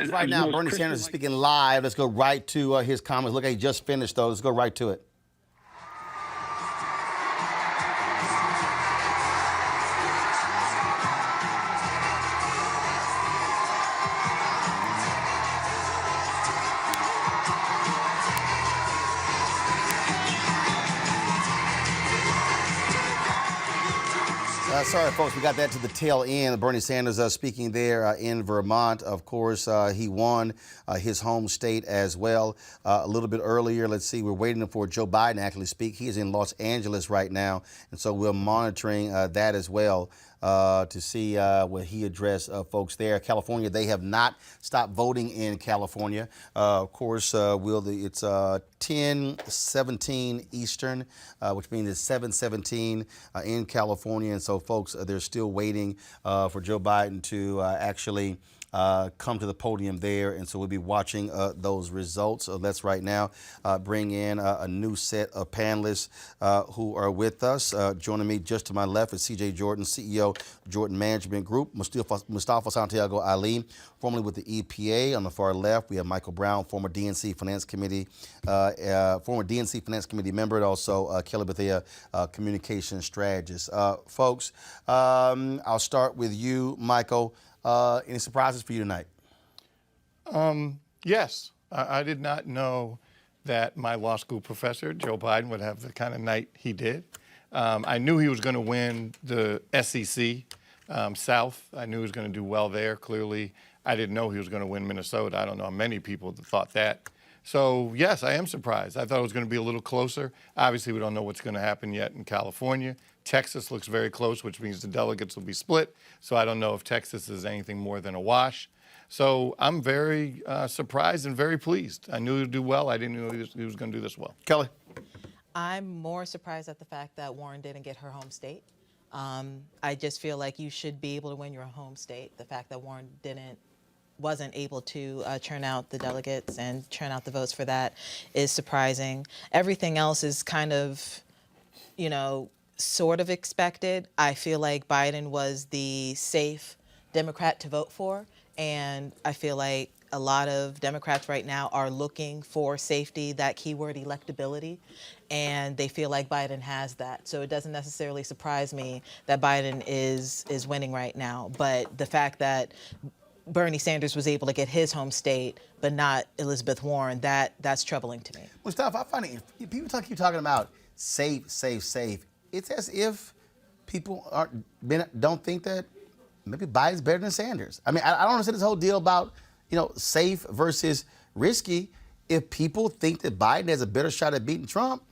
Right now, Bernie Sanders is speaking live. Let's go right to his comments. Look, he just finished, though. Let's go right to it. Sorry, folks, we got that to the tail end. Bernie Sanders speaking there in Vermont. Of course, he won his home state as well. A little bit earlier, let's see, we're waiting for Joe Biden to actually speak. He is in Los Angeles right now, and so we're monitoring that as well to see what he addressed folks there. California, they have not stopped voting in California. Of course, it's 10:17 Eastern, which means it's 7:17 in California. And so, folks, they're still waiting for Joe Biden to actually come to the podium there. And so we'll be watching those results. Let's right now bring in a new set of panelists who are with us. Joining me just to my left is C.J. Jordan, CEO of Jordan Management Group. Mustafa Santiago Ali, formerly with the EPA. On the far left, we have Michael Brown, former DNC Finance Committee member, and also Kelly Bethea, communication strategist. Folks, I'll start with you, Michael. Any surprises for you tonight? Yes. I did not know that my law school professor, Joe Biden, would have the kind of night he did. I knew he was going to win the SEC South. I knew he was going to do well there. Clearly, I didn't know he was going to win Minnesota. I don't know how many people thought that. So, yes, I am surprised. I thought it was going to be a little closer. Obviously, we don't know what's going to happen yet in California. Texas looks very close, which means the delegates will be split. So I don't know if Texas is anything more than a wash. So I'm very surprised and very pleased. I knew he would do well. I didn't know he was going to do this well. Kelly? I'm more surprised at the fact that Warren didn't get her home state. I just feel like you should be able to win your home state. The fact that Warren wasn't able to churn out the delegates and churn out the votes for that is surprising. Everything else is kind of, sort of expected. I feel like Biden was the safe Democrat to vote for, and I feel like a lot of Democrats right now are looking for safety, that keyword electability, and they feel like Biden has that. So it doesn't necessarily surprise me that Biden is winning right now, but the fact that Bernie Sanders was able to get his home state, but not Elizabeth Warren, that's troubling to me. Mustafa, I find it, people keep talking about safe. It's as if people don't think that maybe Biden's better than Sanders. I mean, I don't understand this whole deal about, safe versus risky. If people think that Biden has a better shot at beating Trump,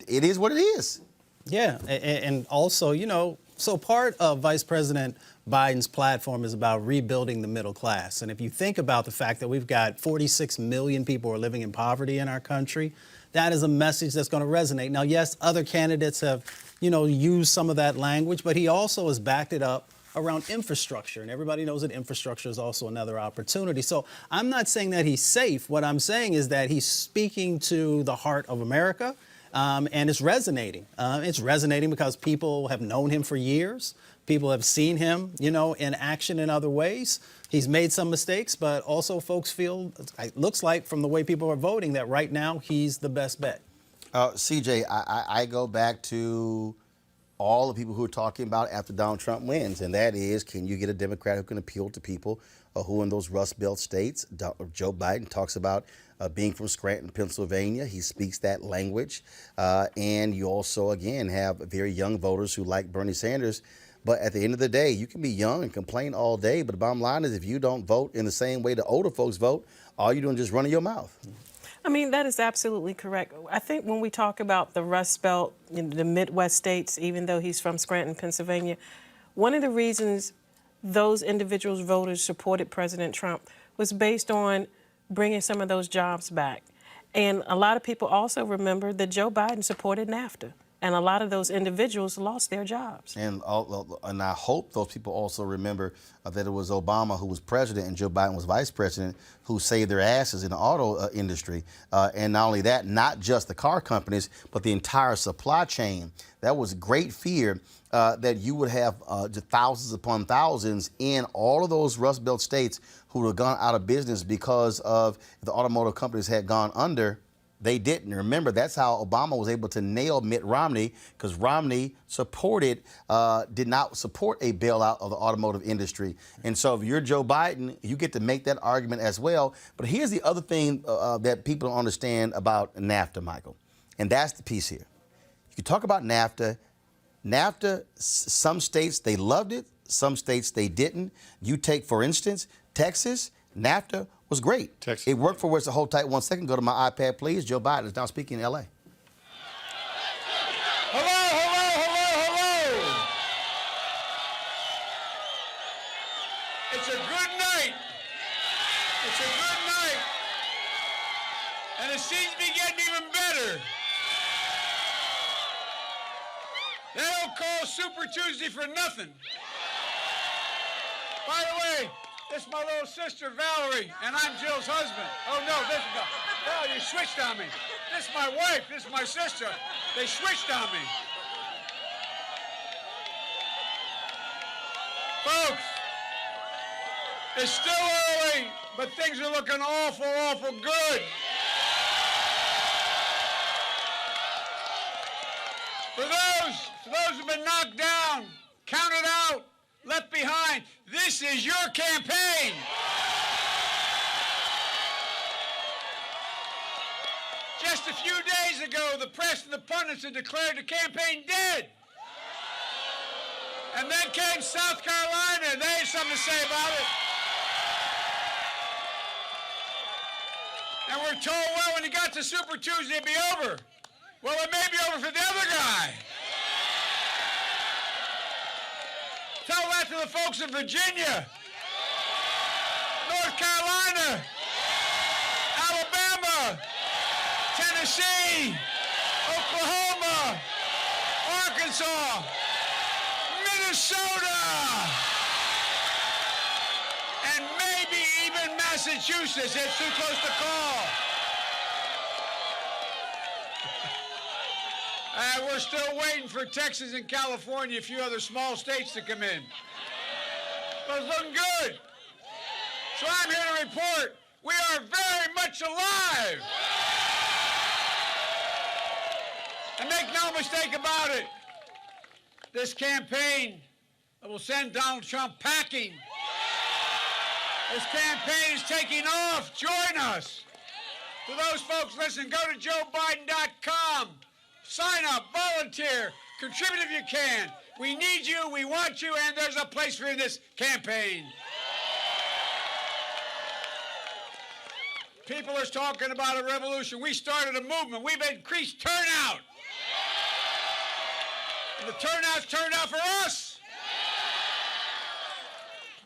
it is what it is. Yeah, and also, so part of Vice President Biden's platform is about rebuilding the middle class. And if you think about the fact that we've got 46 million people who are living in poverty in our country, that is a message that's going to resonate. Now, yes, other candidates have, used some of that language, but he also has backed it up around infrastructure. And everybody knows that infrastructure is also another opportunity. So I'm not saying that he's safe. What I'm saying is that he's speaking to the heart of America, and it's resonating. It's resonating because people have known him for years. People have seen him, in action in other ways. He's made some mistakes, but also folks feel, it looks like from the way people are voting, that right now he's the best bet. CJ, I go back to all the people who are talking about after Donald Trump wins, and that is, can you get a Democrat who can appeal to people who in those Rust Belt states? Joe Biden talks about being from Scranton, Pennsylvania. He speaks that language. And you also, again, have very young voters who like Bernie Sanders. But at the end of the day, you can be young and complain all day, but the bottom line is if you don't vote in the same way the older folks vote, all you're doing is just running your mouth. I mean, that is absolutely correct. I think when we talk about the Rust Belt in the Midwest states, even though he's from Scranton, Pennsylvania, one of the reasons those individuals, voters, supported President Trump was based on bringing some of those jobs back. And a lot of people also remember that Joe Biden supported NAFTA, and a lot of those individuals lost their jobs. And I hope those people also remember that it was Obama who was president and Joe Biden was vice president who saved their asses in the auto industry. And not only that, not just the car companies, but the entire supply chain. That was great fear that you would have thousands upon thousands in all of those Rust Belt states who would have gone out of business because of the automotive companies had gone under. They didn't. Remember, that's how Obama was able to nail Mitt Romney, because Romney did not support a bailout of the automotive industry. And so if you're Joe Biden, you get to make that argument as well. But here's the other thing that people don't understand about NAFTA, Michael, and that's the piece here. You talk about NAFTA. NAFTA, some states, they loved it. Some states, they didn't. You take, for instance, Texas, NAFTA was great. Texas. It worked for us. So hold tight 1 second. Go to my iPad, please. Joe Biden is now speaking in L.A. Hello. It's a good night. It's a good night. And it seems to be getting even better. They don't call Super Tuesday for nothing. By the way, this is my little sister, Valerie, and I'm Jill's husband. Oh, no, this is Val, you switched on me. This is my wife, this is my sister. They switched on me. Folks, it's still early, but things are looking awful good. For those who've been knocked down, counted out, left behind, this is your campaign. Just a few days ago, the press and the pundits had declared the campaign dead. And then came South Carolina, and they had something to say about it. And we're told, well, when you got to Super Tuesday, it'd be over. Well, it may be over for the other guy. Tell that to the folks in Virginia, North Carolina, Alabama, Tennessee, Oklahoma, Arkansas, Minnesota, and maybe even Massachusetts. It's too close to call. We're still waiting for Texas and California, a few other small states to come in. But it's looking good. So I'm here to report we are very much alive. And make no mistake about it, this campaign that will send Donald Trump packing, this campaign is taking off. Join us. To those folks, listen, go to JoeBiden.com. Sign up, volunteer, contribute if you can. We need you, we want you, and there's a place for you in this campaign. People are talking about a revolution. We started a movement. We've increased turnout. And the turnout's turned out for us.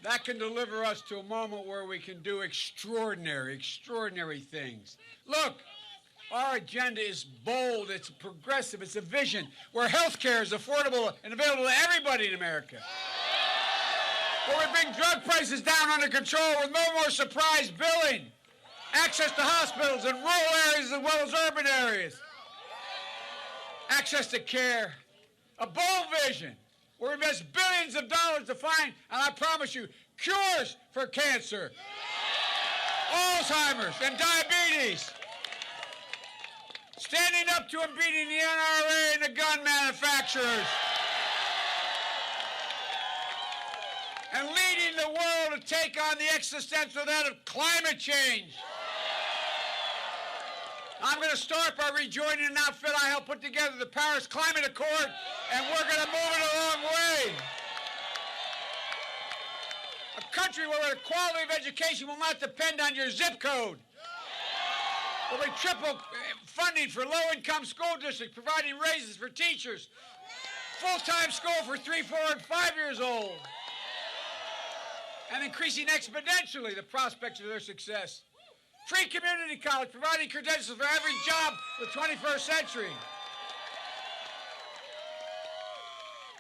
That can deliver us to a moment where we can do extraordinary things. Look. Our agenda is bold, it's progressive, it's a vision where health care is affordable and available to everybody in America. Where we bring drug prices down under control with no more surprise billing. Access to hospitals in rural areas as well as urban areas. Access to care. A bold vision where we invest billions of dollars to find, and I promise you, cures for cancer, Alzheimer's, and diabetes. Standing up to and beating the NRA and the gun manufacturers. And leading the world to take on the existential threat of climate change. I'm going to start by rejoining an outfit I helped put together, the Paris Climate Accord, and we're going to move it a long way. A country where the quality of education will not depend on your zip code. Where we triple funding for low-income school districts, providing raises for teachers, full-time school for 3, 4, and 5 years old. and increasing exponentially the prospects of their success. Free community college, providing credentials for every job of the 21st century.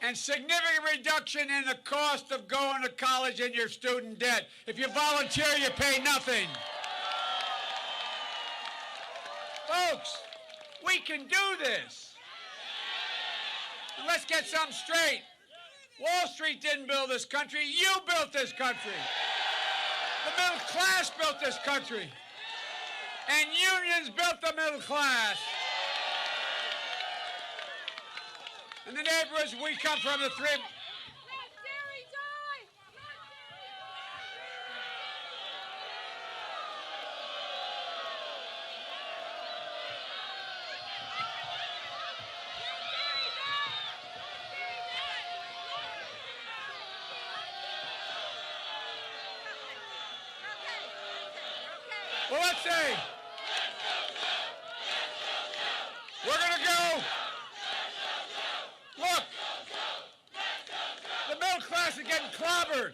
And significant reduction in the cost of going to college and your student debt. If you volunteer, you pay nothing. Folks, we can do this. And let's get something straight. Wall Street didn't build this country. You built this country. The middle class built this country. And unions built the middle class. In the neighborhoods we come from, the three... Well, let's see. We're going to go. Look. The middle class is getting clobbered.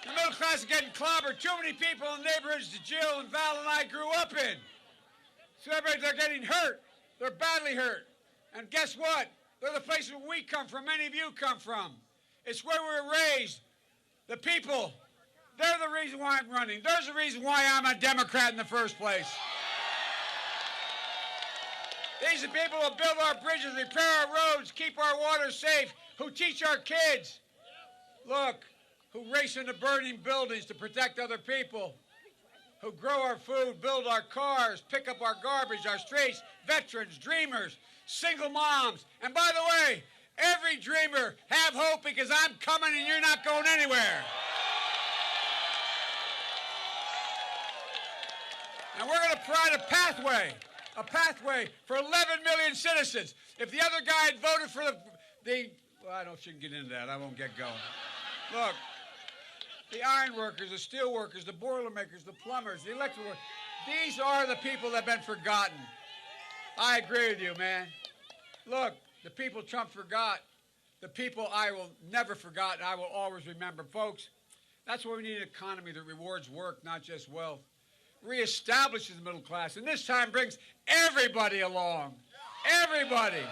The middle class is getting clobbered. Too many people in the neighborhoods that Jill and Val and I grew up in. So they're getting hurt. They're badly hurt. And guess what? They're the places where we come from, many of you come from. It's where we were raised. The people, they're the reason why I'm running. There's the reason why I'm a Democrat in the first place. These are people who build our bridges, repair our roads, keep our water safe, who teach our kids. Look, who race into burning buildings to protect other people, who grow our food, build our cars, pick up our garbage, our streets, veterans, dreamers, single moms. And by the way, every dreamer, have hope because I'm coming and you're not going anywhere. And we're going to provide a pathway for 11 million citizens. If the other guy had voted for well, I shouldn't get into that. I won't get going. Look, the iron workers, the steel workers, the boiler makers, the plumbers, the electrical workers, these are the people that have been forgotten. I agree with you, man. Look, the people Trump forgot, the people I will never forget, I will always remember. Folks, that's why we need an economy that rewards work, not just wealth. Reestablishes the middle class, and this time brings everybody along. Everybody.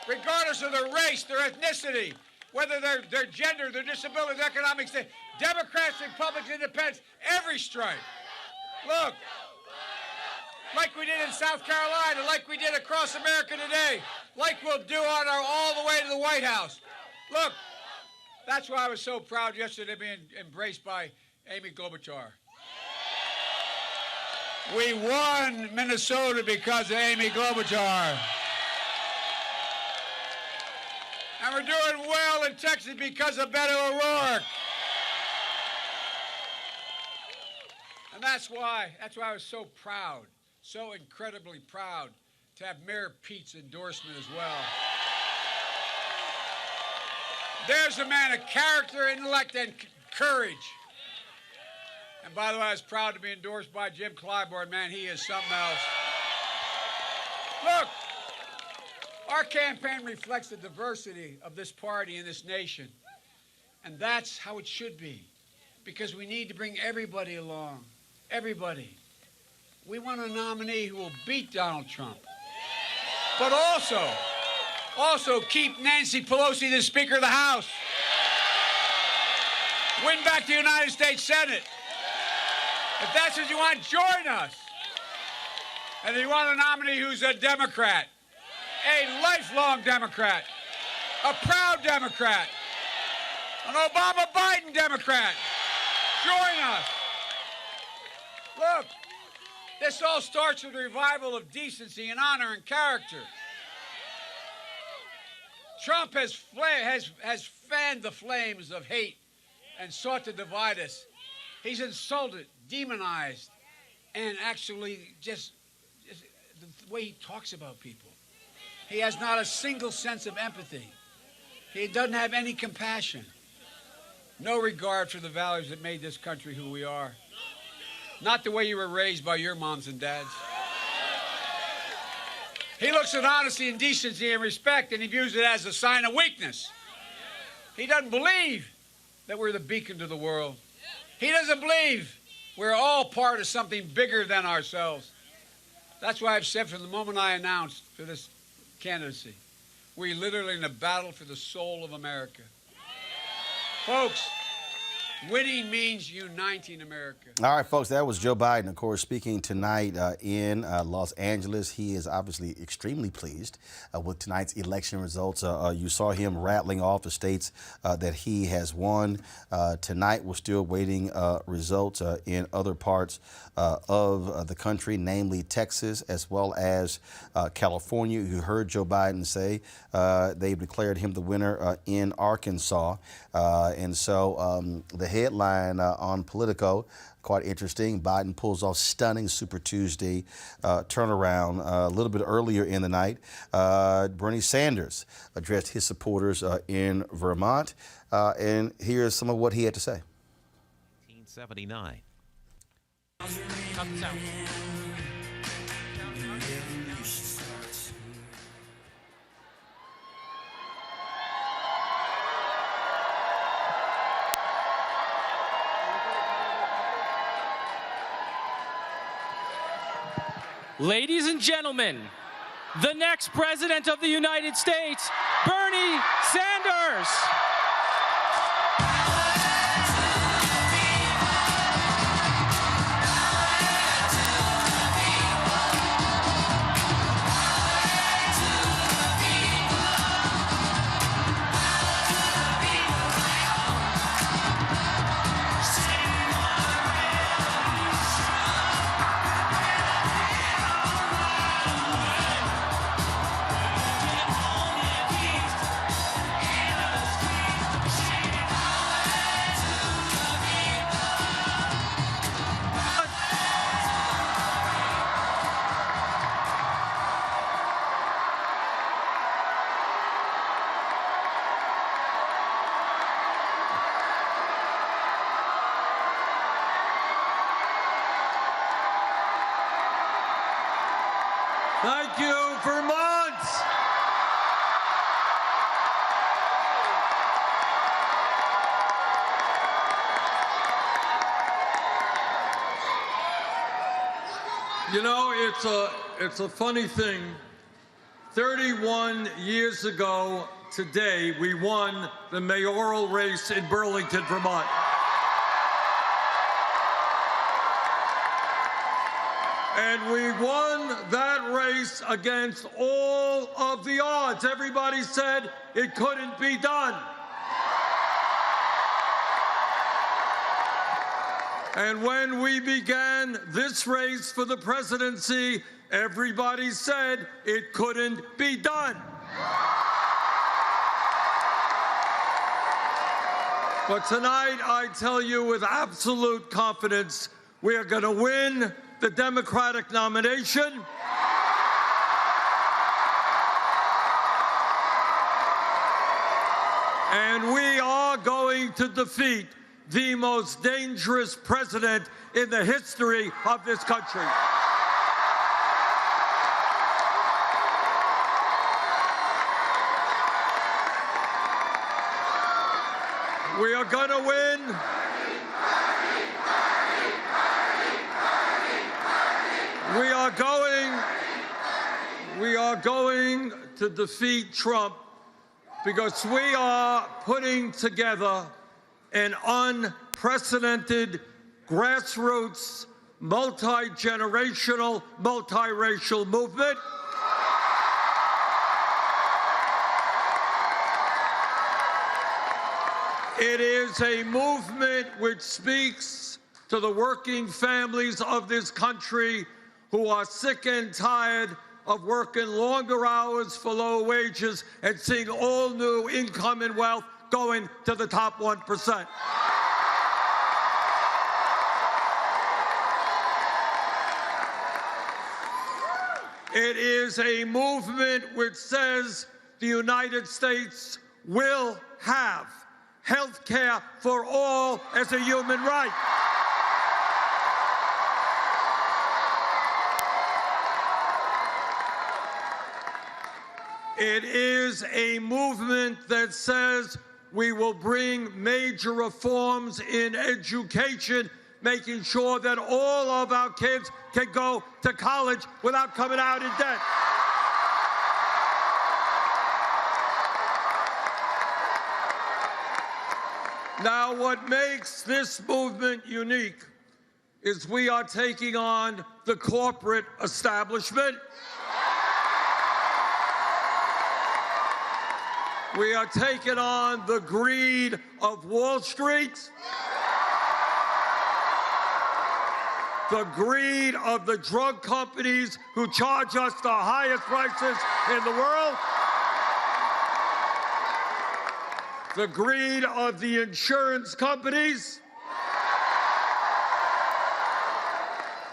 Regardless of their race, their ethnicity, whether their gender, their disability, their economic state. Democrats, Republicans, Independents, every stripe. Look, like we did in South Carolina, like we did across America today, like we'll do all the way to the White House. Look, that's why I was so proud yesterday being embraced by Amy Klobuchar. We won Minnesota because of Amy Klobuchar. And we're doing well in Texas because of Beto O'Rourke. And that's why I was so proud, so incredibly proud to have Mayor Pete's endorsement as well. There's a man of character, intellect, and courage. And by the way, I was proud to be endorsed by Jim Clyburn. Man, he is something else. Look, our campaign reflects the diversity of this party and this nation. And that's how it should be, because we need to bring everybody along. Everybody. We want a nominee who will beat Donald Trump, but also keep Nancy Pelosi the Speaker of the House. Win back the United States Senate. If that's what you want, join us. And if you want a nominee who's a Democrat, a lifelong Democrat, a proud Democrat, an Obama-Biden Democrat, join us. Look, this all starts with a revival of decency and honor and character. Trump has fanned the flames of hate and sought to divide us. He's insulted, demonized, and actually just the way he talks about people. He has not a single sense of empathy. He doesn't have any compassion. No regard for the values that made this country who we are. Not the way you were raised by your moms and dads. He looks at honesty and decency and respect, and he views it as a sign of weakness. He doesn't believe that we're the beacon to the world. He doesn't believe we're all part of something bigger than ourselves. That's why I've said from the moment I announced for this candidacy, we're literally in a battle for the soul of America. Folks, winning means uniting America. All right, folks, that was Joe Biden, of course, speaking tonight in Los Angeles. He is obviously extremely pleased with tonight's election results. You saw him rattling off the states that he has won. Tonight, we're still waiting results in other parts of the country, namely Texas, as well as California. You heard Joe Biden say they've declared him the winner in Arkansas. And so the headline on Politico, quite interesting. Biden pulls off stunning Super Tuesday turnaround a little bit earlier in the night. Bernie Sanders addressed his supporters in Vermont. And here's some of what he had to say. 1979. Ladies and gentlemen, the next President of the United States, Bernie Sanders. Thank you, Vermont. You know, it's a funny thing. 31 years ago today, we won the mayoral race in Burlington, Vermont. And we won that race against all of the odds. Everybody said it couldn't be done. And when we began this race for the presidency, everybody said it couldn't be done. But tonight, I tell you with absolute confidence, we are going to win the Democratic nomination. And we are going to defeat the most dangerous president in the history of this country. We are going to win. We are going to defeat Trump because we are putting together an unprecedented grassroots, multi-generational, multiracial movement. It is a movement which speaks to the working families of this country who are sick and tired of working longer hours for low wages and seeing all new income and wealth going to the top 1%. It is a movement which says the United States will have health care for all as a human right. It is a movement that says We will bring major reforms in education, making sure that all of our kids can go to college without coming out in debt. Now, what makes this movement unique is we are taking on the corporate establishment. We are taking on the greed of Wall Street, the greed of the drug companies who charge us the highest prices in the world, the greed of the insurance companies,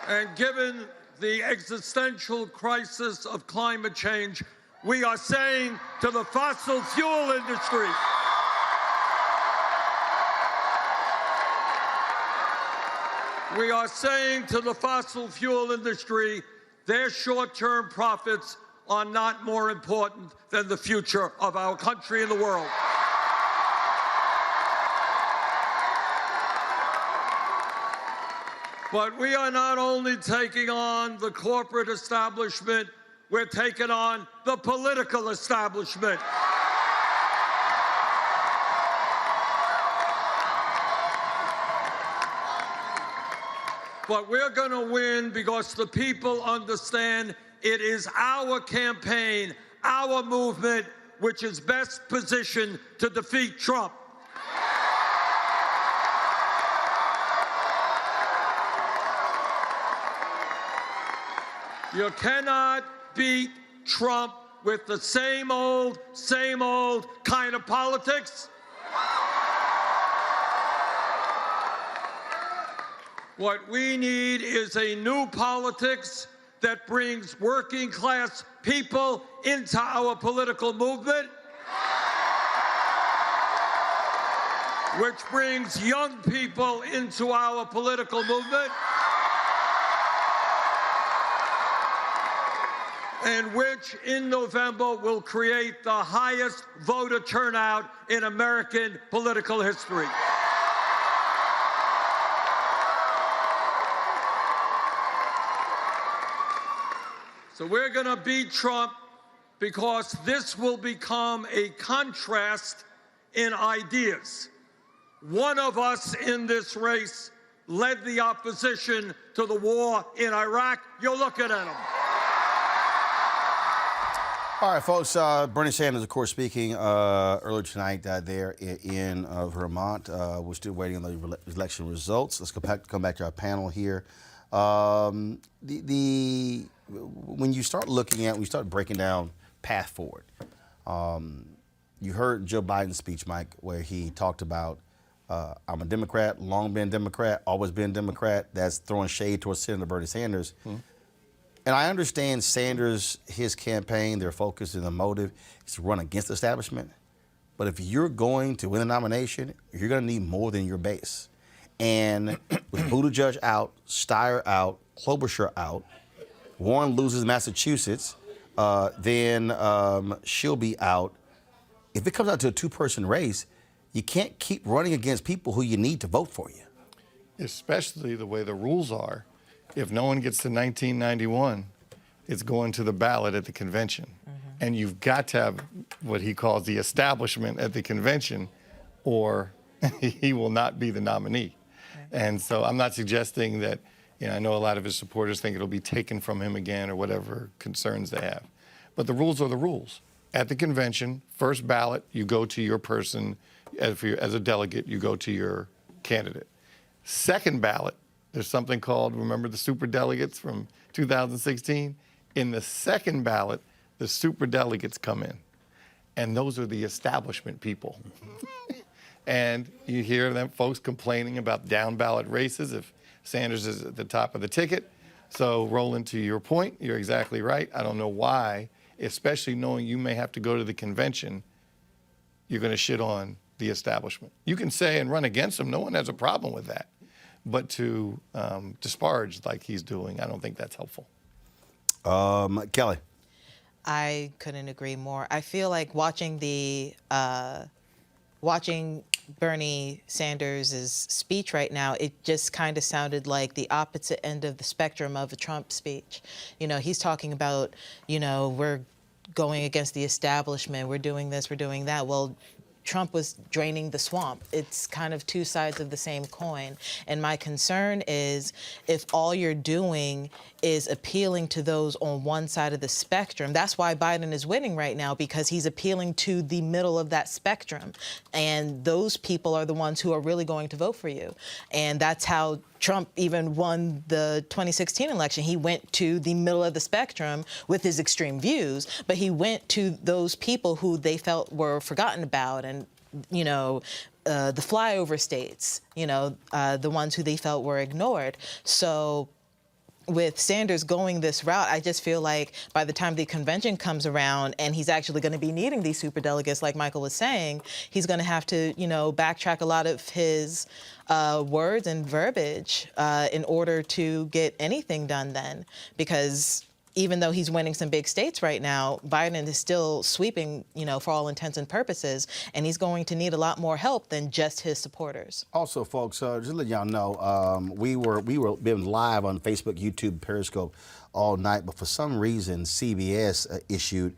and given the existential crisis of climate change, we are saying to the fossil fuel industry, their short-term profits are not more important than the future of our country and the world. But we are not only taking on the corporate establishment, we're taking on the political establishment. But we're going to win because the people understand it is our campaign, our movement, which is best positioned to defeat Trump. You cannot beat Trump with the same old kind of politics. What we need is a new politics that brings working class people into our political movement, which brings young people into our political movement, and which in November will create the highest voter turnout in American political history. So we're going to beat Trump because this will become a contrast in ideas. One of us in this race led the opposition to the war in Iraq. You're looking at him. All right, folks. Bernie Sanders, of course, speaking earlier tonight there in Vermont. We're still waiting on the election results. Let's come back to our panel here. When you start looking at, when you start breaking down path forward, you heard Joe Biden's speech, Mike, where he talked about, I'm a Democrat, long been Democrat, always been Democrat. That's throwing shade towards Senator Bernie Sanders. And I understand Sanders, his campaign, their focus and the motive is to run against the establishment. But if you're going to win the nomination, you're going to need more than your base. And with Buttigieg out, Steyer out, Klobuchar out, Warren loses Massachusetts, then she'll be out. If it comes out to a two-person race, you can't keep running against people who you need to vote for you. Especially the way the rules are. If no one gets to 1991, it's going to the ballot at the convention. And you've got to have what he calls the establishment at the convention, or he will not be the nominee. And so I'm not suggesting that, I know a lot of his supporters think it'll be taken from him again or whatever concerns they have. But the rules are the rules. At the convention, first ballot, you go to your person. As a delegate, you go to your candidate. Second ballot, there's something called, remember the superdelegates from 2016? In the second ballot, the superdelegates come in. And those are the establishment people. And you hear them folks complaining about down ballot races if Sanders is at the top of the ticket. So, Roland, to your point, you're exactly right. I don't know why, especially knowing you may have to go to the convention, you're going to shit on the establishment. You can say and run against them. No one has a problem with that. But to disparage like he's doing, I don't think that's helpful. I couldn't agree more. I feel like watching the watching Bernie Sanders' speech right now, it just kind of sounded like the opposite end of the spectrum of a Trump speech. You know, he's talking about, you know, we're going against the establishment, we're doing this, we're doing that. Well, Trump was draining the swamp. It's kind of two sides of the same coin. And my concern is if all you're doing is appealing to those on one side of the spectrum, that's why Biden is winning right now, because he's appealing to the middle of that spectrum. And those people are the ones who are really going to vote for you. And that's how Trump even won the 2016 election. He went to the middle of the spectrum with his extreme views, but he went to those people who they felt were forgotten about, and, you know, the flyover states, you know, the ones who they felt were ignored. So with Sanders going this route, I just feel like by the time the convention comes around and he's actually going to be needing these superdelegates, like Michael was saying, he's going to have to, you know, backtrack a lot of his words and verbiage in order to get anything done then. Because even though he's winning some big states right now, Biden is still sweeping, you know, for all intents and purposes, and he's going to need a lot more help than just his supporters. Also, folks, just to let y'all know, we were been live on Facebook, YouTube, Periscope all night, but for some reason, CBS issued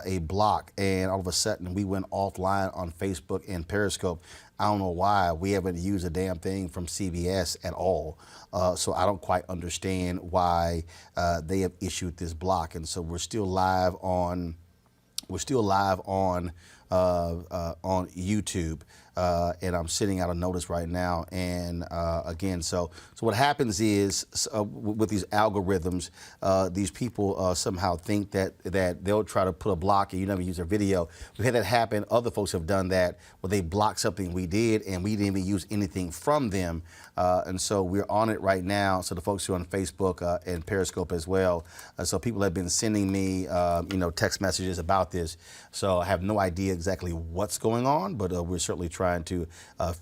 a block, and all of a sudden, we went offline on Facebook and Periscope. I don't know why. We haven't used a damn thing from CBS at all. So I don't quite understand why they have issued this block. And so we're still live on YouTube. And I'm sending out a notice right now. And again, so what happens is with these algorithms, these people somehow think that they'll try to put a block and you never use their video. We've had that happen. Other folks have done that where they block something we did and we didn't even use anything from them. And so we're on it right now. So the folks who are on Facebook and Periscope as well. So people have been sending me, text messages about this. So I have no idea exactly what's going on, but we're certainly trying to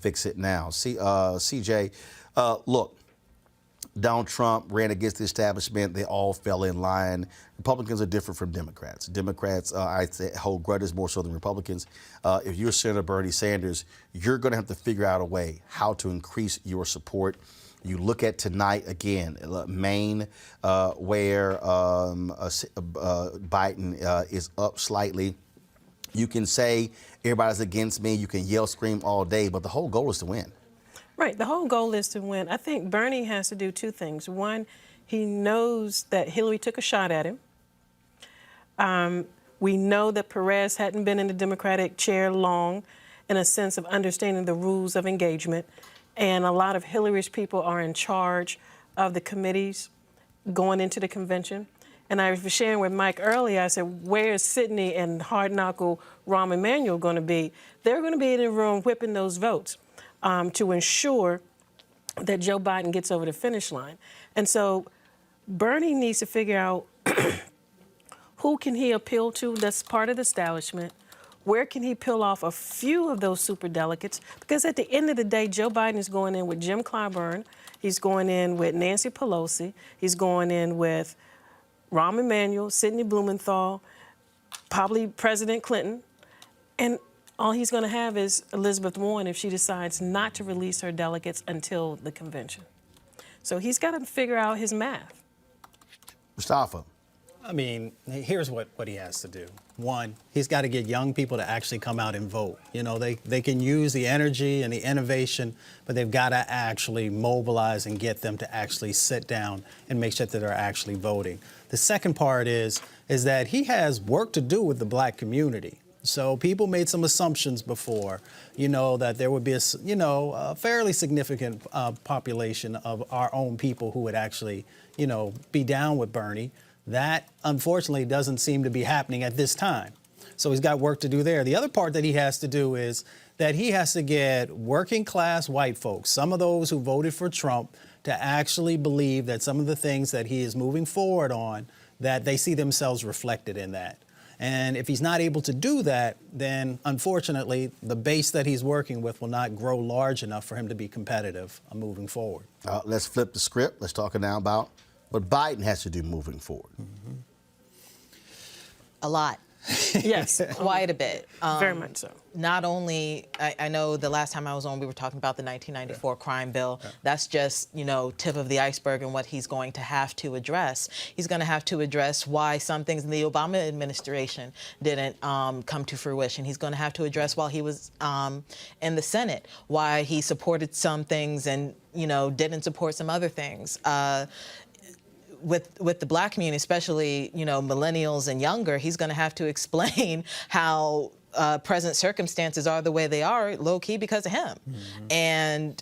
fix it now. CJ, look, Donald Trump ran against the establishment. They all fell in line. Republicans are different from Democrats. Democrats, I say, hold grudges more so than Republicans. If you're Senator Bernie Sanders, you're going to have to figure out a way how to increase your support. You look at tonight again, Maine, where Biden is up slightly. You can say everybody's against me. You can yell, scream all day, but the whole goal is to win. Right. The whole goal is to win. I think Bernie has to do two things. One, he knows that Hillary took a shot at him. We know that Perez hadn't been in the Democratic chair long in a sense of understanding the rules of engagement. And a lot of Hillary's people are in charge of the committees going into the convention. And I was sharing with Mike earlier, I said, where is Sidney and hard-knuckle Rahm Emanuel going to be? They're going to be in the room whipping those votes to ensure that Joe Biden gets over the finish line. And so Bernie needs to figure out who can he appeal to that's part of the establishment. Where can he peel off a few of those superdelegates? Because at the end of the day, Joe Biden is going in with Jim Clyburn. He's going in with Nancy Pelosi. He's going in with Rahm Emanuel, Sidney Blumenthal, probably President Clinton. And all he's going to have is Elizabeth Warren if she decides not to release her delegates until the convention. So he's got to figure out his math. Mustafa. I mean, here's what he has to do. One, he's got to get young people to actually come out and vote. You know, they can use the energy and the innovation, but they've got to actually mobilize and get them to actually sit down and make sure that they're actually voting. The second part is that he has work to do with the black community. So people made some assumptions before, that there would be a fairly significant population of our own people who would actually, be down with Bernie. That, unfortunately, doesn't seem to be happening at this time. So he's got work to do there. The other part that he has to do is that he has to get working class white folks, some of those who voted for Trump, to actually believe that some of the things that he is moving forward on, that they see themselves reflected in that. And if he's not able to do that, then unfortunately, the base that he's working with will not grow large enough for him to be competitive moving forward. Let's flip the script. Let's talk now about what Biden has to do moving forward. A lot. Yes, quite a bit. very much so. Not only, I know the last time I was on, we were talking about the 1994 crime bill. That's just, tip of the iceberg and what he's going to have to address. He's going to have to address why some things in the Obama administration didn't come to fruition. He's going to have to address while he was in the Senate, why he supported some things and, didn't support some other things. With the black community, especially, millennials and younger, he's going to have to explain how present circumstances are the way they are, low-key, because of him. And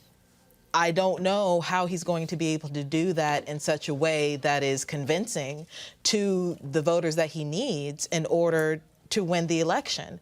I don't know how he's going to be able to do that in such a way that is convincing to the voters that he needs in order to win the election.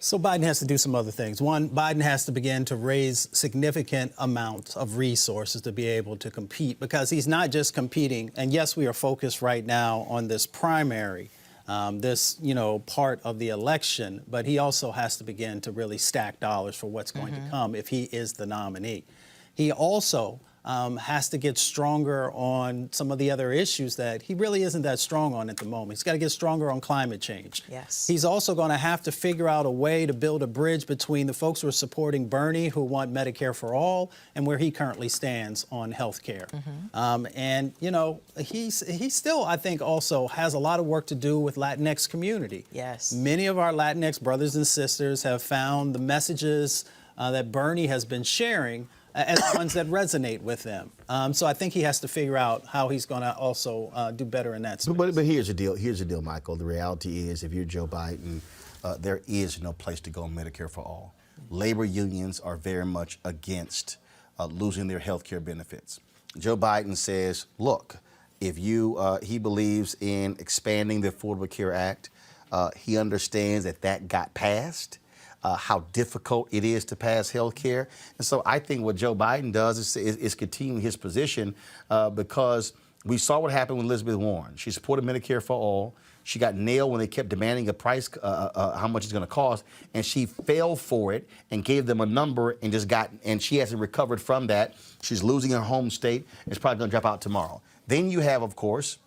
So Biden has to do some other things. One, Biden has to begin to raise significant amounts of resources to be able to compete, because he's not just competing. And yes, we are focused right now on this primary, this part of the election, but he also has to begin to really stack dollars for what's going to come if he is the nominee. He also has to get stronger on some of the other issues that he really isn't that strong on at the moment. He's got to get stronger on climate change. Yes. He's also going to have to figure out a way to build a bridge between the folks who are supporting Bernie, who want Medicare for all, and where he currently stands on health care. He still, I think, also has a lot of work to do with Latinx community. Yes. Many of our Latinx brothers and sisters have found the messages that Bernie has been sharing as ones that resonate with them. So I think he has to figure out how he's going to also do better in that space. But here's the deal. Here's the deal, Michael. The reality is, if you're Joe Biden, there is no place to go on Medicare for all. Labor unions are very much against losing their health care benefits. Joe Biden says, look, if he believes in expanding the Affordable Care Act. He understands that got passed. How difficult it is to pass health care. And so I think what Joe Biden does is continue his position because we saw what happened with Elizabeth Warren. She supported Medicare for all. She got nailed when they kept demanding a price, how much it's going to cost, and she fell for it and gave them a number and she hasn't recovered from that. She's losing her home state. It's probably going to drop out tomorrow. Then you have, of course,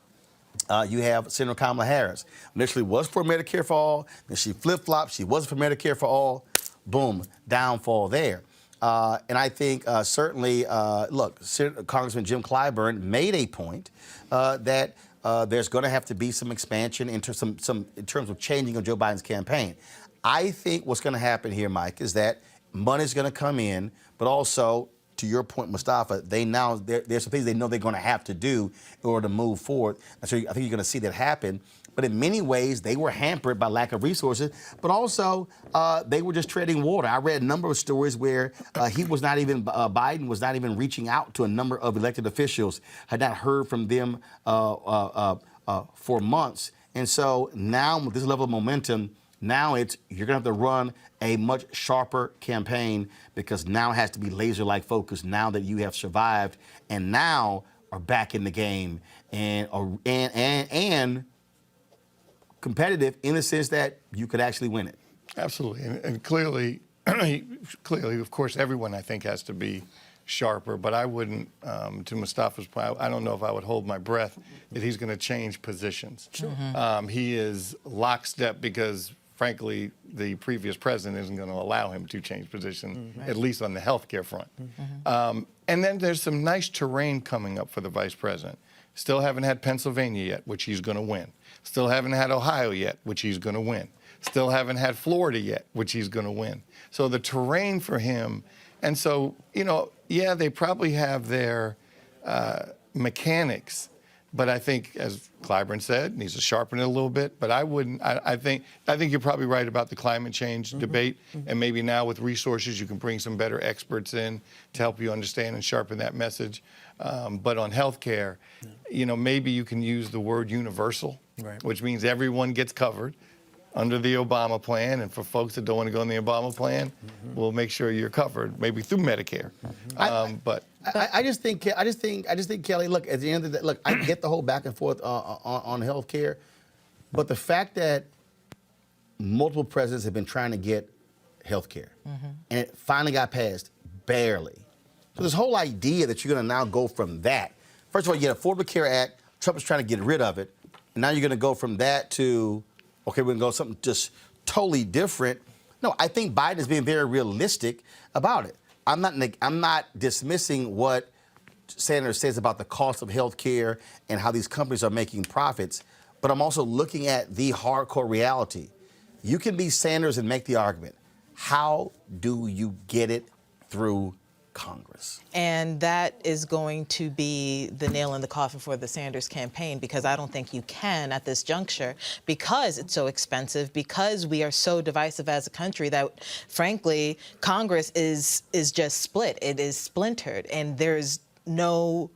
you have Senator Kamala Harris. Initially was for Medicare for all, then she flip-flopped. She wasn't for Medicare for all. Boom, downfall there. And I think certainly, look, Congressman Jim Clyburn made a point that there's going to have to be some expansion in terms of changing of Joe Biden's campaign. I think what's going to happen here, Mike, is that money's going to come in, but also, to your point, Mustafa, there's some things they know they're going to have to do in order to move forward. And so I think you're going to see that happen. But in many ways, they were hampered by lack of resources, but also they were just treading water. I read a number of stories where Biden was not even reaching out to a number of elected officials, had not heard from them for months. And so now with this level of momentum, now you're going to have to run a much sharper campaign, because now it has to be laser-like focused now that you have survived and now are back in the game and competitive in the sense that you could actually win it. Absolutely. And clearly, of course, everyone, I think, has to be sharper. But I wouldn't, to Mustafa's point, I don't know if I would hold my breath that he's going to change positions. Sure. He is lockstep because, frankly, the previous president isn't going to allow him to change position, at least on the health care front. And then there's some nice terrain coming up for the vice president. Still haven't had Pennsylvania yet, which he's going to win. Still haven't had Ohio yet, which he's going to win. Still haven't had Florida yet, which he's going to win. So the terrain for him, and so, they probably have their mechanics, but I think, as Clyburn said, needs to sharpen it a little bit. But I think you're probably right about the climate change debate, and maybe now with resources you can bring some better experts in to help you understand and sharpen that message. But on healthcare, maybe you can use the word universal, which means everyone gets covered under the Obama plan. And for folks that don't want to go on the Obama plan, we'll make sure you're covered, maybe through Medicare. I just think, Kelly, look, at the end of the day, look, I get the whole back and forth on health care, but the fact that multiple presidents have been trying to get health care, and it finally got passed, barely. So this whole idea that you're going to now go from that, first of all, you get Affordable Care Act, Trump is trying to get rid of it, and now you're going to go from that to, okay, we're going to go something just totally different. No, I think Biden is being very realistic about it. I'm not dismissing what Sanders says about the cost of health care and how these companies are making profits, but I'm also looking at the hardcore reality. You can be Sanders and make the argument. How do you get it through Congress? And that is going to be the nail in the coffin for the Sanders campaign, because I don't think you can at this juncture, because it's so expensive, because we are so divisive as a country that, frankly, Congress is just split. It is splintered, and there's no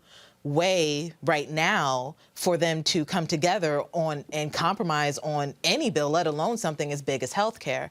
way right now for them to come together on and compromise on any bill, let alone something as big as health care.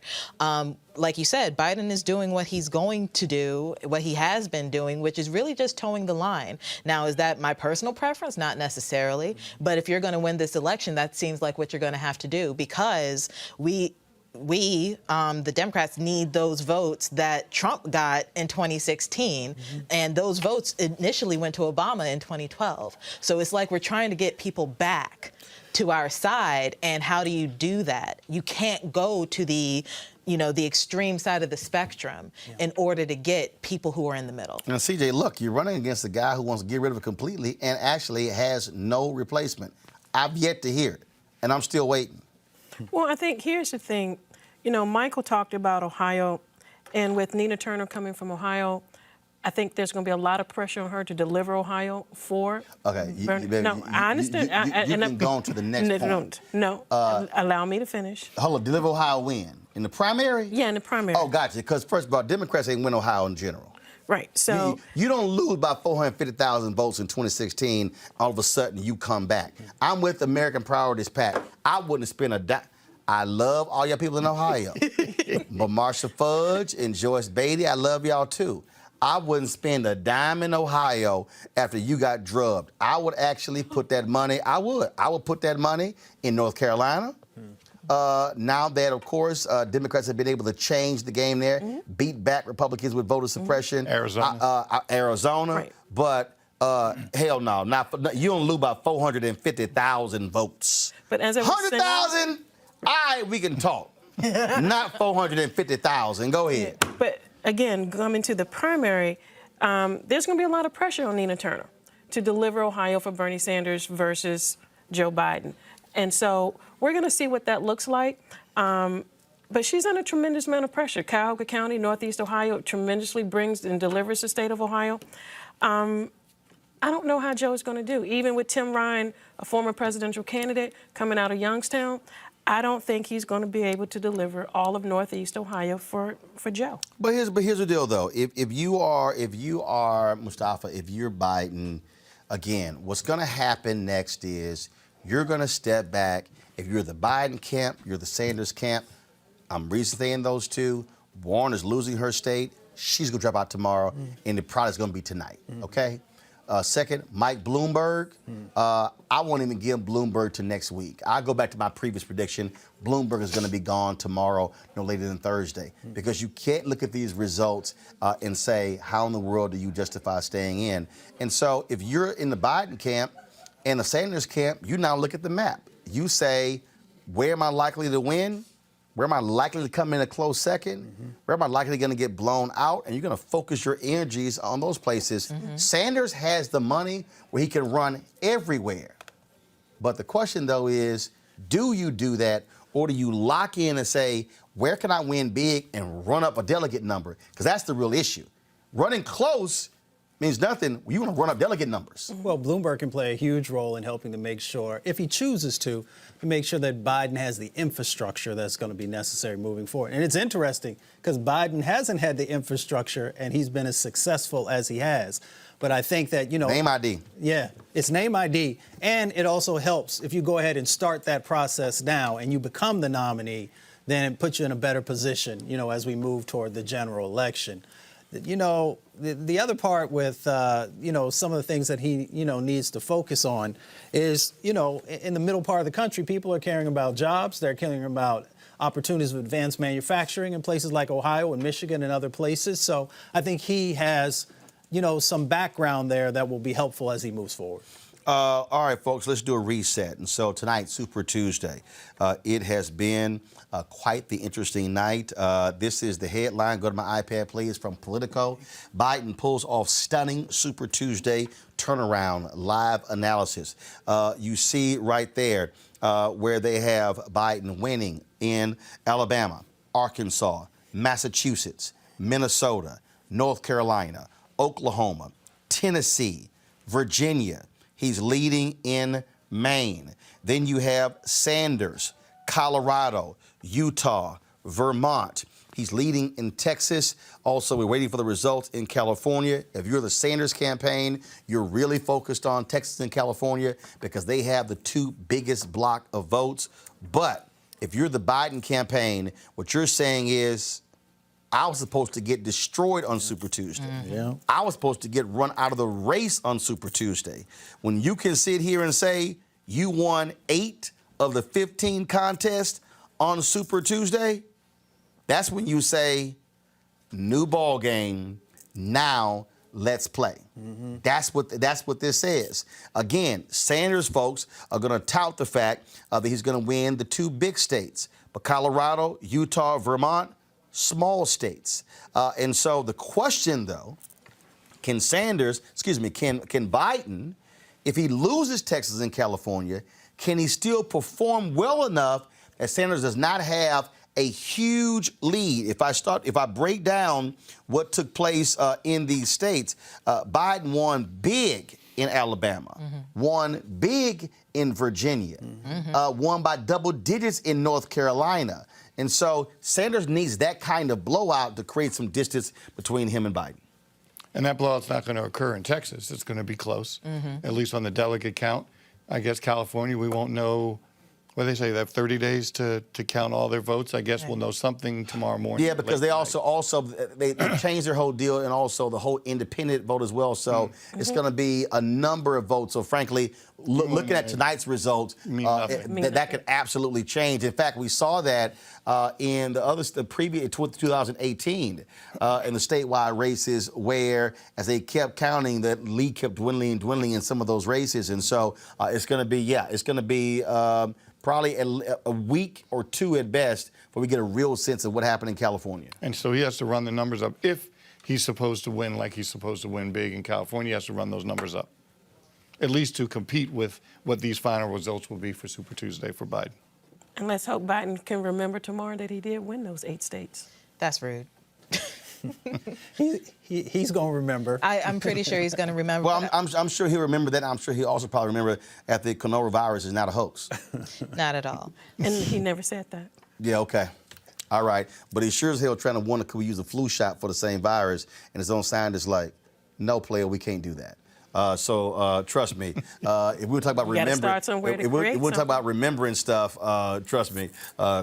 Like you said, Biden is doing what he's going to do, what he has been doing, which is really just towing the line. Now, is that my personal preference? Not necessarily. But if you're going to win this election, that seems like what you're going to have to do, because we, the Democrats, need those votes that Trump got in 2016. And those votes initially went to Obama in 2012. So it's like we're trying to get people back to our side. And how do you do that? You can't go to the extreme side of the spectrum in order to get people who are in the middle. Now, CJ, look, you're running against a guy who wants to get rid of it completely and actually has no replacement. I've yet to hear it, and I'm still waiting. Well, I think here's the thing. Michael talked about Ohio, and with Nina Turner coming from Ohio, I think there's going to be a lot of pressure on her to deliver Ohio for. Okay. I understand. You can go on to the next point. No. Allow me to finish. Hold on. Deliver Ohio when? In the primary? Yeah, in the primary. Oh, gotcha. Because first of all, Democrats ain't win Ohio in general. Right. So you don't lose by 450,000 votes in 2016. All of a sudden, you come back. I'm with American Priorities PAC. I wouldn't spend a dime. I love all y'all people in Ohio. But Marsha Fudge and Joyce Beatty, I love y'all too. I wouldn't spend a dime in Ohio after you got drubbed. I would actually put that money, I would put that money in North Carolina. Now that, of course, Democrats have been able to change the game there, beat back Republicans with voter suppression. Arizona. Right. But hell no, you don't lose by 450,000 votes. But as I was saying, 100,000, all right, we can talk. Not 450,000. Go ahead. But again, coming to the primary, there's going to be a lot of pressure on Nina Turner to deliver Ohio for Bernie Sanders versus Joe Biden. And so we're going to see what that looks like. But she's under a tremendous amount of pressure. Cuyahoga County, Northeast Ohio, tremendously brings and delivers the state of Ohio. I don't know how Joe is going to do. Even with Tim Ryan, a former presidential candidate coming out of Youngstown, I don't think he's going to be able to deliver all of Northeast Ohio for Joe. But here's the deal, though. If you are Mustafa, if you're Biden, again, what's going to happen next is you're going to step back. If you're the Biden camp, you're the Sanders camp. I'm saying those two. Warren is losing her state. She's going to drop out tomorrow, and the product's going to be tonight. Okay. Second, Mike Bloomberg. I won't even give Bloomberg to next week. I'll go back to my previous prediction. Bloomberg is going to be gone tomorrow, no later than Thursday, because you can't look at these results and say, how in the world do you justify staying in? And so if you're in the Biden camp and the Sanders camp, you now look at the map. You say, where am I likely to win? Where am I likely to come in a close second? Where am I likely going to get blown out? And you're going to focus your energies on those places. Sanders has the money where he can run everywhere. But the question, though, is, do you do that, or do you lock in and say, where can I win big and run up a delegate number? Because that's the real issue. Running close means nothing. You want to run up delegate numbers. Well, Bloomberg can play a huge role in helping to make sure, if he chooses to make sure that Biden has the infrastructure that's going to be necessary moving forward. And it's interesting because Biden hasn't had the infrastructure and he's been as successful as he has. But I think that, Name ID. Yeah, it's name ID. And it also helps if you go ahead and start that process now and you become the nominee, then it puts you in a better position, as we move toward the general election. The other part with, some of the things that he, needs to focus on is, in the middle part of the country, people are caring about jobs. They're caring about opportunities of advanced manufacturing in places like Ohio and Michigan and other places. So I think he has, some background there that will be helpful as he moves forward. All right, folks, let's do a reset. And so tonight, Super Tuesday, it has been quite the interesting night. This is the headline. Go to my iPad, please, from Politico. Biden pulls off stunning Super Tuesday turnaround live analysis. You see right there where they have Biden winning in Alabama, Arkansas, Massachusetts, Minnesota, North Carolina, Oklahoma, Tennessee, Virginia. He's leading in Maine. Then you have Sanders, Colorado, Utah, Vermont. He's leading in Texas. Also, we're waiting for the results in California. If you're the Sanders campaign, you're really focused on Texas and California because they have the two biggest block of votes. But if you're the Biden campaign, what you're saying is, I was supposed to get destroyed on Super Tuesday. Yeah. I was supposed to get run out of the race on Super Tuesday. When you can sit here and say you won 8 of the 15 contests on Super Tuesday, that's when you say, new ball game, now let's play. That's what this says. Again, Sanders folks are going to tout the fact that he's going to win the 2 big states, but Colorado, Utah, Vermont, small states. And so the question, though, can Biden, if he loses Texas and California, can he still perform well enough that Sanders does not have a huge lead? If I break down what took place in these states, Biden won big in Alabama, won big in Virginia, won by double digits in North Carolina. And so Sanders needs that kind of blowout to create some distance between him and Biden. And that blowout's not going to occur in Texas. It's going to be close, at least on the delegate count. I guess California, we won't know. What do they say? They have 30 days to count all their votes. I guess we'll know something tomorrow morning. Yeah, because they they changed their whole deal and also the whole independent vote as well. So it's going to be a number of votes. So frankly, looking at tonight's results, that could absolutely change. In fact, we saw that in the previous 2018 in the statewide races, where as they kept counting, the lead kept dwindling in some of those races. And so it's going to be probably a week or 2 at best before we get a real sense of what happened in California. And so he has to run the numbers up. If he's supposed to win like he's supposed to win big in California, he has to run those numbers up, at least to compete with what these final results will be for Super Tuesday for Biden. And let's hope Biden can remember tomorrow that he did win those 8 states. That's rude. He's going to remember. I'm pretty sure he's going to remember. Well, I'm sure he'll remember that. I'm sure he'll also probably remember that the coronavirus is not a hoax. Not at all. And he never said that. Yeah, okay. All right. But he sure as hell trying to wonder, could we use a flu shot for the same virus? And his own scientist like, no, player, we can't do that. So trust me, if we were talking about remembering stuff, trust me,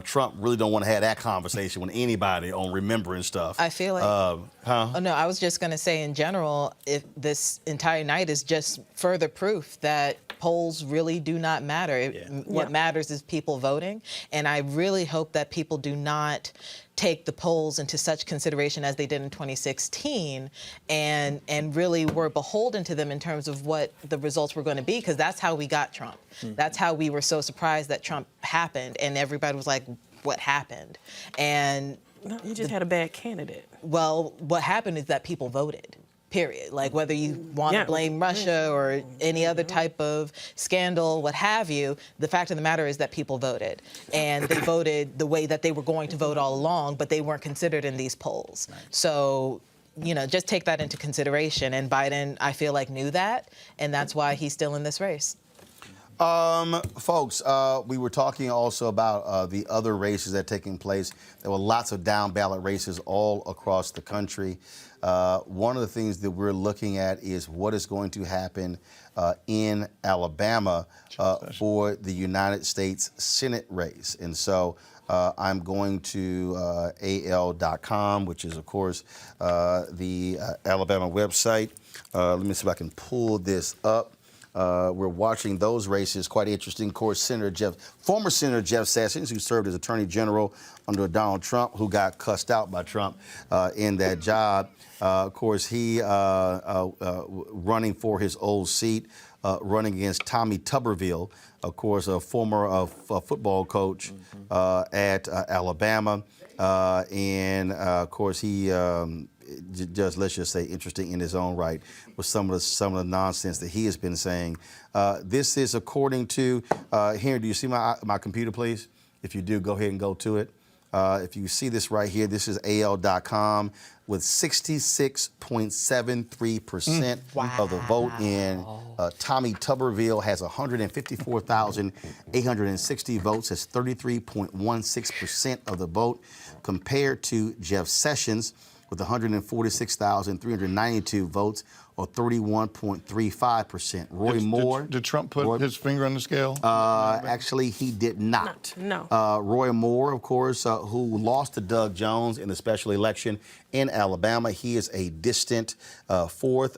Trump really don't want to have that conversation with anybody on remembering stuff. I feel like. Oh no, I was just going to say in general, if this entire night is just further proof that polls really do not matter. What matters is people voting, and I really hope that people do not take the polls into such consideration as they did in 2016 and really were beholden to them in terms of what the results were going to be, because that's how we got Trump. That's how we were so surprised that Trump happened, and everybody was like, what happened? And No, you just had a bad candidate. well, what happened is that people voted. Period. Like whether you want to blame Russia or any other type of scandal, what have you, the fact of the matter is that people voted. And they voted the way that they were going to vote all along, but they weren't considered in these polls. So, just take that into consideration. And Biden, I feel like, knew that, and that's why he's still in this race. Folks, we were talking also about the other races that are taking place. There were lots of down ballot races all across the country. One of the things that we're looking at is what is going to happen in Alabama for the United States Senate race. And so I'm going to AL.com, which is, of course, the Alabama website. Let me see if I can pull this up. we're watching those races. Quite interesting. Of course, former Senator Jeff Sessions, who served as Attorney General under Donald Trump, who got cussed out by Trump in that job. Of course, he running for his old seat, running against Tommy Tuberville, of course, a former football coach at Alabama. And of course, he just, let's just say, interesting in his own right with some of the nonsense that he has been saying. This is according to Henry. Do you see my computer, please? If you do, go ahead and go to it. If you see this right here, this is AL.com with 66.73% of the vote in. Tommy Tuberville has 154,860 votes. That's 33.16% of the vote, compared to Jeff Sessions with 146,392 votes, or 31.35%. Roy Moore. Did Trump put his finger on the scale? Actually, he did not. No. Roy Moore, of course, who lost to Doug Jones in the special election in Alabama. He is a distant fourth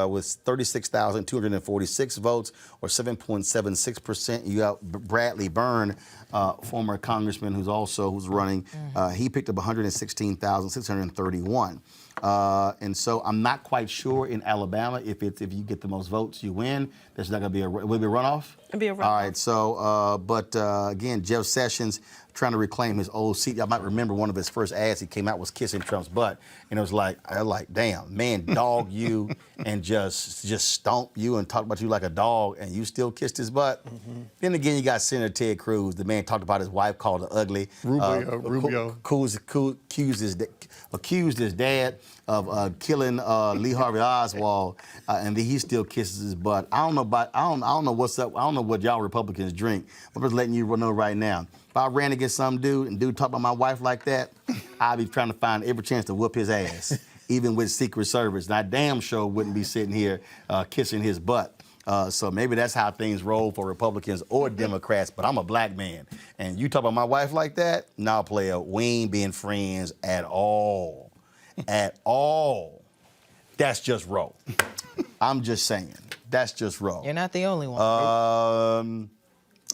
with 36,246 votes, or 7.76%. You got Bradley Byrne, former congressman who's running. He picked up 116,631. And so I'm not quite sure in Alabama if you get the most votes, you win. There's not going to be will it be a runoff? It'll be a runoff. All right. So, again, Jeff Sessions trying to reclaim his old seat. I might remember one of his first ads he came out was kissing Trump's butt, and it was like, damn, man, dog you and just stomp you and talk about you like a dog, and you still kissed his butt. Then again, you got Senator Ted Cruz. The man talked about his wife, called her ugly. Rubio. Accused his dad of killing Lee Harvey Oswald, and then he still kisses his butt. I don't know what's up. I don't know what y'all Republicans drink. I'm just letting you know right now. If I ran against some dude and dude talk about my wife like that, I'd be trying to find every chance to whoop his ass, even with Secret Service. And I damn sure wouldn't be sitting here kissing his butt. So maybe that's how things roll for Republicans or Democrats, but I'm a black man. And you talk about my wife like that? Nah, player, we ain't being friends at all. At all. That's just roll. I'm just saying. That's just roll. You're not the only one.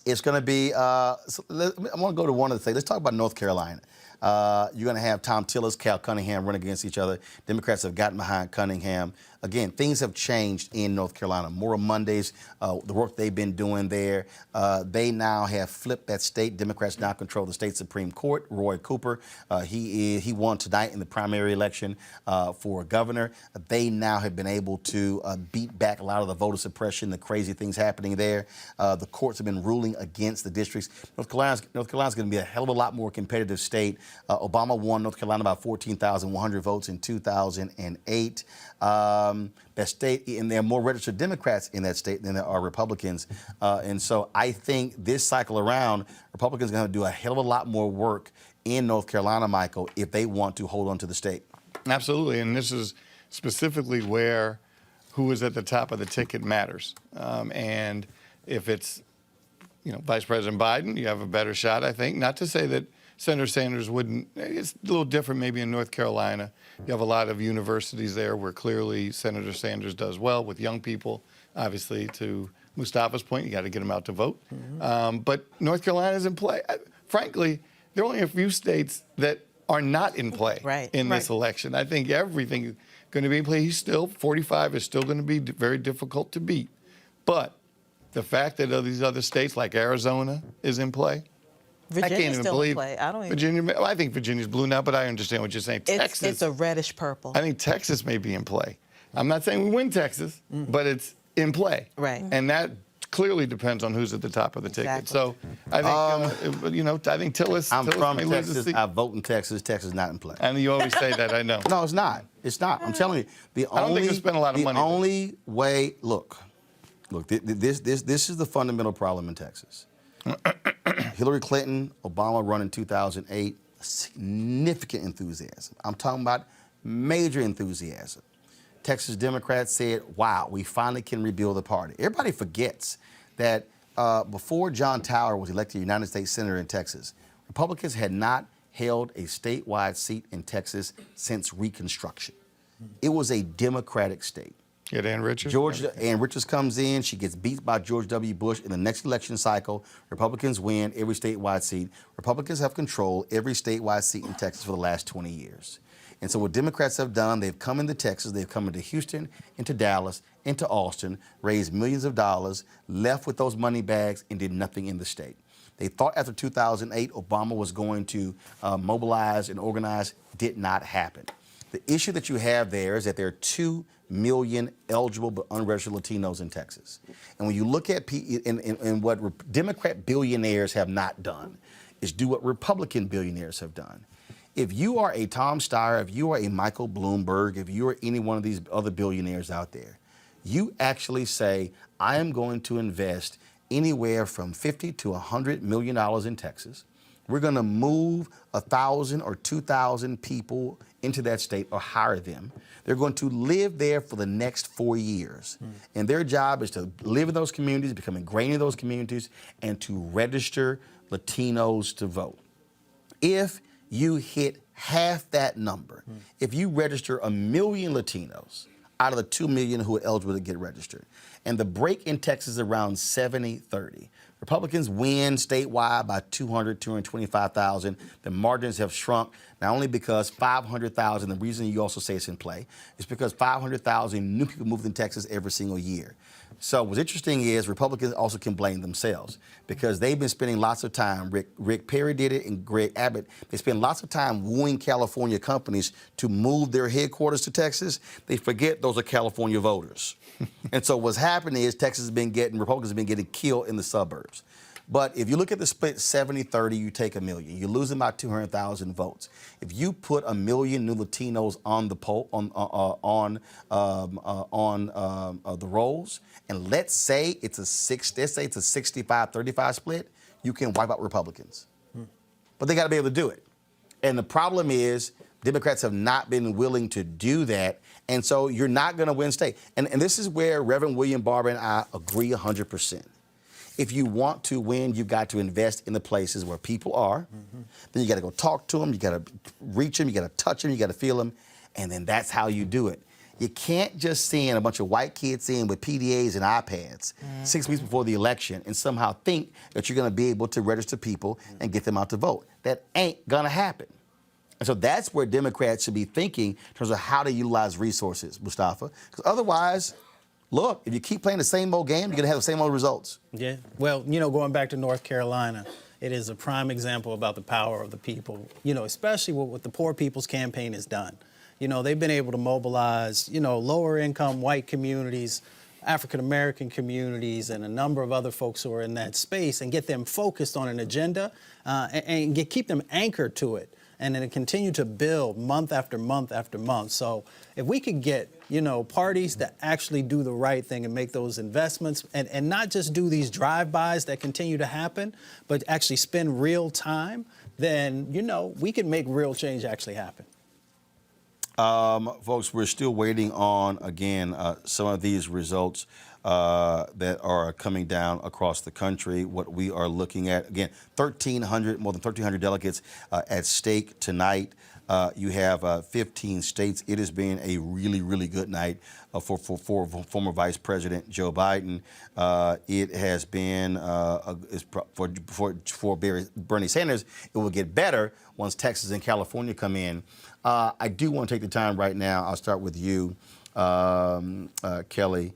It's going to be, I want to go to one of the things. Let's talk about North Carolina. You're going to have Tom Tillis, Cal Cunningham run against each other. Democrats have gotten behind Cunningham. Again, things have changed in North Carolina. More Mondays, the work they've been doing there. They now have flipped that state. Democrats now control the state Supreme Court. Roy Cooper, he won tonight in the primary election for governor. They now have been able to beat back a lot of the voter suppression, the crazy things happening there. The courts have been ruling against the districts. North Carolina's going to be a hell of a lot more competitive state. Obama won North Carolina by 14,100 votes in 2008. That state, and there are more registered Democrats in that state than there are Republicans. And so I think this cycle around, Republicans are going to do a hell of a lot more work in North Carolina, Michael, if they want to hold on to the state. Absolutely. And this is specifically where who is at the top of the ticket matters. And if it's, Vice President Biden, you have a better shot, I think. Not to say that Senator Sanders wouldn't. It's a little different maybe in North Carolina. You have a lot of universities there where clearly Senator Sanders does well with young people. Obviously, to Mustafa's point, you got to get them out to vote. But North Carolina's in play. Frankly, there are only a few states that are not in play in this election. I think everything is going to be in play. 45 is still going to be very difficult to beat. But the fact that these other states like Arizona is in play, Virginia's I can't even still believe in play. I don't even. Virginia. Well, I think Virginia's blue now, but I understand what you're saying. Texas. It's a reddish purple. I think Texas may be in play. I'm not saying we win Texas, but it's in play. Right. And that clearly depends on who's at the top of the ticket. So I think, I think Tillis. I'm from may lose the Texas. seat. I vote in Texas. Texas is not in play. And you always say that. I know. No, it's not. It's not. I'm telling you. I don't think we spend a lot of money. The only way. Look. This is the fundamental problem in Texas. Hillary Clinton, Obama run in 2008, significant enthusiasm. I'm talking about major enthusiasm. Texas Democrats said, wow, we finally can rebuild the party. Everybody forgets that before John Tower was elected United States Senator in Texas, Republicans had not held a statewide seat in Texas since Reconstruction. It was a Democratic state. Get Ann Richards? Ann Richards comes in. She gets beat by George W. Bush in the next election cycle. Republicans win every statewide seat. Republicans have controlled every statewide seat in Texas for the last 20 years. And so what Democrats have done, they've come into Texas, they've come into Houston, into Dallas, into Austin, raised millions of dollars, left with those money bags, and did nothing in the state. They thought after 2008 Obama was going to mobilize and organize. Did not happen. The issue that you have there is that there are 2 million eligible but unregistered Latinos in Texas. And when you look at what Democrat billionaires have not done is do what Republican billionaires have done. If you are a Tom Steyer, if you are a Michael Bloomberg, if you are any one of these other billionaires out there, you actually say, I am going to invest anywhere from $50 to $100 million in Texas. We're going to move 1,000 or 2,000 people into that state or hire them. They're going to live there for the next 4 years. And their job is to live in those communities, become ingrained in those communities, and to register Latinos to vote. If you hit half that number, if you register 1 million Latinos out of the 2 million who are eligible to get registered, and the break in Texas is around 70-30. Republicans win statewide by 225,000. The margins have shrunk, not only because 500,000, the reason you also say it's in play, is because 500,000 new people moved in Texas every single year. So what's interesting is Republicans also can blame themselves because they've been spending lots of time, Rick Perry did it and Greg Abbott, they spend lots of time wooing California companies to move their headquarters to Texas. They forget those are California voters. And so what's happening is Republicans have been getting killed in the suburbs. But if you look at the split 70-30, you take 1 million. You're losing about 200,000 votes. If you put 1 million new Latinos on the poll the rolls, and let's say it's a 65-35 split, you can wipe out Republicans. But they got to be able to do it. And the problem is Democrats have not been willing to do that. And so you're not going to win state. And this is where Reverend William Barber and I agree 100%. If you want to win, you've got to invest in the places where people are. Then you got to go talk to them. You got to reach them. You got to touch them. You got to feel them. And then that's how you do it. You can't just send a bunch of white kids in with PDAs and iPads 6 weeks before the election and somehow think that you're going to be able to register people and get them out to vote. That ain't going to happen. And so that's where Democrats should be thinking in terms of how to utilize resources, Mustafa. Because otherwise, look, if you keep playing the same old game, you're going to have the same old results. Yeah. Well, going back to North Carolina, it is a prime example about the power of the people, especially what the Poor People's Campaign has done. They've been able to mobilize, lower income white communities, African-American communities, and a number of other folks who are in that space and get them focused on an agenda and keep them anchored to it. And then continue to build month after month after month. So if we could get, parties that actually do the right thing and make those investments and not just do these drive-bys that continue to happen, but actually spend real time, then, we can make real change actually happen. Folks, we're still waiting on, again, some of these results that are coming down across the country. What we are looking at, again, more than 1,300 delegates at stake tonight. You have 15 states. It has been a really, really good night for former Vice President Joe Biden. It has been, for Bernie Sanders, it will get better once Texas and California come in. I do want to take the time right now. I'll start with you, Kelly.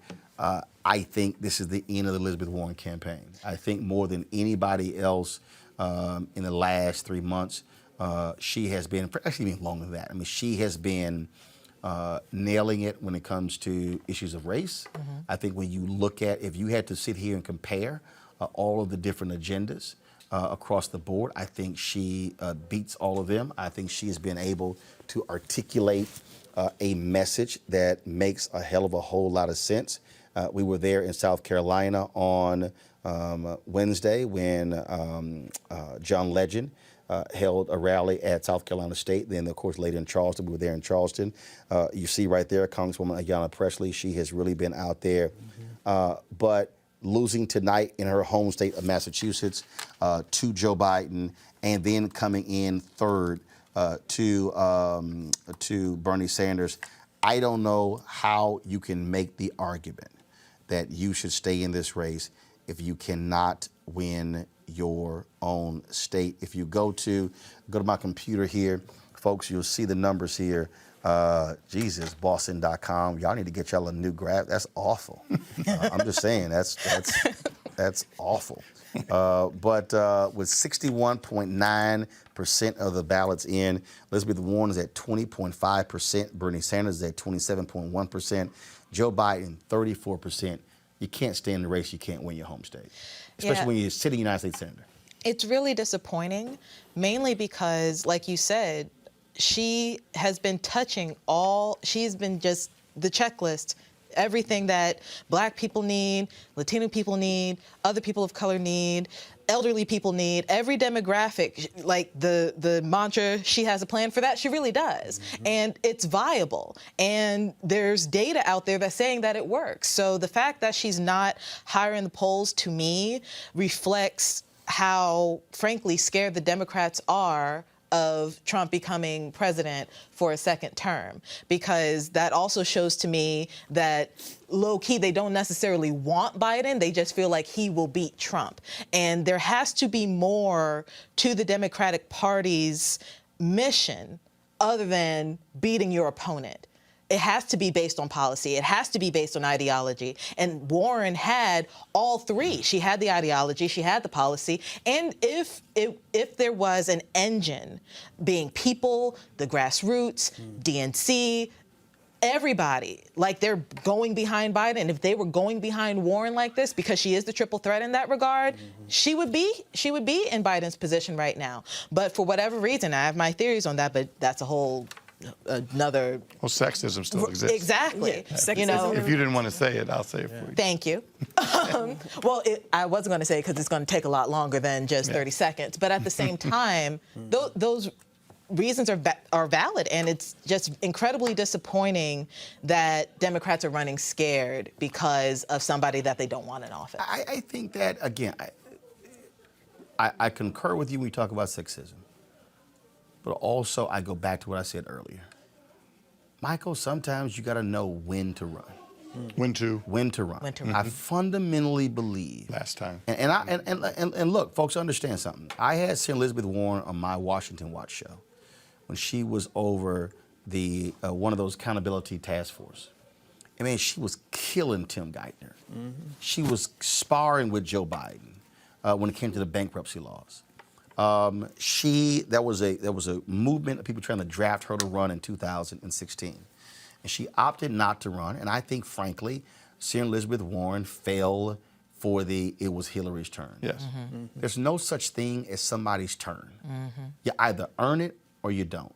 I think this is the end of the Elizabeth Warren campaign. I think more than anybody else in the last 3 months, she has been, actually even longer than that. I mean, she has been nailing it when it comes to issues of race. I think when you look at, if you had to sit here and compare all of the different agendas across the board, I think she beats all of them. I think she has been able to articulate a message that makes a hell of a whole lot of sense. We were there in South Carolina on Wednesday when John Legend held a rally at South Carolina State. Then, of course, later in Charleston, we were there in Charleston. You see right there, Congresswoman Ayanna Pressley, she has really been out there. But losing tonight in her home state of Massachusetts to Joe Biden, and then coming in third to Bernie Sanders, I don't know how you can make the argument that you should stay in this race if you cannot win your own state. If you go to my computer here, folks, you'll see the numbers here. Jesus, Boston.com. Y'all need to get y'all a new graph. That's awful. I'm just saying, that's awful. But with 61.9% of the ballots in, Elizabeth Warren is at 20.5%, Bernie Sanders is at 27.1%, Joe Biden 34%. You can't stay in the race, you can't win your home state, especially when you're sitting United States Senator. It's really disappointing, mainly because, like you said, she has been she's been just the checklist, everything that Black people need, Latino people need, other people of color need, elderly people need, every demographic, like the mantra, she has a plan for that, she really does. Mm-hmm. And it's viable. And there's data out there that's saying that it works. So the fact that she's not higher in the polls, to me, reflects how, frankly, scared the Democrats are of Trump becoming president for a second term, because that also shows to me that low-key they don't necessarily want Biden, they just feel like he will beat Trump. And there has to be more to the Democratic Party's mission other than beating your opponent. It has to be based on policy. It has to be based on ideology. And Warren had all three. She had the ideology, she had the policy, and if there was an engine, being people, the grassroots, DNC, everybody, like they're going behind Biden. And if they were going behind Warren like this, because she is the triple threat in that regard, she would be in Biden's position right now. But for whatever reason, I have my theories on that, but that's a whole another. Well, sexism still exists. Exactly. Yeah. You know, If you didn't want to say it, I'll say it for you. Thank you. Well, I wasn't going to say it because it's going to take a lot longer than just 30 seconds. But at the same time, those reasons are valid, and it's just incredibly disappointing that Democrats are running scared because of somebody that they don't want in office. I think that, again, I concur with you when you talk about sexism. But also, I go back to what I said earlier. Michael, sometimes you got to know when to run. When to? When to run. I fundamentally believe. Last time. And look, folks, understand something. I had Senator Elizabeth Warren on my Washington Watch show when she was over the one of those accountability task force. I mean, she was killing Tim Geithner. She was sparring with Joe Biden when it came to the bankruptcy laws. There was a movement of people trying to draft her to run in 2016. And she opted not to run. And I think, frankly, Senator Elizabeth Warren fell for it was Hillary's turn. Yes. There's no such thing as somebody's turn. You either earn it or you don't.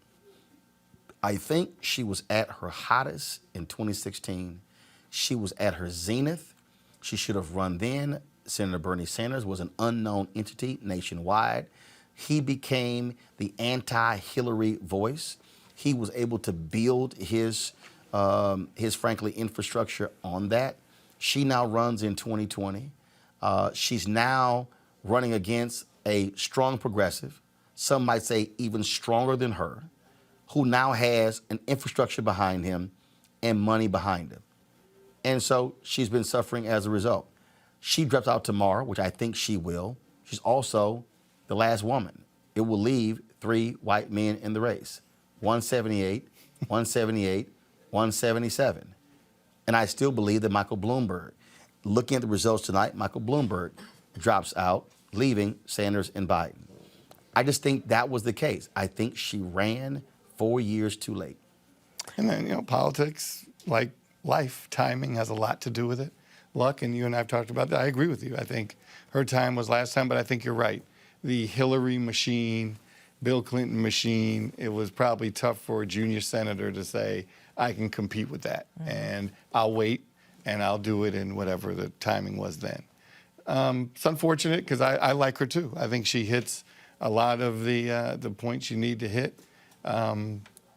I think she was at her hottest in 2016. She was at her zenith. She should have run then. Senator Bernie Sanders was an unknown entity nationwide. He became the anti-Hillary voice. He was able to build his frankly, infrastructure on that. She now runs in 2020. She's now running against a strong progressive, some might say even stronger than her, who now has an infrastructure behind him and money behind him. And so she's been suffering as a result. She drops out tomorrow, which I think she will. She's also the last woman. It will leave 3 white men in the race, 178, 178, 177. And I still believe that Michael Bloomberg, looking at the results tonight, Michael Bloomberg drops out, leaving Sanders and Biden. I just think that was the case. I think she ran 4 years too late. And then, politics, like life, timing has a lot to do with it. Luck, and you and I have talked about that. I agree with you. I think her time was last time, but I think you're right. The Hillary machine, Bill Clinton machine, it was probably tough for a junior senator to say, I can compete with that. And I'll wait, and I'll do it in whatever the timing was then. It's unfortunate, because I like her too. I think she hits a lot of the points you need to hit.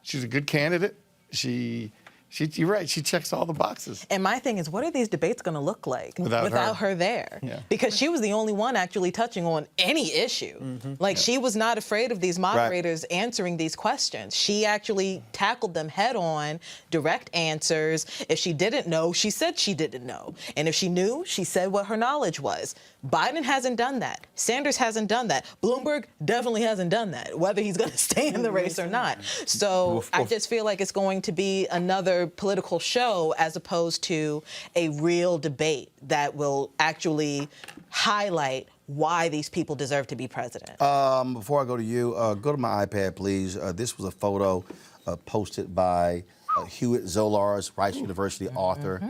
She's a good candidate. She You're right. She checks all the boxes. And my thing is, what are these debates going to look like Without her there? Yeah. Because she was the only one actually touching on any issue. Like, she was not afraid of these moderators answering these questions. She actually tackled them head on, direct answers. If she didn't know, she said she didn't know. And if she knew, she said what her knowledge was. Biden hasn't done that. Sanders hasn't done that. Bloomberg definitely hasn't done that, whether he's going to stay in the race or not. So I just feel like it's going to be another political show as opposed to a real debate that will actually highlight why these people deserve to be president. Before I go to you, go to my iPad, please. This was a photo posted by Hewitt Zolars, Rice University author.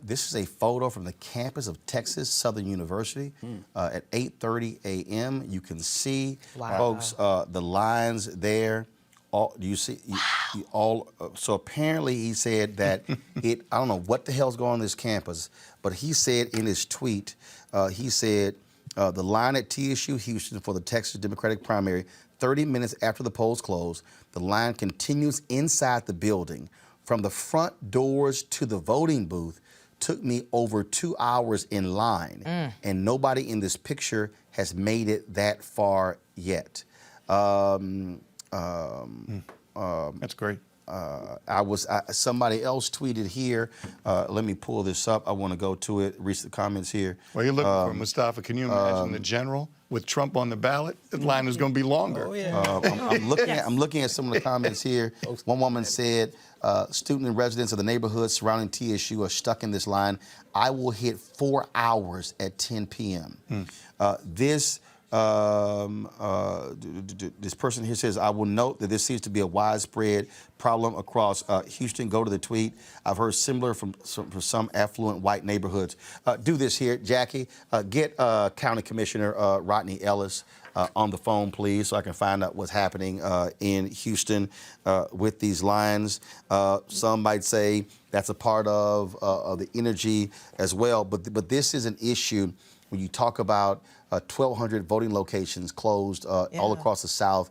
This is a photo from the campus of Texas Southern University at 8:30 a.m. You can see, folks, the lines there. Do you see? So apparently he said that I don't know what the hell's going on this campus, but he said in his tweet, he said the line at TSU Houston for the Texas Democratic primary, 30 minutes after the polls close, the line continues inside the building. From the front doors to the voting booth took me over 2 hours in line, and nobody in this picture has made it that far yet. That's great. Somebody else tweeted here. Let me pull this up. I want to go to it. Read the comments here. Well, you're looking for Mustafa. Can you imagine the general with Trump on the ballot? The line is going to be longer. Oh, yeah. I'm looking at some of the comments here. One woman said, student and residents of the neighborhoods surrounding TSU are stuck in this line. I will hit 4 hours at 10 p.m. This person here says, I will note that this seems to be a widespread problem across Houston. Go to the tweet. I've heard similar from some affluent white neighborhoods. Do this here, Jackie. Get County Commissioner Rodney Ellis on the phone, please, so I can find out what's happening in Houston with these lines. Some might say that's a part of the energy as well, but this is an issue when you talk about 1,200 voting locations closed all across the South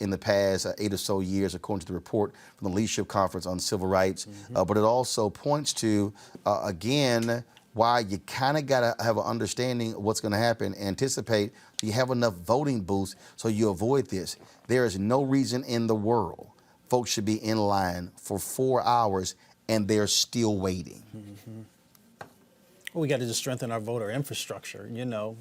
in the past 8 or so years, according to the report from the Leadership Conference on Civil Rights. But it also points to, again, why you kind of got to have an understanding of what's going to happen, anticipate, do you have enough voting booths so you avoid this? There is no reason in the world folks should be in line for 4 hours and they're still waiting. Well, we got to just strengthen our voter infrastructure. We know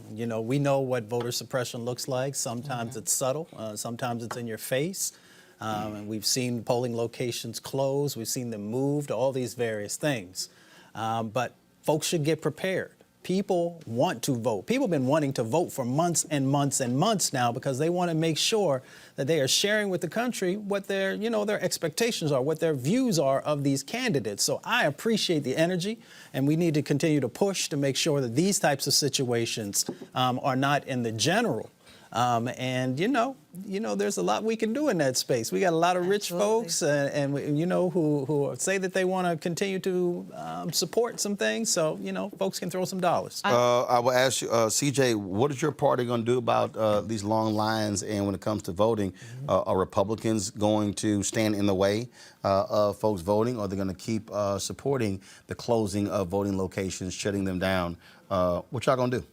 what voter suppression looks like. Sometimes it's subtle. Sometimes it's in your face. And we've seen polling locations close. We've seen them moved, all these various things. But folks should get prepared. People want to vote. People have been wanting to vote for months and months and months now because they want to make sure that they are sharing with the country what their expectations are, what their views are of these candidates. So I appreciate the energy, and we need to continue to push to make sure that these types of situations are not in the general. There's a lot we can do in that space. We got a lot of rich folks, who say that they want to continue to support some things. So, folks can throw some dollars. I will ask you, CJ, what is your party going to do about these long lines? And when it comes to voting, are Republicans going to stand in the way of folks voting, or are they going to keep supporting the closing of voting locations, shutting them down? What y'all going to do?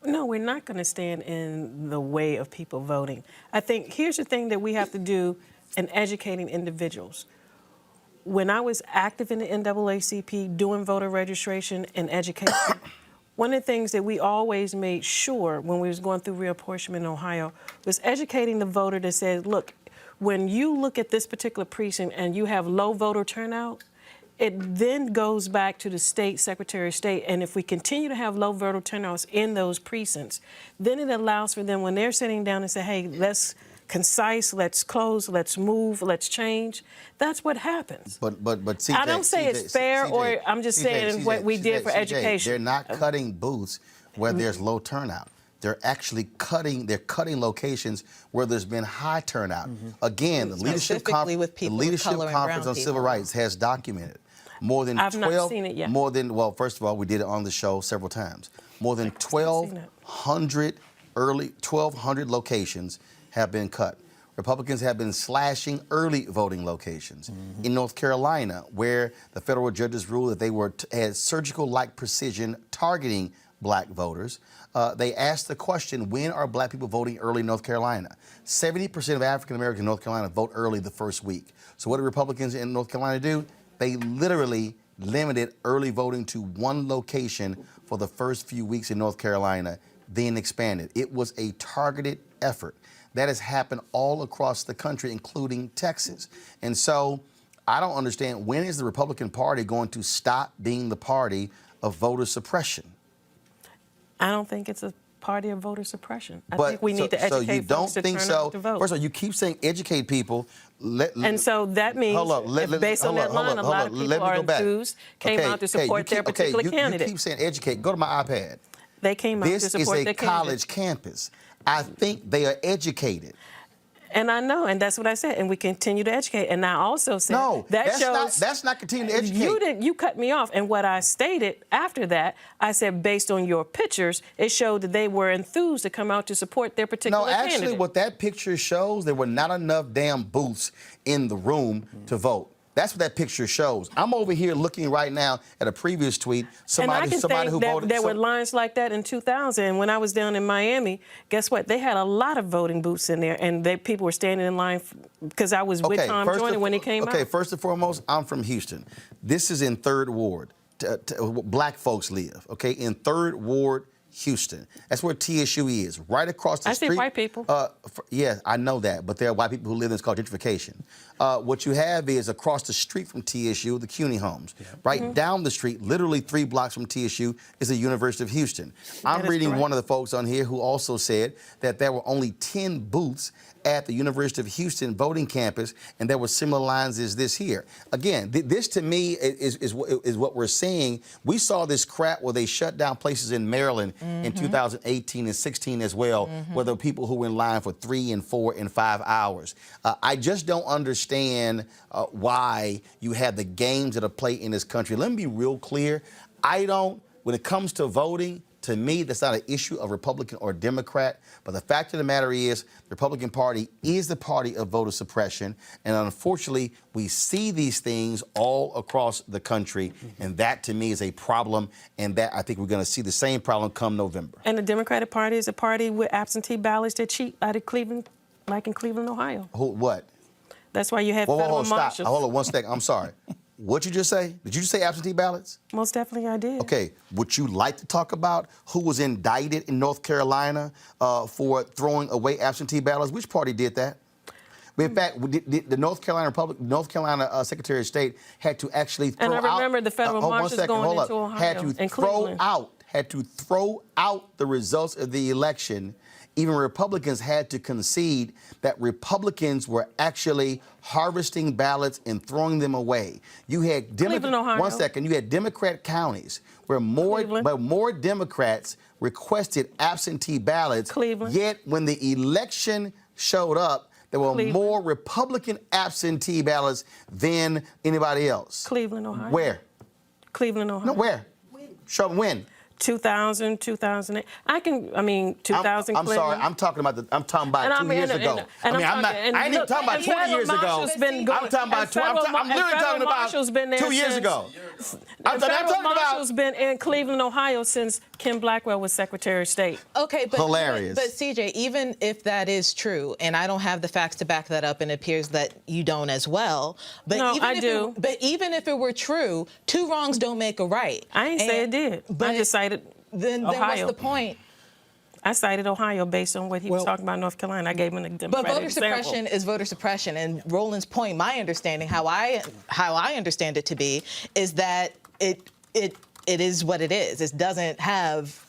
No, we're not going to stand in the way of people voting. I think here's the thing that we have to do in educating individuals. When I was active in the NAACP doing voter registration and education, one of the things that we always made sure when we was going through reapportionment in Ohio was educating the voter that said, look, when you look at this particular precinct and you have low voter turnout, it then goes back to the state Secretary of State, and if we continue to have low voter turnouts in those precincts, then it allows for them, when they're sitting down and say, hey, let's concise, let's close, let's move, let's change. That's what happens. But CJ, I don't say it's fair, or I'm just saying what we did for education. They're not cutting booths where there's low turnout. They're actually cutting locations where there's been high turnout. Again, the Leadership Conference on Civil Rights has documented more than 12. I've not seen it yet. First of all, we did it on the show several times. More than 1,200 locations have been cut. Republicans have been slashing early voting locations. In North Carolina, where the federal judges ruled that they had surgical-like precision targeting black voters, they asked the question, when are black people voting early in North Carolina? 70% of African Americans in North Carolina vote early the first week. So what do Republicans in North Carolina do? They literally limited early voting to one location for the first few weeks in North Carolina, then expanded. It was a targeted effort. That has happened all across the country, including Texas. And so I don't understand, when is the Republican Party going to stop being the party of voter suppression? I don't think it's a party of voter suppression. I But think we need to educate so you don't folks to think turn so? out to vote. First of all, you keep saying educate people. And so that means, based on that line, a lot of people are enthused, came out to support their particular candidate. You keep saying educate. Go to my iPad. They came out to This support is their a candidate. college campus. I think they are educated. And I know, and that's what I said. And we continue to educate. And I also said No, that that's not continuing to educate. You cut me off. And what I stated after that, I said, based on your pictures, it showed that they were enthused to come out to support their particular candidate. No, actually, what that picture shows, there were not enough damn booths in the room to vote. That's what that picture shows. I'm over here looking right now at a previous tweet. Somebody who voted. There were lines like that in 2000. When I was down in Miami, guess what? They had a lot of voting booths in there, and people were standing in line because I was with Tom Joyner when he came out. Okay, first and foremost, I'm from Houston. This is in 3rd Ward. Black folks live, okay, in 3rd Ward, Houston. That's where TSU is, right across the street. I see white people. Yeah, I know that, but there are white people who live in, it's called gentrification. What you have is across the street from TSU, the CUNY homes. Yeah. Right down the street, literally 3 blocks from TSU, is the University of Houston. I'm reading one of the folks on here who also said that there were only 10 booths at the University of Houston voting campus, and there were similar lines as this here. Again, this to me is what we're seeing. We saw this crap where they shut down places in Maryland in 2018 and 16 as well, where there were people who were in line for 3 and 4 and 5 hours. I just don't understand why you have the games that are played in this country. Let me be real clear. When it comes to voting, to me, that's not an issue of Republican or Democrat. But the fact of the matter is, the Republican Party is the party of voter suppression. And unfortunately, we see these things all across the country. And that, to me, is a problem. And that I think we're going to see the same problem come November. And the Democratic Party is a party with absentee ballots that cheat out of Cleveland, like in Cleveland, Ohio. What? That's why you have federal marshals. Stop. Hold on 1 second. I'm sorry. What'd you just say? Did you just say absentee ballots? Most definitely I did. Okay. Would you like to talk about who was indicted in North Carolina for throwing away absentee ballots? Which party did that? In fact, the North Carolina Secretary of State had to actually throw out. And I remember the federal marshals going into Ohio had to throw out the results of the election. Even Republicans had to concede that Republicans were actually harvesting ballots and throwing them away. You had Cleveland, Ohio. 1 second. You had Democrat counties where more Democrats requested absentee ballots. Cleveland. Yet when the election showed up, there were more Republican absentee ballots than anybody else. Cleveland, Ohio. Where? Cleveland, Ohio. No, where? Show me when. 2000, 2008. 2000. I'm sorry. I'm talking about 2 years ago. I ain't even talking about 20 years ago. I'm talking about. I'm literally talking about 2 years ago. I'm talking Marshall's been in Cleveland, Ohio since Kim Blackwell was Secretary of State. Okay, but hilarious. But CJ, even if that is true, and I don't have the facts to back that up, and it appears that you don't as well. But no, even I do. But even if it were true, 2 wrongs don't make a right. I ain't say it did. But I just cited then Ohio. What's the point? I cited Ohio based on what he was talking about North Carolina. I gave him a Democratic But voter example. suppression is voter suppression. And Roland's point, my understanding, how I understand it to be, is that it is what it is. It doesn't have,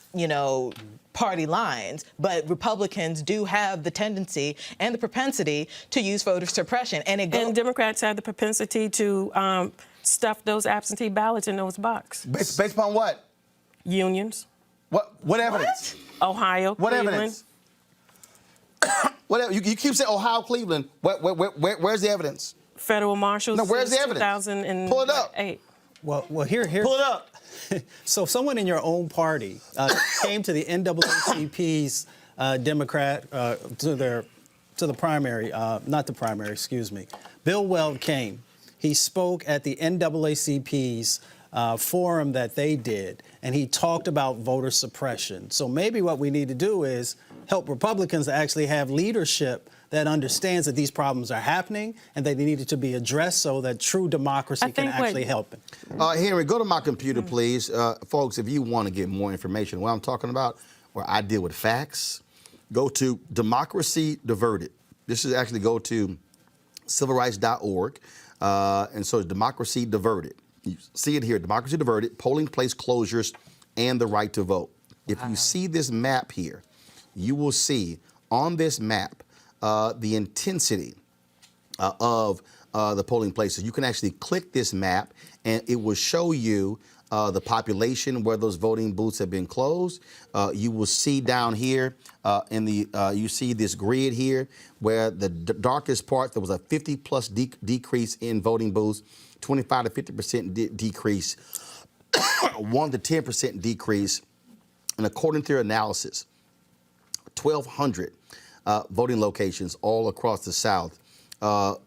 party lines, but Republicans do have the tendency and the propensity to use voter suppression. And Democrats have the propensity to stuff those absentee ballots in those boxes. Based upon what? Unions. What evidence? What? Ohio. What Cleveland. evidence? Whatever. You keep saying Ohio, Cleveland. Where's the evidence? Federal marshals. No, where's the evidence? 2008. Pull it up. Well, here. Pull it up. So someone in your own party came to the NAACP's to the primary, not the primary, excuse me. Bill Weld came. He spoke at the NAACP's forum that they did, and he talked about voter suppression. So maybe what we need to do is help Republicans to actually have leadership that understands that these problems are happening and that they needed to be addressed so that true democracy can actually help. Henry, go to my computer, please. Folks, if you want to get more information, what I'm talking about, where I deal with facts, go to Democracy Diverted. This is actually go to civilrights.org. And so it's Democracy Diverted. You see it here, Democracy Diverted, polling place closures, and the right to vote. If you see this map here, you will see on this map the intensity of the polling places. You can actually click this map, and it will show you the population where those voting booths have been closed. You will see down here you see this grid here where the darkest part, there was a 50+ decrease in voting booths, 25 to 50% decrease, 1 to 10% decrease. And according to their analysis, 1,200 voting locations all across the South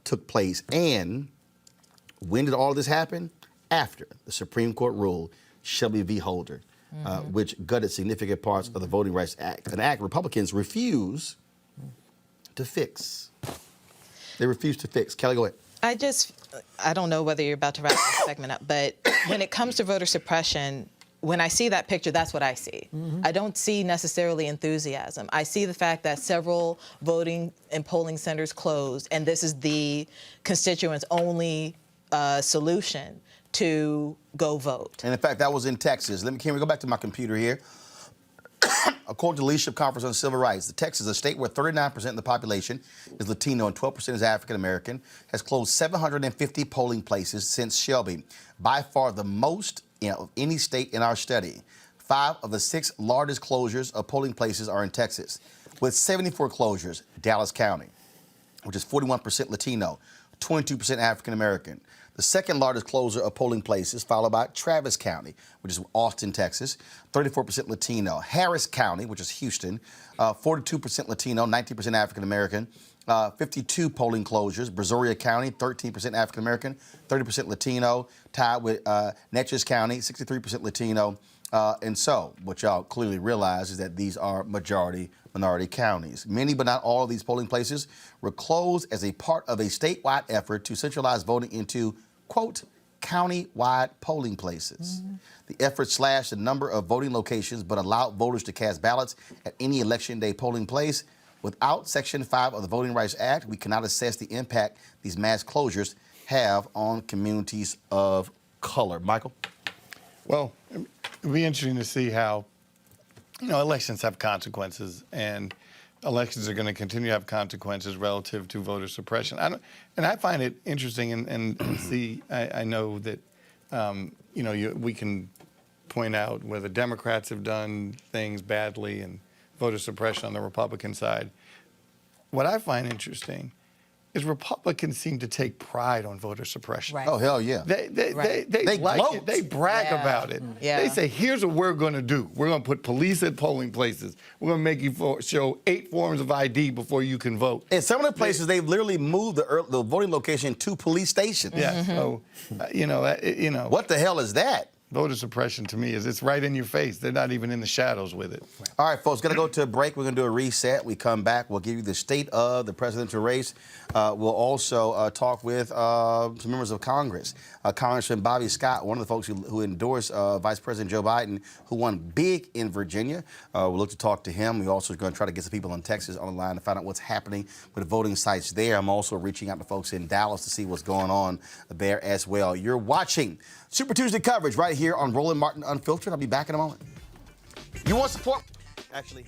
took place. And when did all of this happen? After the Supreme Court ruled Shelby v. Holder, which gutted significant parts of the Voting Rights Act, an act Republicans refuse to fix. They refuse to fix. Kelly, go ahead. I don't know whether you're about to wrap this segment up, but when it comes to voter suppression, when I see that picture, that's what I see. I don't see necessarily enthusiasm. I see the fact that several voting and polling centers closed, and this is the constituents' only solution to go vote. And in fact, that was in Texas. Can we go back to my computer here? According to the Leadership Conference on Civil Rights, Texas, a state where 39% of the population is Latino and 12% is African American, has closed 750 polling places since Shelby, by far the most of any state in our study. 5 of the 6 largest closures of polling places are in Texas, with 74 closures. Dallas County, which is 41% Latino, 22% African American. The second largest closer of polling places, followed by Travis County, which is Austin, Texas, 34% Latino. Harris County, which is Houston, 42% Latino, 19% African American. 52 polling closures. Brazoria County, 13% African American, 30% Latino. Tied with Natchez County, 63% Latino. And so, what y'all clearly realize is that these are minority counties. Many, but not all of these polling places were closed as a part of a statewide effort to centralize voting into, quote, county-wide polling places. The effort slashed the number of voting locations, but allowed voters to cast ballots at any election day polling place. Without Section 5 of the Voting Rights Act, we cannot assess the impact these mass closures have on communities of color. Michael? Well, it'll be interesting to see how, elections have consequences, and elections are going to continue to have consequences relative to voter suppression. I find it interesting, and see, I know that, we can point out where the Democrats have done things badly and voter suppression on the Republican side. What I find interesting is Republicans seem to take pride on voter suppression. Right. Oh, hell yeah. They like gloat. it. They brag about it. Yeah. They say, here's what we're going to do. We're going to put police at polling places. We're going to make you show 8 forms of ID before you can vote. In some of the places, they've literally moved the voting location to police stations. Yeah. So, What the hell is that? Voter suppression to me is it's right in your face. They're not even in the shadows with it. All right, folks, going to go to a break. We're going to do a reset. We come back. We'll give you the state of the presidential race. We'll also talk with some members of Congress. Congressman Bobby Scott, one of the folks who endorsed Vice President Joe Biden, who won big in Virginia. We'll look to talk to him. We're also going to try to get some people in Texas on the line to find out what's happening with the voting sites there. I'm also reaching out to folks in Dallas to see what's going on there as well. You're watching Super Tuesday coverage right here on Roland Martin Unfiltered. I'll be back in a moment. You want support? Actually,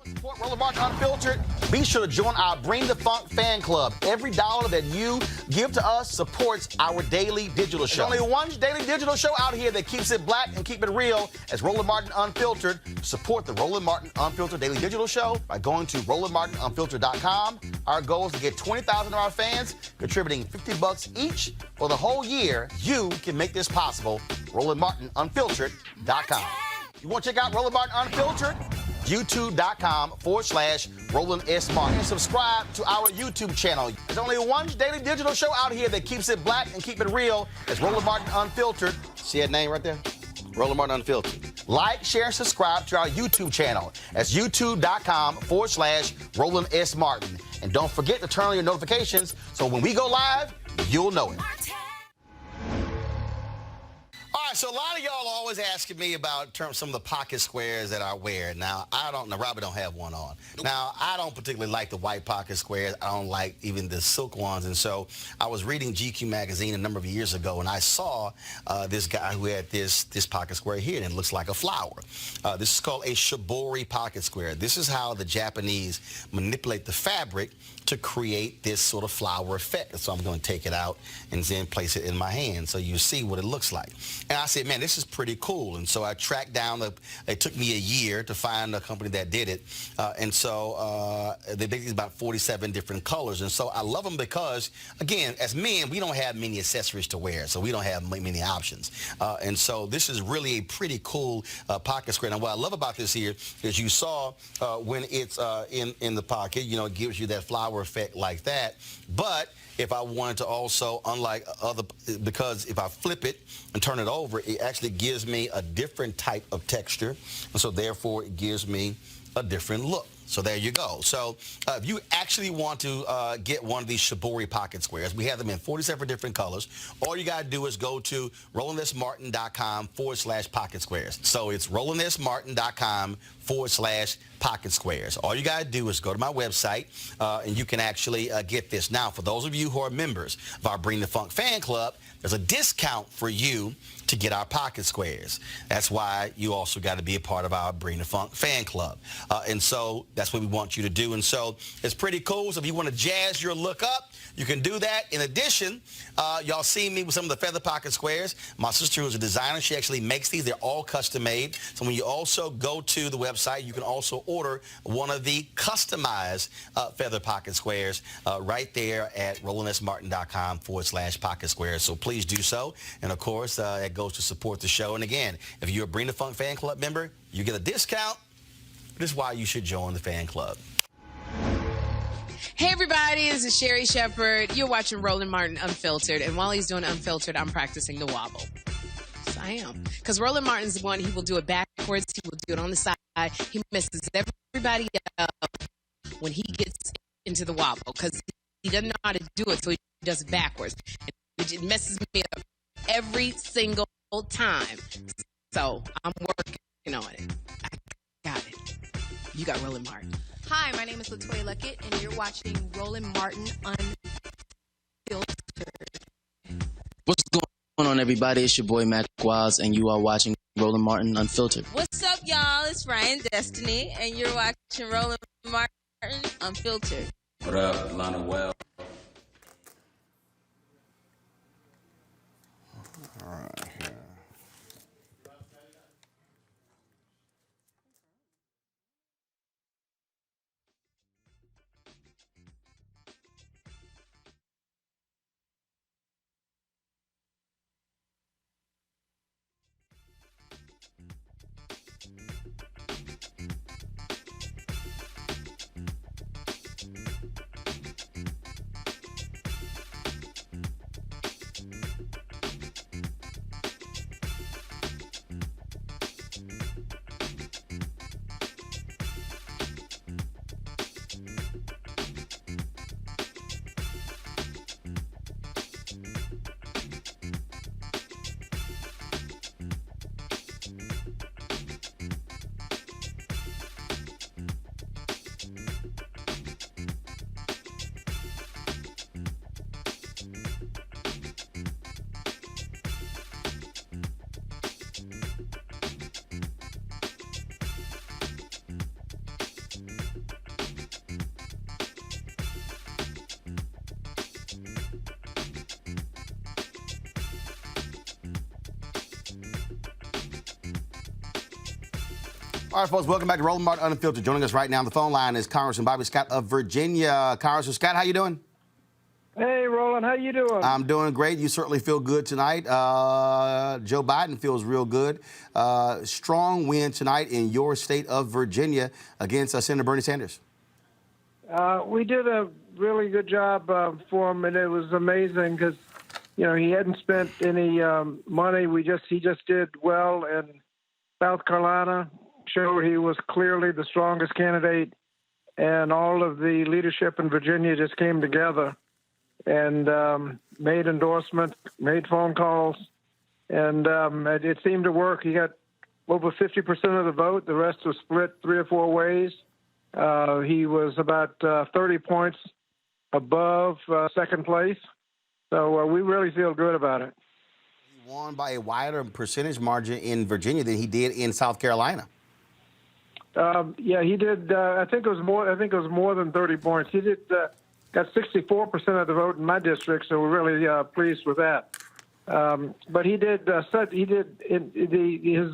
support Roland Martin Unfiltered. Be sure to join our Bring the Funk fan club. Every dollar that you give to us supports our daily digital show. There's only one daily digital show out here that keeps it black and keep it real. As Roland Martin Unfiltered. Support the Roland Martin Unfiltered daily digital show by going to RolandMartinUnfiltered.com. Our goal is to get 20,000 of our fans contributing $50 each for the whole year. You can make this possible. RolandMartinUnfiltered.com. You want to check out Roland Martin Unfiltered? YouTube.com/Roland S. Martin. And subscribe to our YouTube channel. There's only one daily digital show out here that keeps it black and keep it real. It's Roland Martin Unfiltered. See that name right there? Roland Martin Unfiltered. Like, share, and subscribe to our YouTube channel. That's youtube.com/Roland S. Martin. And don't forget to turn on your notifications so when we go live, you'll know it. All right, so a lot of y'all are always asking me about some of the pocket squares that I wear. Now, Robert don't have one on. Now, I don't particularly like the white pocket squares. I don't like even the silk ones. And so I was reading GQ magazine a number of years ago, and I saw this guy who had this pocket square here, and it looks like a flower. This is called a shibori pocket square. This is how the Japanese manipulate the fabric to create this sort of flower effect. So I'm going to take it out and then place it in my hand so you see what it looks like. And I said, man, this is pretty cool. And so I tracked down, it took me a year to find a company that did it. And so they make these about 47 different colors. And so I love them because, again, as men, we don't have many accessories to wear. So we don't have many options. And so this is really a pretty cool pocket square. Now, what I love about this here is you saw when it's in the pocket, you know, it gives you that flower effect like that. But if I wanted to also, unlike because if I flip it and turn it over, it actually gives me a different type of texture. And so therefore it gives me a different look. So there you go. So if you actually want to get one of these shibori pocket squares, we have them in 47 different colors. All you got to do is go to RolandSMartin.com/pocket squares. So it's RolandSMartin.com/pocket squares. All you got to do is go to my website and you can actually get this. Now, for those of you who are members of our Bring the Funk fan club, there's a discount for you to get our pocket squares. That's why you also got to be a part of our Bring the Funk fan club. And so that's what we want you to do. And so it's pretty cool. So if you want to jazz your look up, you can do that. In addition, y'all see me with some of the feather pocket squares. My sister, who's a designer, she actually makes these. They're all custom made. So when you also go to the website, you can also order one of the customized feather pocket squares right there at RolandSMartin.com/pocket squares. So please do so. And of course, it goes to support the show. And again, if you're a Bring the Funk fan club member, you get a discount. This is why you should join the fan club. Hey everybody, this is Sherry Shepherd. You're watching Roland Martin Unfiltered, and while he's doing Unfiltered, I'm practicing the wobble. Yes, I am. Because Roland Martin's the one, he will do it backwards, he will do it on the side, he messes everybody up when he gets into the wobble, because he doesn't know how to do it, so he does it backwards. And it messes me up every single time. So I'm working on it. I got it. You got Roland Martin. Hi, my name is Latoya Luckett, and you're watching Roland Martin Unfiltered. What's going on, everybody? It's your boy, Mac Wiles, and you are watching Roland Martin Unfiltered. What's up, y'all? It's Ryan Destiny, and you're watching Roland Martin Unfiltered. What up, Lana Well? All right, here. All right, folks, welcome back to Roland Martin Unfiltered. Joining us right now on the phone line is Congressman Bobby Scott of Virginia. Congressman Scott, how you doing? Hey, Roland, how you doing? I'm doing great. You certainly feel good tonight. Joe Biden feels real good. Strong win tonight in your state of Virginia against Senator Bernie Sanders. We did a really good job for him, and it was amazing because, you know, he hadn't spent any money. He just did well in South Carolina, showed he was clearly the strongest candidate, and all of the leadership in Virginia just came together and made endorsements, made phone calls, and it seemed to work. He got over 50% of the vote. The rest was split 3 or 4 ways. He was about 30 points above second place. So we really feel good about it. He won by a wider percentage margin in Virginia than he did in South Carolina. Yeah, he did. I think it was more than 30 points. He did got 64% of the vote in my district, so we're really pleased with that. But he did. His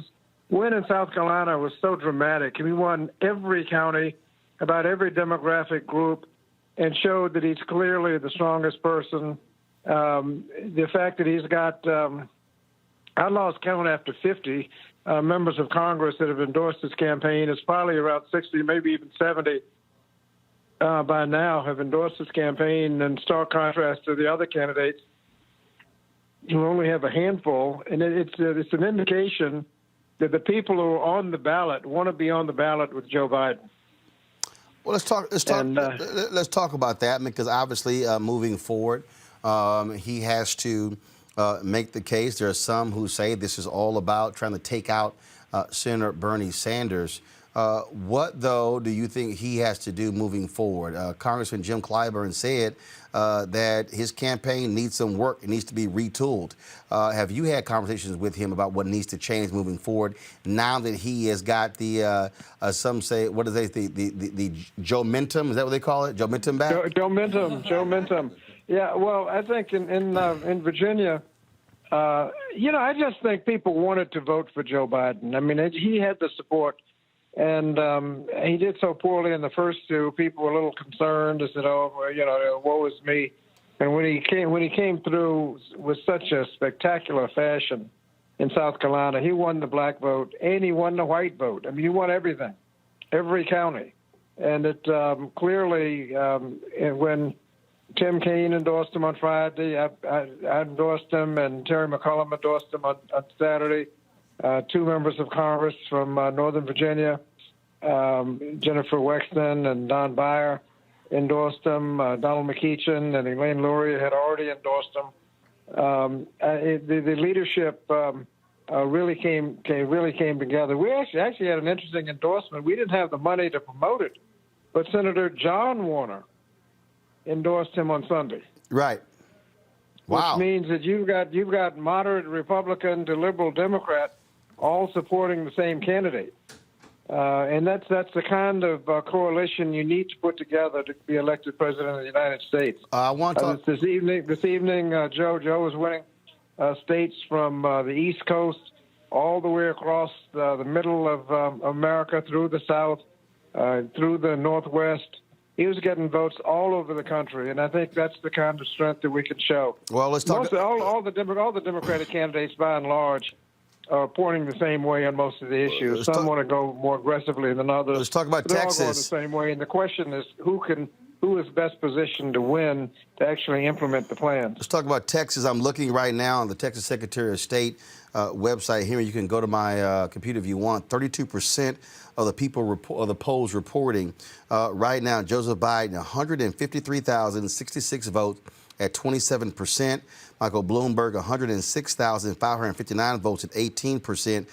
win in South Carolina was so dramatic. He won every county, about every demographic group, and showed that he's clearly the strongest person. The fact that he's got, I lost count after 50 members of Congress that have endorsed his campaign. It's probably around 60, maybe even 70 by now have endorsed his campaign, in stark contrast to the other candidates who only have a handful. And it's an indication that the people who are on the ballot want to be on the ballot with Joe Biden. Well, let's talk about that, because obviously moving forward, he has to make the case. There are some who say this is all about trying to take out Senator Bernie Sanders. What, though, do you think he has to do moving forward? Congressman Jim Clyburn said that his campaign needs some work. It needs to be retooled. Have you had conversations with him about what needs to change moving forward now that he has got the, some say, what do they think, the Joe-mentum? Is that what they call it? Joe-mentum back? Joe-mentum. Yeah, well, I think in Virginia, you know, I just think people wanted to vote for Joe Biden. I mean, he had the support. And he did so poorly in the first 2. People were a little concerned. They said, "Oh, well, you know, woe is me." And when he came through with such a spectacular fashion in South Carolina, he won the black vote and he won the white vote. I mean, he won everything, every county. And it clearly, when Tim Kaine endorsed him on Friday, I endorsed him, and Terry McCollum endorsed him on Saturday. 2 members of Congress from Northern Virginia, Jennifer Wexton and Don Beyer, endorsed him. Donald McEachin and Elaine Luria had already endorsed him. The leadership really came together. We actually had an interesting endorsement. We didn't have the money to promote it, but Senator John Warner endorsed him on Sunday. Right. Wow. Which means that you've got moderate Republican to liberal Democrat all supporting the same candidate. And that's the kind of coalition you need to put together to be elected president of the United States. I want to this evening, Joe is winning states from the East Coast all the way across the middle of America, through the South, through the Northwest. He was getting votes all over the country, and I think that's the kind of strength that we can show. Well, let's talk. All the Democratic candidates, by and large, are pointing the same way on most of the issues. Some want to go more aggressively than others. Let's talk about They're Texas. all going the same way, and the question is who is best positioned to win to actually implement the plans. Let's talk about Texas. I'm looking right now on the Texas Secretary of State website here. You can go to my computer if you want. 32% of the people of the polls reporting right now Joseph Biden, 153,066 votes at 27%. Michael Bloomberg, 106,559 votes at 18%.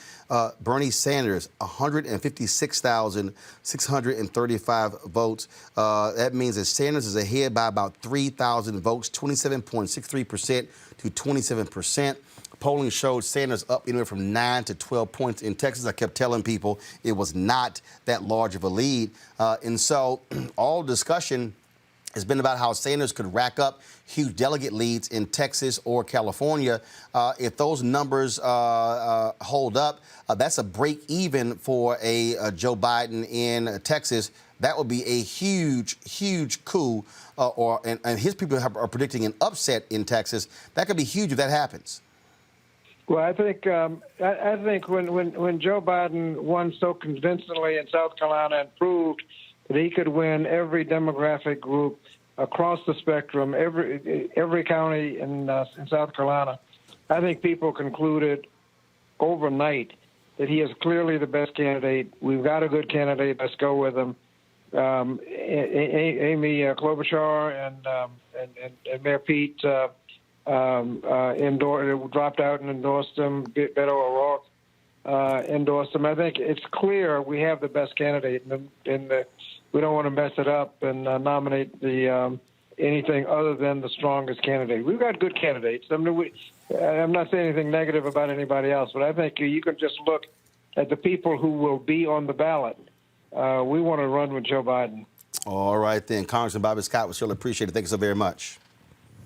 Bernie Sanders, 156,635 votes. That means that Sanders is ahead by about 3,000 votes, 27.63% to 27%. Polling showed Sanders up anywhere from 9 to 12 points in Texas. I kept telling people it was not that large of a lead. And so all discussion has been about how Sanders could rack up huge delegate leads in Texas or California. If those numbers hold up, that's a break even for a Joe Biden in Texas. That would be a huge, huge coup, and his people are predicting an upset in Texas. That could be huge if that happens. Well, I think when Joe Biden won so convincingly in South Carolina and proved that he could win every demographic group across the spectrum, every county in South Carolina, I think people concluded overnight that he is clearly the best candidate. We've got a good candidate. Let's go with him. Amy Klobuchar and Mayor Pete dropped out and endorsed him. Beto O'Rourke endorsed him. I think it's clear we have the best candidate, and we don't want to mess it up and nominate anything other than the strongest candidate. We've got good candidates. I mean, I'm not saying anything negative about anybody else, but I think you can just look at the people who will be on the ballot. We want to run with Joe Biden. All right, then. Congressman Bobby Scott, we surely appreciate it. Thank you so very much.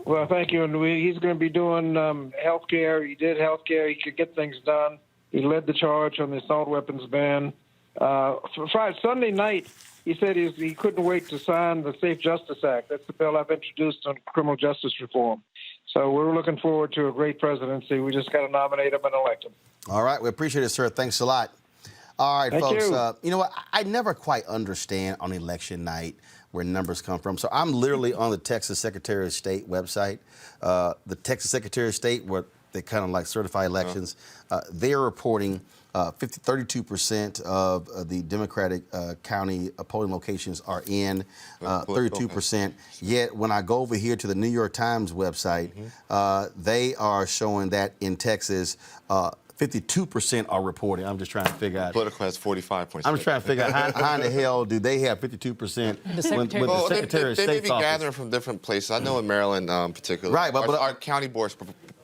Well, thank you. And he's going to be doing health care. He did health care. He could get things done. He led the charge on the assault weapons ban. Sunday night, he said he couldn't wait to sign the Safe Justice Act. That's the bill I've introduced on criminal justice reform. So we're looking forward to a great presidency. We just got to nominate him and elect him. All right. We appreciate it, sir. Thanks a lot. All right, Thank folks. you. You know what? I never quite understand on election night where numbers come from. So I'm literally on the Texas Secretary of State website. The Texas Secretary of State, where they kind of like certify elections, they're reporting 32% of the Democratic county polling locations are in, 32%. Yet when I go over here to the New York Times website, they are showing that in Texas, 52% are reporting. I'm just trying to figure out. Political has 45.6. I'm just trying to figure out how in the hell do they have 52% when the Secretary of State's They may be office. gathering from different places. I know in Maryland, particularly. Right, but our county boards,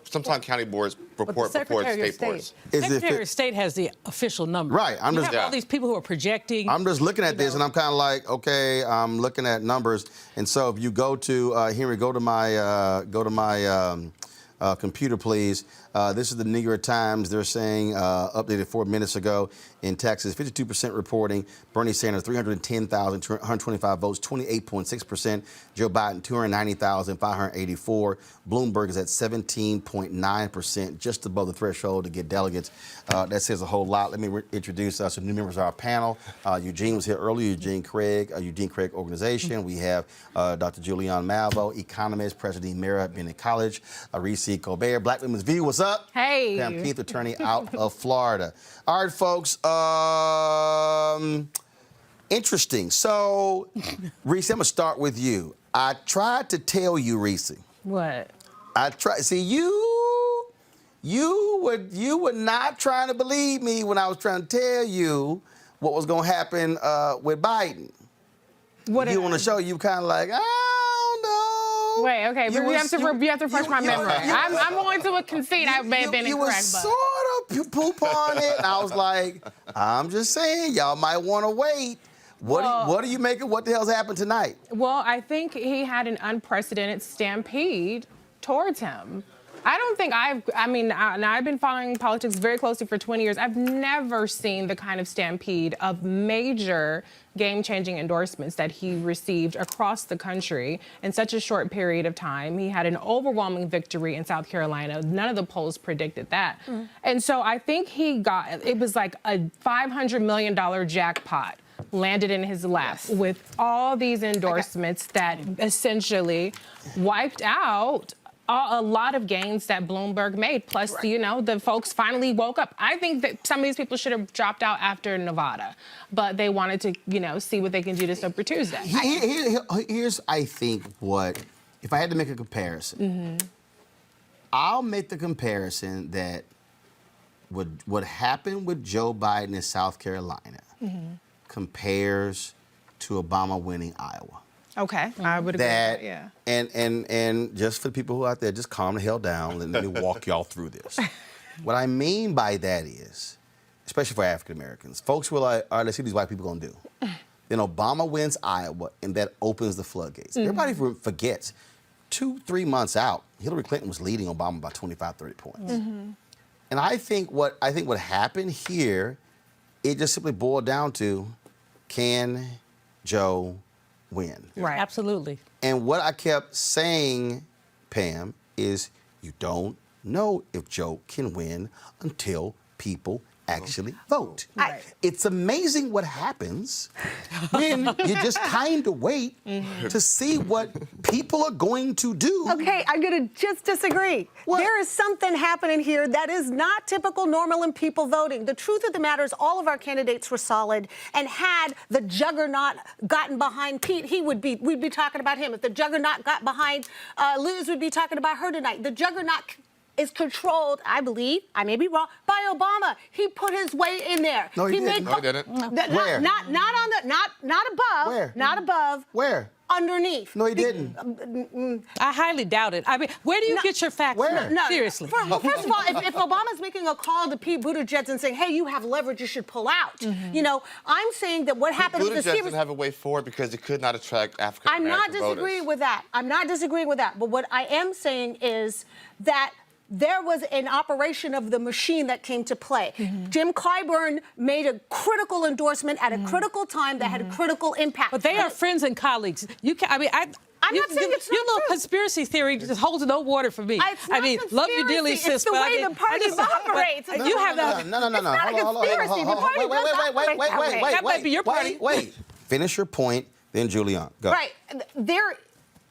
sometimes county boards report before state boards. Secretary of State has the official number. Right, you have all these people who are projecting. I'm just looking at this, and I'm kind of like, okay, I'm looking at numbers, and so if you go to Henry, go to my computer, please. This is the New York Times. They're saying, updated 4 minutes ago, in Texas, 52% reporting. Bernie Sanders, 310,125 votes, 28.6%. Joe Biden, 290,584. Bloomberg is at 17.9%, just above the threshold to get delegates. That says a whole lot. Let me introduce some new members of our panel. Eugene was here earlier, Eugene Craig Organization. We have Dr. Julianne Malvo, economist, president of Mara Bennett College. Reese Colbert, Black Women's View. What's up? Hey. Pam Keith, attorney out of Florida. All right, folks. Interesting. So, Reese, I'm going to start with you. I tried to tell you, Reese. What? I tried. See, you were not trying to believe me when I was trying to tell you what was going to happen with Biden. What you on the show, you kind of like, I don't know. Wait, okay, but you have to refresh my memory. I'm going to concede I may have been you incorrect, were but sort of poop on it. And I was like, I'm just saying, y'all might want to wait. What do you make of what the hell's happened tonight? well, I think he had an unprecedented stampede towards him. I don't think I've been following politics very closely for 20 years. I've never seen the kind of stampede of major game-changing endorsements that he received across the country in such a short period of time. He had an overwhelming victory in South Carolina. None of the polls predicted that. And so I think it was like a $500 million jackpot landed in his lap with all these endorsements that essentially wiped out a lot of gains that Bloomberg made. Plus, the folks finally woke up. I think that some of these people should have dropped out after Nevada, but they wanted to, see what they can do to Super Tuesday. Here's, I think, if I had to make a comparison, I'll make the comparison that what happened with Joe Biden in South Carolina compares to Obama winning Iowa. Okay, I would agree with that, yeah. And just for the people who are out there, just calm the hell down. Let me walk y'all through this. What I mean by that is, especially for African Americans, folks were like, all right, let's see what these white people gonna do. Then Obama wins Iowa, and that opens the floodgates. Everybody forgets 2-3 months out, Hillary Clinton was leading Obama by 25, 30 points. And I think what happened here, it just simply boiled down to, can Joe win? Right. Absolutely. And what I kept saying, Pam, is you don't know if Joe can win until people actually vote. Right. It's amazing what happens when you just kind of wait to see what people are going to do. Okay, I'm going to just disagree. What? There is something happening here that is not typical, normal in people voting. The truth of the matter is all of our candidates were solid, and had the juggernaut gotten behind Pete, we'd be talking about him. If the juggernaut got behind Liz, we'd be talking about her tonight. The juggernaut is controlled, I believe, I may be wrong, by Obama. He put his weight in there. No, he didn't. No, he didn't. Where? Not above. Where? Not above. Where? Underneath. No, he didn't. I highly doubt it. I mean, where do you get your facts Where? from? No, Seriously. First of all, if Obama's making a call to Pete Buttigieg and saying, hey, you have leverage, you should pull out. You know, I'm saying that what happened with the Buttigieg series... didn't have a way forward because he could not attract African I'm American not disagreeing with that. I'm not disagreeing with that. But what I am saying is that there was an operation of the machine that came to play. Jim Clyburn made a critical endorsement at a critical time that had a critical impact. But they are friends and colleagues. You can. I mean, I'm not saying it's your not little true. conspiracy theory just holds no water for me. It's I not mean, love you dearly, conspiracy. sis. It's the but I way mean, the party operates. but you have the. No. It's not a conspiracy. The party does operate that way. That might be your party. Wait. Finish your point, then Julian. Go. Right.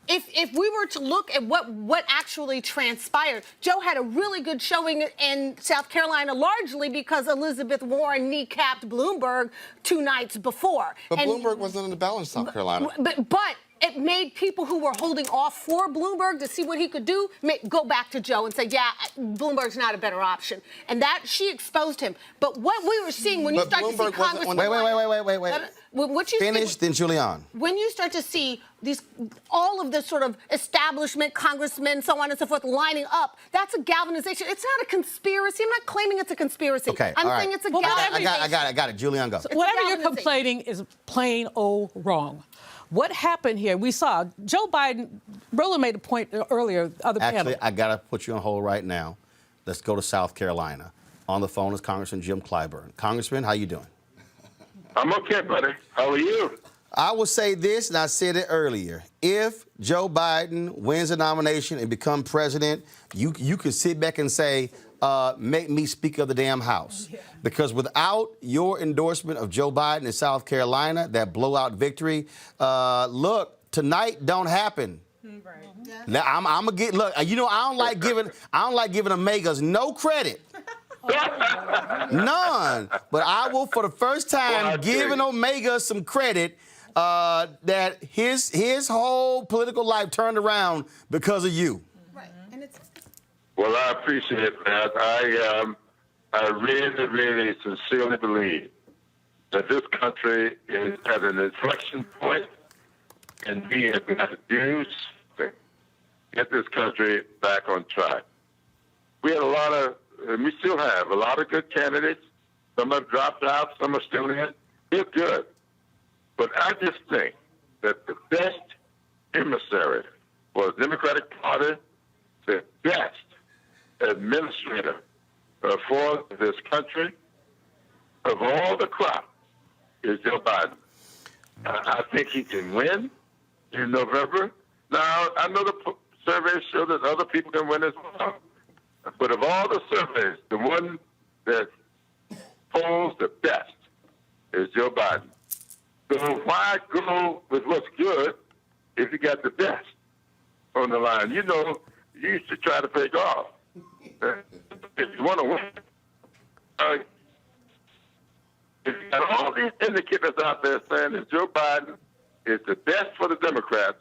If we were to look at what actually transpired, Joe had a really good showing in South Carolina, largely because Elizabeth Warren kneecapped Bloomberg 2 nights before. But Bloomberg wasn't in the ballot in South Carolina. But it made people who were holding off for Bloomberg to see what he could do go back to Joe and say, yeah, Bloomberg's not a better option. And that she exposed him. But what we were seeing when you start to see Congress... Wait. What you Finish, then Julian. When you start to see all of the sort of establishment, congressmen, so on and so forth, lining up, that's a galvanization. It's not a conspiracy. I'm not claiming it's a conspiracy. Okay, I'm all right. saying it's a galvanization. I got it. Julian, go. So whatever you're complaining is plain old wrong. What happened here? We saw Joe Biden. Roland made a point earlier. Actually, I got to put you on hold right now. Let's go to South Carolina. On the phone is Congressman Jim Clyburn. Congressman, how you doing? I'm okay, buddy. How are you? I will say this, and I said it earlier. If Joe Biden wins the nomination and become president, you could sit back and say, make me Speaker of the damn House. Yeah. Because without your endorsement of Joe Biden in South Carolina, that blowout victory, look, tonight don't happen. Right. Yeah. Now I'm gonna get I don't like giving Omegas no credit. None. But I will, for the first time, give an Omega some credit that his whole political life turned around because of you. Right. Well, I appreciate that. I really, really sincerely believe that this country is at an inflection point, and we have got to do something to get this country back on track. We had we still have a lot of good candidates. Some have dropped out, some are still in. They're good. But I just think that the best emissary for the Democratic Party, the best administrator for this country of all the crop is Joe Biden. I think he can win in November. Now, I know the surveys show that other people can win as well. But of all the surveys, the one that polls the best is Joe Biden. So why go with what's good if you got the best on the line? You used to try to play golf. If you want to win, if you got all these indicators out there saying that Joe Biden is the best for the Democrats,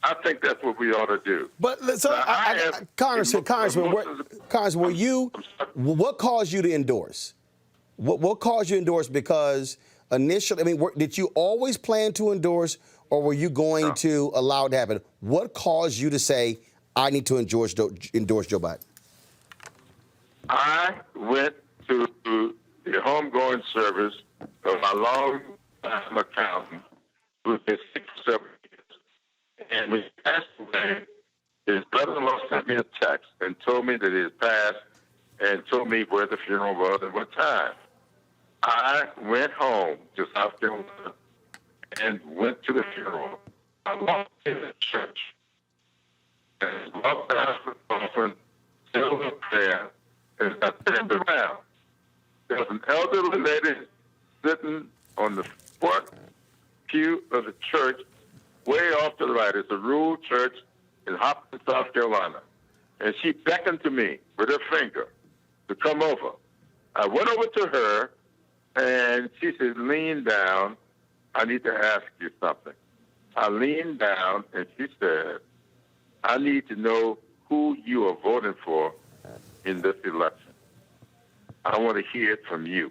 I think that's what we ought to do. But so, Congressman, what caused you to endorse? What caused you to endorse? Because initially, did you always plan to endorse, or were you going to allow it to happen? What caused you to say, I need to endorse Joe Biden? I went to the homegoing service of my long I'm an accountant who's been sick for several years. And when he passed away, his brother-in-law sent me a text and told me that he had passed and told me where the funeral was and what time. I went home to South Carolina and went to the funeral. I walked in the church and walked past the coffin, said a prayer, and I turned around. There was an elderly lady sitting on the front pew of the church, way off to the right. It's a rural church in Hopkins, South Carolina. And she beckoned to me with her finger to come over. I went over to her, and she said, lean down. I need to ask you something. I leaned down, and she said, I need to know who you are voting for in this election. I want to hear it from you.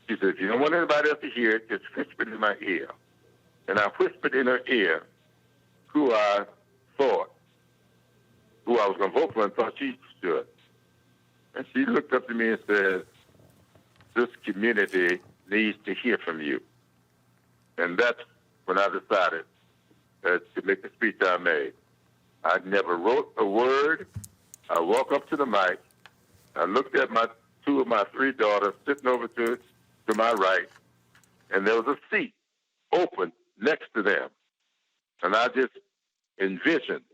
She said, if you don't want anybody else to hear it, just whisper it in my ear. And I whispered in her ear who I thought, who I was going to vote for and thought she should. And she looked up to me and said, this community needs to hear from you. And that's when I decided to make the speech I made. I never wrote a word. I walked up to the mic. I looked at two of my three daughters sitting over to my right, and there was a seat open next to them. And I just envisioned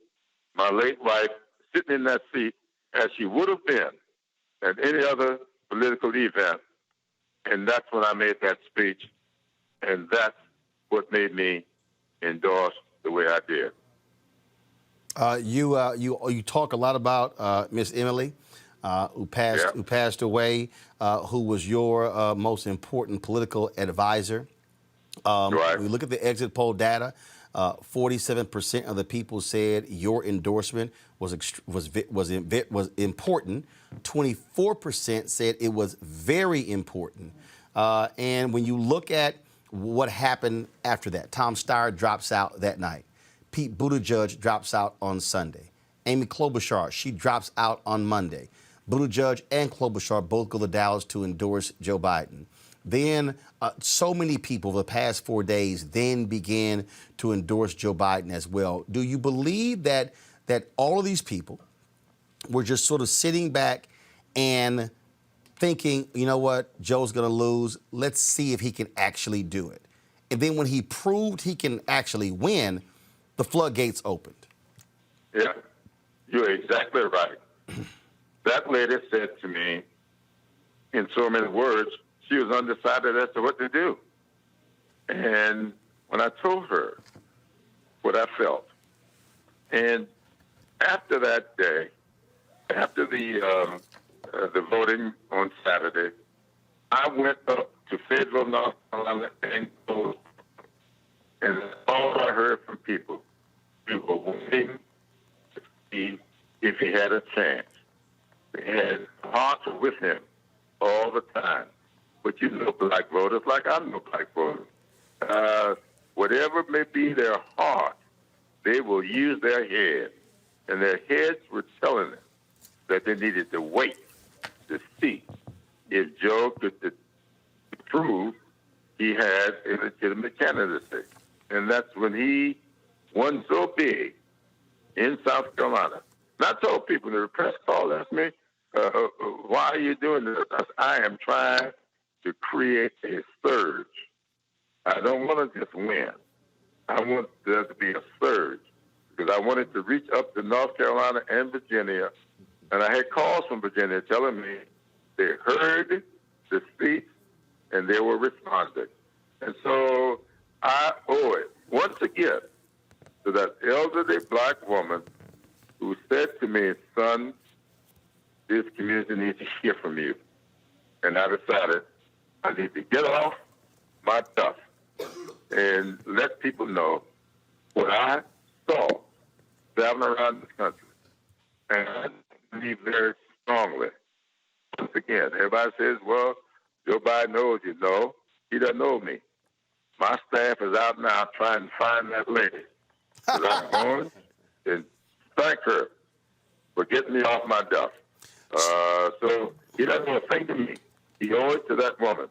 my late wife sitting in that seat as she would have been at any other political event. And that's when I made that speech, and that's what made me endorse the way I did. You talk a lot about Miss Emily, who passed away, who was your most important political advisor. Right. We look at the exit poll data. 47% of the people said your endorsement was important. 24% said it was very important. And when you look at what happened after that, Tom Steyer drops out that night. Pete Buttigieg drops out on Sunday. Amy Klobuchar, she drops out on Monday. Buttigieg and Klobuchar both go to Dallas to endorse Joe Biden. Then so many people over the past 4 days then began to endorse Joe Biden as well. Do you believe that all of these people were just sort of sitting back and thinking, you know what, Joe's going to lose. Let's see if he can actually do it. And then when he proved he can actually win, the floodgates opened. Yeah, you're exactly right. That lady said to me, in so many words, she was undecided as to what to do. And when I told her what I felt, and after that day, after the voting on Saturday, I went up to Fayetteville, North Carolina, and told, and all I heard from people, we were waiting to see if he had a chance. They had hearts with him all the time. But you know black voters like I know black voters. Whatever may be their heart, they will use their head. And their heads were telling them that they needed to wait to see if Joe could prove he had a legitimate candidacy. And that's when he won so big in South Carolina. And I told people, the press call asked me, why are you doing this? I am trying to create a surge. I don't want to just win. I want there to be a surge because I wanted to reach up to North Carolina and Virginia. And I had calls from Virginia telling me they heard the speech and they were responding. And so I owe it once again to that elderly black woman who said to me, son, this community needs to hear from you. And I decided I need to get off my duff and let people know what I saw traveling around this country. And I believe very strongly. Once again, everybody says, well, Joe Biden knows you. No, he doesn't know me. My staff is out now trying to find that lady. And I'm going and thank her for getting me off my duff. So he doesn't want to think to me. He owes it to that woman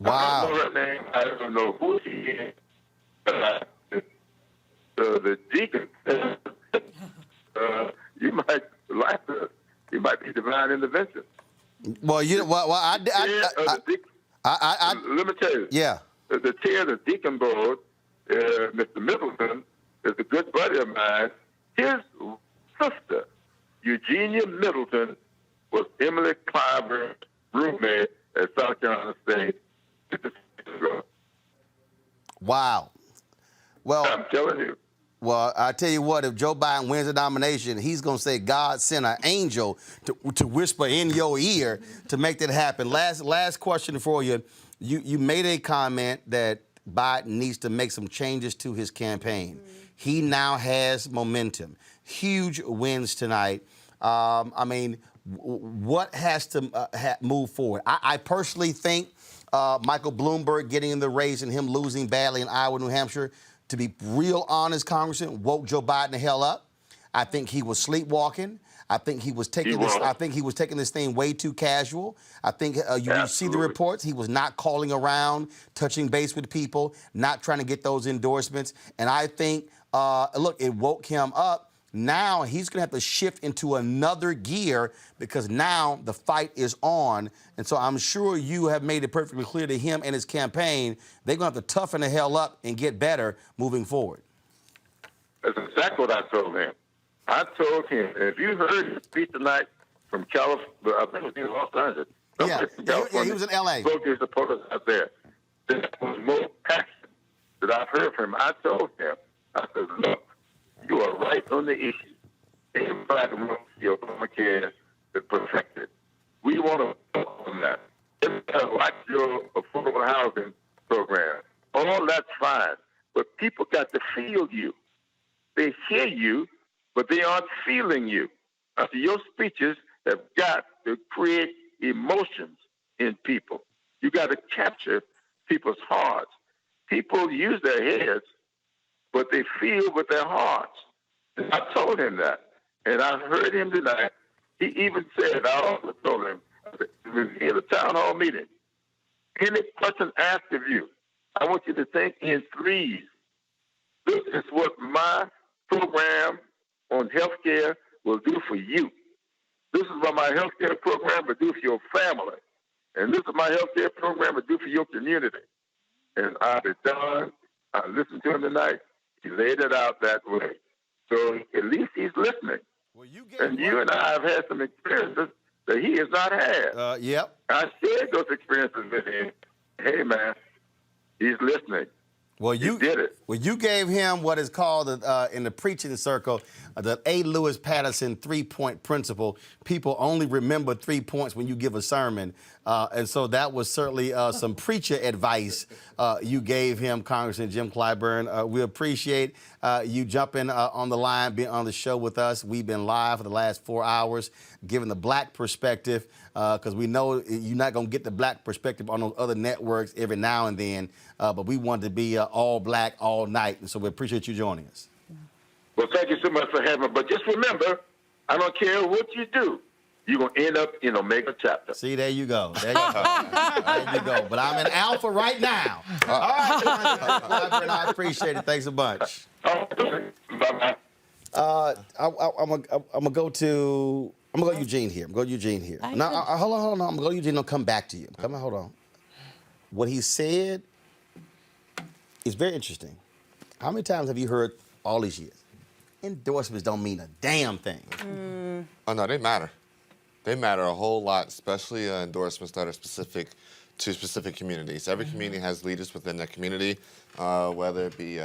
I don't know her name. I don't know who she is. But the deacon, you might like her. You might be divine intervention. Well, you know, let me tell you. Yeah. The chair of the deacon board, Mr. Middleton, is a good buddy of mine. His sister, Eugenia Middleton, was Emily Clyburn's roommate at South Carolina State. Wow. Well, I'm telling you. Well, I tell you what, if Joe Biden wins the nomination, he's going to say God sent an angel to whisper in your ear to make that happen. Last question for you. You made a comment that Biden needs to make some changes to his campaign. He now has momentum. Huge wins tonight. I mean, what has to move forward? I personally think Michael Bloomberg getting in the race and him losing badly in Iowa, New Hampshire, to be real honest, Congressman, woke Joe Biden the hell up. I think he was sleepwalking. I think he was taking this. I think he was taking this thing way too casual. I think you see the reports. He was not calling around, touching base with people, not trying to get those endorsements. And I think, look, it woke him up. Now he's going to have to shift into another gear because now the fight is on. And so I'm sure you have made it perfectly clear to him and his campaign, they're going to have to toughen the hell up and get better moving forward. That's exactly what I told him. I told him, if you heard his speech tonight from California, I think it was in Los Angeles. Yeah, he was in L.A. Spoke to his supporters out there. That was more passion that I've heard from him. I told him, I said, look, you are right on the issue. Everybody wants your Obamacare to perfect it. We want to work on that. Everybody likes your affordable housing program. All that's fine. But people got to feel you. They hear you, but they aren't feeling you. So your speeches have got to create emotions in people. You got to capture people's hearts. People use their heads, but they feel with their hearts. And I told him that. And I heard him tonight. He even said, I also told him, in a town hall meeting, any person asked of you, I want you to think in threes. This is what my program on health care will do for you. This is what my health care program will do for your family. And this is my health care program will do for your community. And I'll be done. I listened to him tonight. He laid it out that way. So at least he's listening. Well, you and I have had some experiences that he has not had. Yep. I shared those experiences with him. Hey, man, he's listening. Well, you did it. Well, you gave him what is called in the preaching circle the A. Lewis Patterson 3-point principle. People only remember 3 points when you give a sermon, and so that was certainly some preacher advice you gave him, Congressman Jim Clyburn. We appreciate you jumping on the line, being on the show with us. We've been live for the last 4 hours, giving the black perspective, because we know you're not going to get the black perspective on those other networks every now and then, but we wanted to be all black all night, and so we appreciate you joining us. Well, thank you so much for having me. But just remember, I don't care what you do, you're going to end up in Omega chapter. See, there you go. There you go. There you go. But I'm in Alpha right now. All right, I appreciate it. Thanks a bunch. Bye-bye. I'm gonna go to Eugene here. I'm going to Eugene here. Now, hold on. I'm going to go to Eugene. I'll come back to you. Come on, hold on. What he said is very interesting. How many times have you heard all these years? Endorsements don't mean a damn thing. Oh, no, they matter. They matter a whole lot, especially endorsements that are specific to specific communities. Every community has leaders within that community, whether it be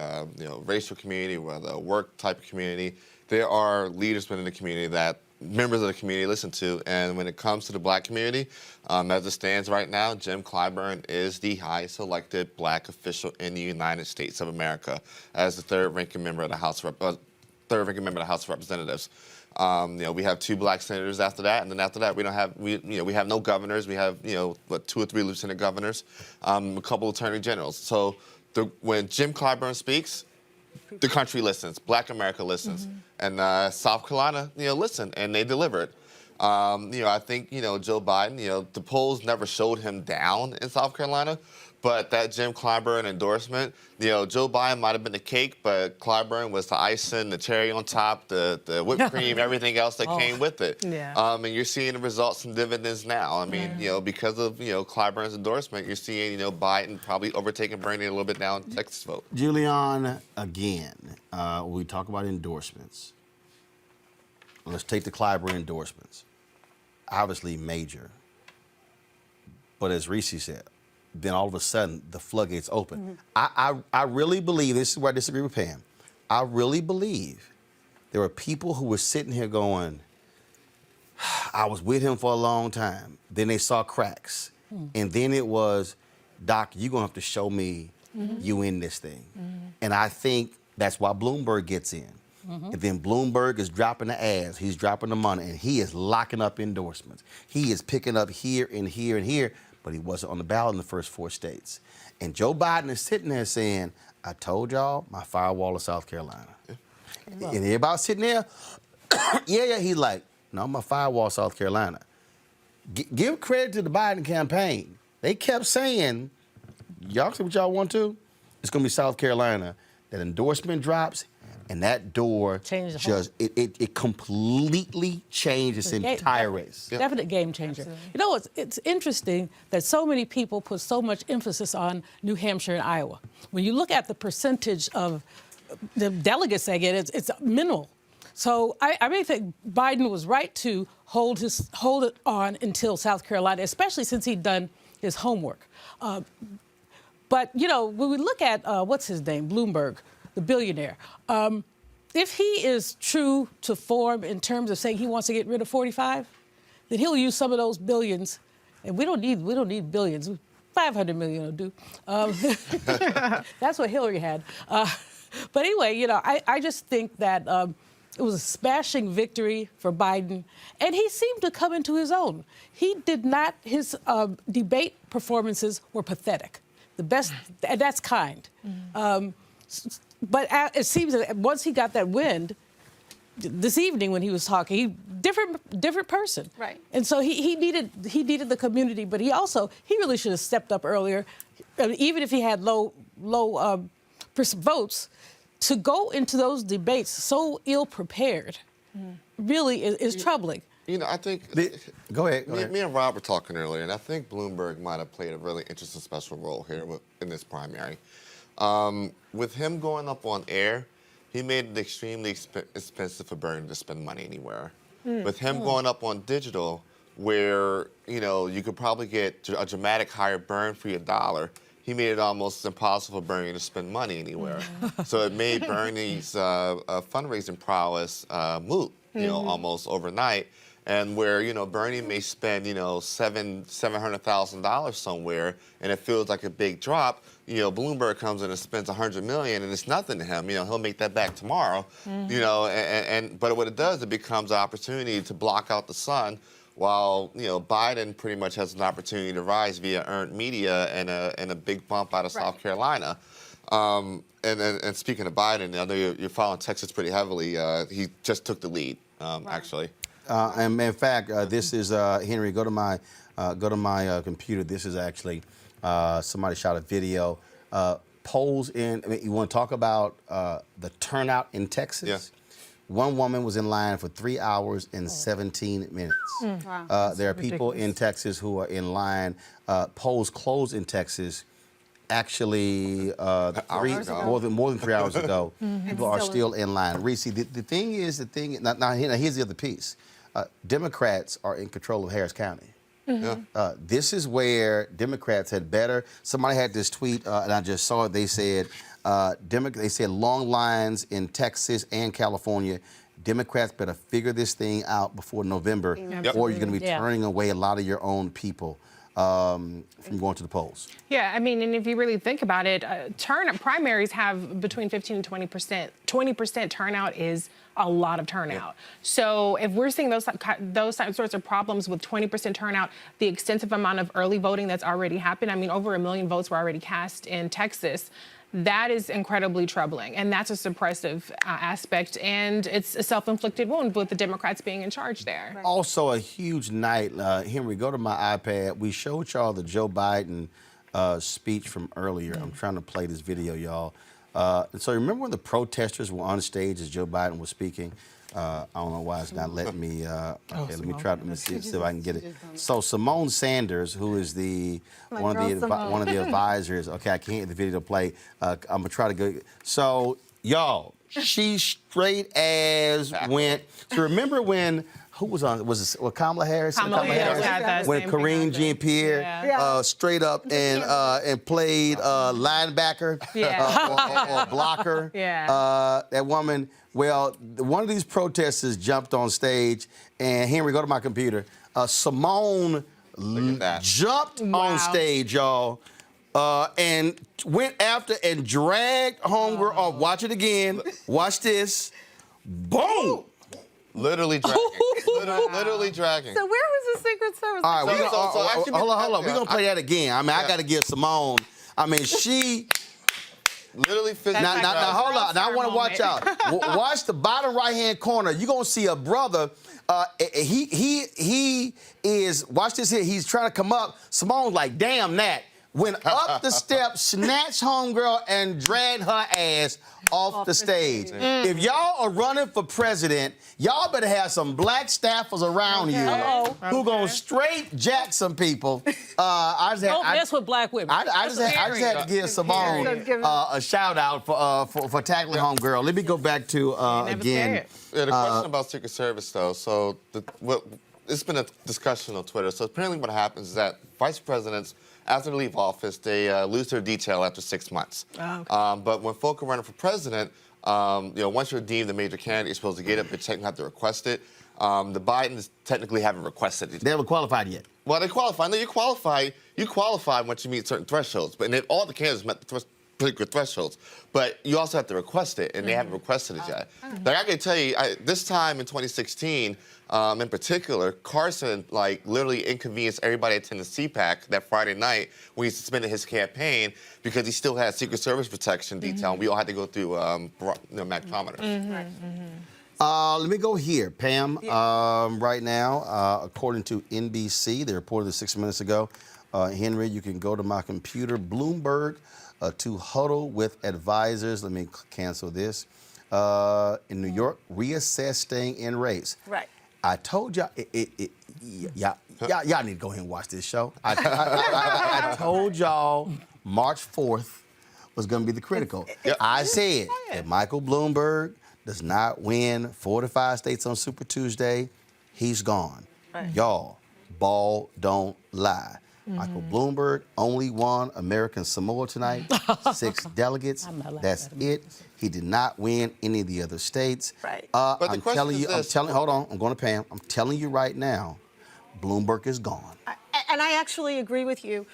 racial community, whether a work type of community. There are leaders within the community that members of the community listen to. And when it comes to the black community, as it stands right now, Jim Clyburn is the highest elected black official in the United States of America as the third-ranking member of the House of Representatives. We have 2 black senators after that, and then after that we have no governors. We have 2 or 3 lieutenant governors, a couple attorney generals. So when Jim Clyburn speaks, the country listens. Black America listens, and South Carolina, listened, and they delivered. I think, Joe Biden, the polls never showed him down in South Carolina, but that Jim Clyburn endorsement, Joe Biden might have been the cake, but Clyburn was the icing, the cherry on top, the whipped cream, everything else that came with it. Yeah. And you're seeing the results and dividends now. I mean, because of, Clyburn's endorsement, you're seeing, Biden probably overtaking Bernie a little bit now in the Texas vote. Julian, again, we talk about endorsements. Let's take the Clyburn endorsements. Obviously major. But as Reese said, then all of a sudden the floodgates open. I really believe, this is where I disagree with Pam, I really believe there were people who were sitting here going, I was with him for a long time. Then they saw cracks. And then it was, Doc, you're going to have to show me you in this thing. And I think that's why Bloomberg gets in. And then Bloomberg is dropping the ads, he's dropping the money, and he is locking up endorsements. He is picking up here and here and here, but he wasn't on the ballot in the first 4 states. And Joe Biden is sitting there saying, I told y'all, my firewall is South Carolina. And everybody sitting there, yeah, he's like, no, my firewall is South Carolina. Give credit to the Biden campaign. They kept saying, y'all see what y'all want to? It's going to be South Carolina. That endorsement drops, and that door just, it completely changed its entire race. Definite game changer. Absolutely. It's interesting that so many people put so much emphasis on New Hampshire and Iowa. When you look at the percentage of the delegates they get, it's minimal. So I really think Biden was right to hold it on until South Carolina, especially since he'd done his homework. But, when we look at, what's his name, Bloomberg, the billionaire, if he is true to form in terms of saying he wants to get rid of 45, then he'll use some of those billions, and we don't need billions. 500 million will do. That's what Hillary had. But anyway, I just think that it was a smashing victory for Biden, and he seemed to come into his own. He did not. His debate performances were pathetic. The best, and that's kind. But it seems that once he got that wind, this evening when he was talking, different person. Right. And so he needed the community, but he really should have stepped up earlier, even if he had low votes, to go into those debates so ill prepared. Really is troubling. I think... Go ahead. Me and Rob were talking earlier, and I think Bloomberg might have played a really interesting special role here in this primary. With him going up on air, he made it extremely expensive for Bernie to spend money anywhere. With him going up on digital, where, you could probably get a dramatic higher burn for your dollar, he made it almost impossible for Bernie to spend money anywhere. So it made Bernie's fundraising prowess moot, almost overnight. And where, Bernie may spend, $700,000 somewhere, and it feels like a big drop, Bloomberg comes in and spends $100 million, and it's nothing to him. He'll make that back tomorrow. But what it does, it becomes an opportunity to block out the sun, while, Biden pretty much has an opportunity to rise via earned media and a big bump out of South Carolina. And speaking of Biden, I know you're following Texas pretty heavily. He just took the lead, actually. And in fact, this is Henry. Go to my computer. This is actually somebody shot a video. Polls in. You want to talk about the turnout in Texas? Yeah. One woman was in line for 3 hours and 17 minutes. Wow. There are people in Texas who are in line. Polls closed in Texas. Actually, more than 3 hours ago. People are still in line. Reese, the thing is, now here's the other piece. Democrats are in control of Harris County. This is where Democrats had better. Somebody had this tweet, and I just saw it. They said, long lines in Texas and California. Democrats better figure this thing out before November, or you're going to be turning away a lot of your own people from going to the polls. Yeah, and if you really think about it, primaries have between 15 and 20%. 20% turnout is a lot of turnout. So if we're seeing those sorts of problems with 20% turnout, the extensive amount of early voting that's already happened, over 1 million votes were already cast in Texas. that is incredibly troubling. And that's a suppressive aspect. And it's a self-inflicted wound with the Democrats being in charge there. Also a huge night. Henry, go to my iPad. We showed y'all the Joe Biden speech from earlier. I'm trying to play this video, y'all. So remember when the protesters were on stage as Joe Biden was speaking? I don't know why it's not letting me. Okay, let me try to see if I can get it. So Simone Sanders, who is one of the advisors. Okay, I can't get the video to play. I'm gonna try to go. So y'all, she straight as went. So remember when? Who was on? Was it Kamala Harris? Kamala Harris when Kareem Jean-Pierre straight up and played linebacker or blocker. That woman. Well, one of these protesters jumped on stage, and Henry, go to my computer. Simone jumped on stage, y'all, and went after and dragged homegirl off. Watch it again. Watch this. Boom. Literally dragging. Literally dragging. So where was the Secret Service? All right, hold on. We're going to play that again. I mean, I got to give Simone. I mean, she... Literally physically. Now, hold on. Now, I want to watch out. Watch the bottom right-hand corner. You're going to see a brother. He is, watch this here. He's trying to come up. Simone's like, damn that. Went up the steps, snatched homegirl, and dragged her ass off the stage. If y'all are running for president, y'all better have some black staffers around you who gonna straight jack some people. Don't mess with black women. I just had to give Simone a shout out for tackling homegirl. Let me go back to again. The question about Secret Service though. So it's been a discussion on Twitter. So apparently what happens is that vice presidents, after they leave office, they lose their detail after 6 months. But when folk are running for president, once you're deemed a major candidate, you're supposed to get it, but technically have to request it. The Bidens technically haven't requested it. They haven't qualified yet. Well, they qualify. No, you qualify. You qualify once you meet certain thresholds. But all the candidates met the particular thresholds. But you also have to request it, and they haven't requested it yet. Like I can tell you, this time in 2016, in particular, Carson literally inconvenienced everybody attending CPAC that Friday night when he suspended his campaign because he still had Secret Service protection detail. And we all had to go through magnometers. Let me go here, Pam. Right now, according to NBC, they reported this 6 minutes ago. Henry, you can go to my computer. Bloomberg to huddle with advisors. Let me cancel this. In New York, reassess staying in race. Right. I told y'all, y'all need to go ahead and watch this show. I told y'all March 4th was going to be the critical. I said if Michael Bloomberg does not win 4 to 5 states on Super Tuesday, he's gone. Right. Y'all, ball don't lie. Michael Bloomberg only won American Samoa tonight, 6 delegates. That's it. He did not win any of the other states. Right. But I'm telling you, hold on, I'm going to Pam. I'm telling you right now, Bloomberg is gone. And I actually agree with you.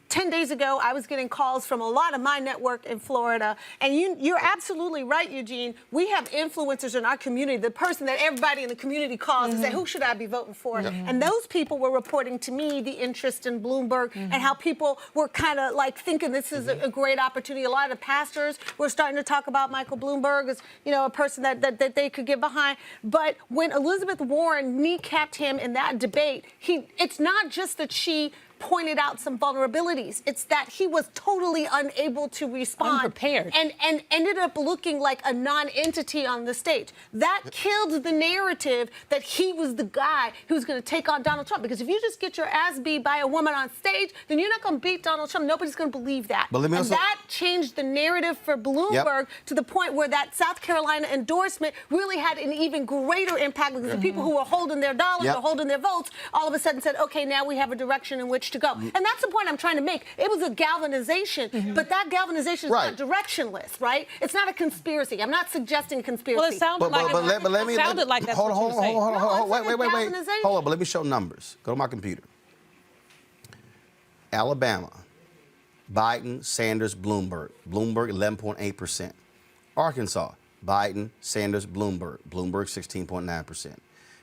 10 days ago, I was getting calls from a lot of my network in Florida. And you're absolutely right, Eugene. We have influencers in our community, the person that everybody in the community calls and say, who should I be voting for? And those people were reporting to me the interest in Bloomberg and how people were kind of thinking this is a great opportunity. A lot of pastors were starting to talk about Michael Bloomberg as, a person that they could get behind. But when Elizabeth Warren kneecapped him in that debate, it's not just that she pointed out some vulnerabilities. It's that he was totally unable to respond. Unprepared. And ended up looking like a non-entity on the stage. That killed the narrative that he was the guy who was going to take on Donald Trump. Because if you just get your ass beat by a woman on stage, then you're not going to beat Donald Trump. Nobody's going to believe that. But that changed the narrative for Bloomberg to the point where that South Carolina endorsement really had an even greater impact because the people who were holding their dollars or holding their votes all of a sudden said, okay, now we have a direction in which to go. And that's the point I'm trying to make. It was a galvanization, but that galvanization is not directionless, right? It's not a conspiracy. I'm not suggesting conspiracy. Well, it sounded like that. Hold on. Wait. Hold on, but let me show numbers. Go to my computer. Alabama, Biden, Sanders, Bloomberg. Bloomberg, 11.8%. Arkansas, Biden, Sanders, Bloomberg. Bloomberg, 16.9%.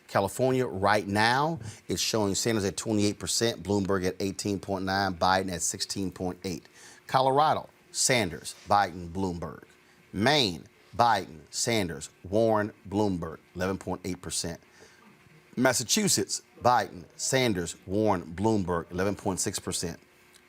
California right now is showing Sanders at 28%, Bloomberg at 18.9%, Biden at 16.8%. Colorado, Sanders, Biden, Bloomberg. Maine, Biden, Sanders, Warren, Bloomberg, 11.8%. Massachusetts, Biden, Sanders, Warren, Bloomberg, 11.6%.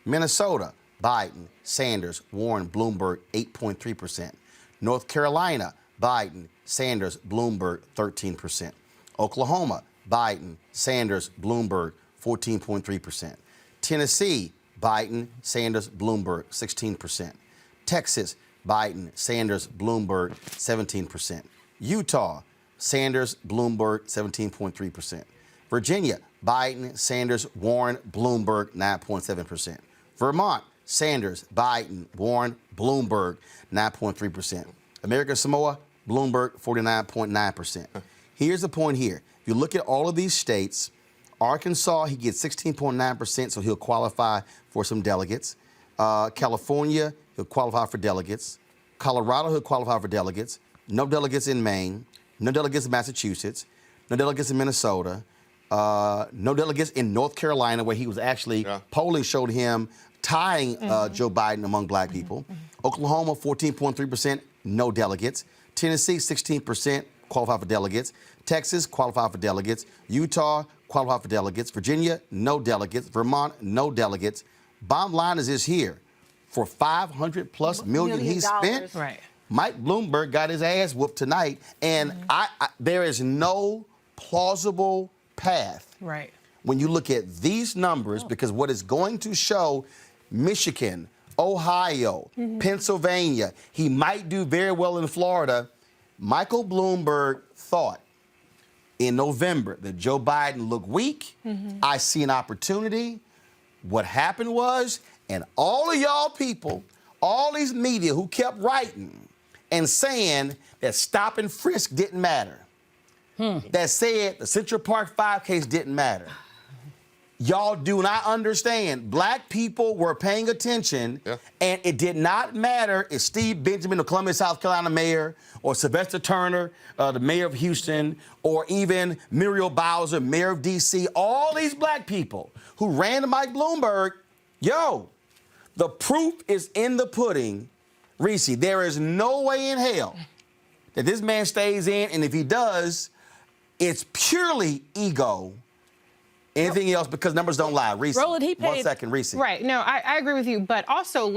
Minnesota, Biden, Sanders, Warren, Bloomberg, 8.3%. North Carolina, Biden, Sanders, Bloomberg, 13%. Oklahoma, Biden, Sanders, Bloomberg, 14.3%. Tennessee, Biden, Sanders, Bloomberg, 16%. Texas, Biden, Sanders, Bloomberg, 17%. Utah, Sanders, Bloomberg, 17.3%. Virginia, Biden, Sanders, Warren, Bloomberg, 9.7%. Vermont, Sanders, Biden, Warren, Bloomberg, 9.3%. American Samoa, Bloomberg, 49.9%. Here's the point here. If you look at all of these states, Arkansas, he gets 16.9%, so he'll qualify for some delegates. California, he'll qualify for delegates. Colorado, he'll qualify for delegates. No delegates in Maine. No delegates in Massachusetts. No delegates in Minnesota. No delegates in North Carolina, where he was actually, polling showed him tying Joe Biden among black people. Oklahoma, 14.3%, no delegates. Tennessee, 16%, qualify for delegates. Texas, qualify for delegates. Utah, qualify for delegates. Virginia, no delegates. Vermont, no delegates. Bottom line is this here. For $500+ million he spent, Mike Bloomberg got his ass whooped tonight. And there is no plausible path when you look at these numbers, because what it's going to show, Michigan, Ohio, Pennsylvania, he might do very well in Florida. Michael Bloomberg thought in November that Joe Biden looked weak. I see an opportunity. What happened was, and all of y'all people, all these media who kept writing and saying that stop and frisk didn't matter, that said the Central Park 5 case didn't matter. Y'all do not understand. Black people were paying attention, and it did not matter if Steve Benjamin, the Columbia, South Carolina mayor, or Sylvester Turner, the mayor of Houston, or even Muriel Bowser, mayor of D.C., all these black people who ran to Mike Bloomberg, the proof is in the pudding. Reese, there is no way in hell that this man stays in, and if he does, it's purely ego. Anything else, because numbers don't lie. Reese, Roland, he paid, 1 second, Reese. Right, no, I agree with you, but also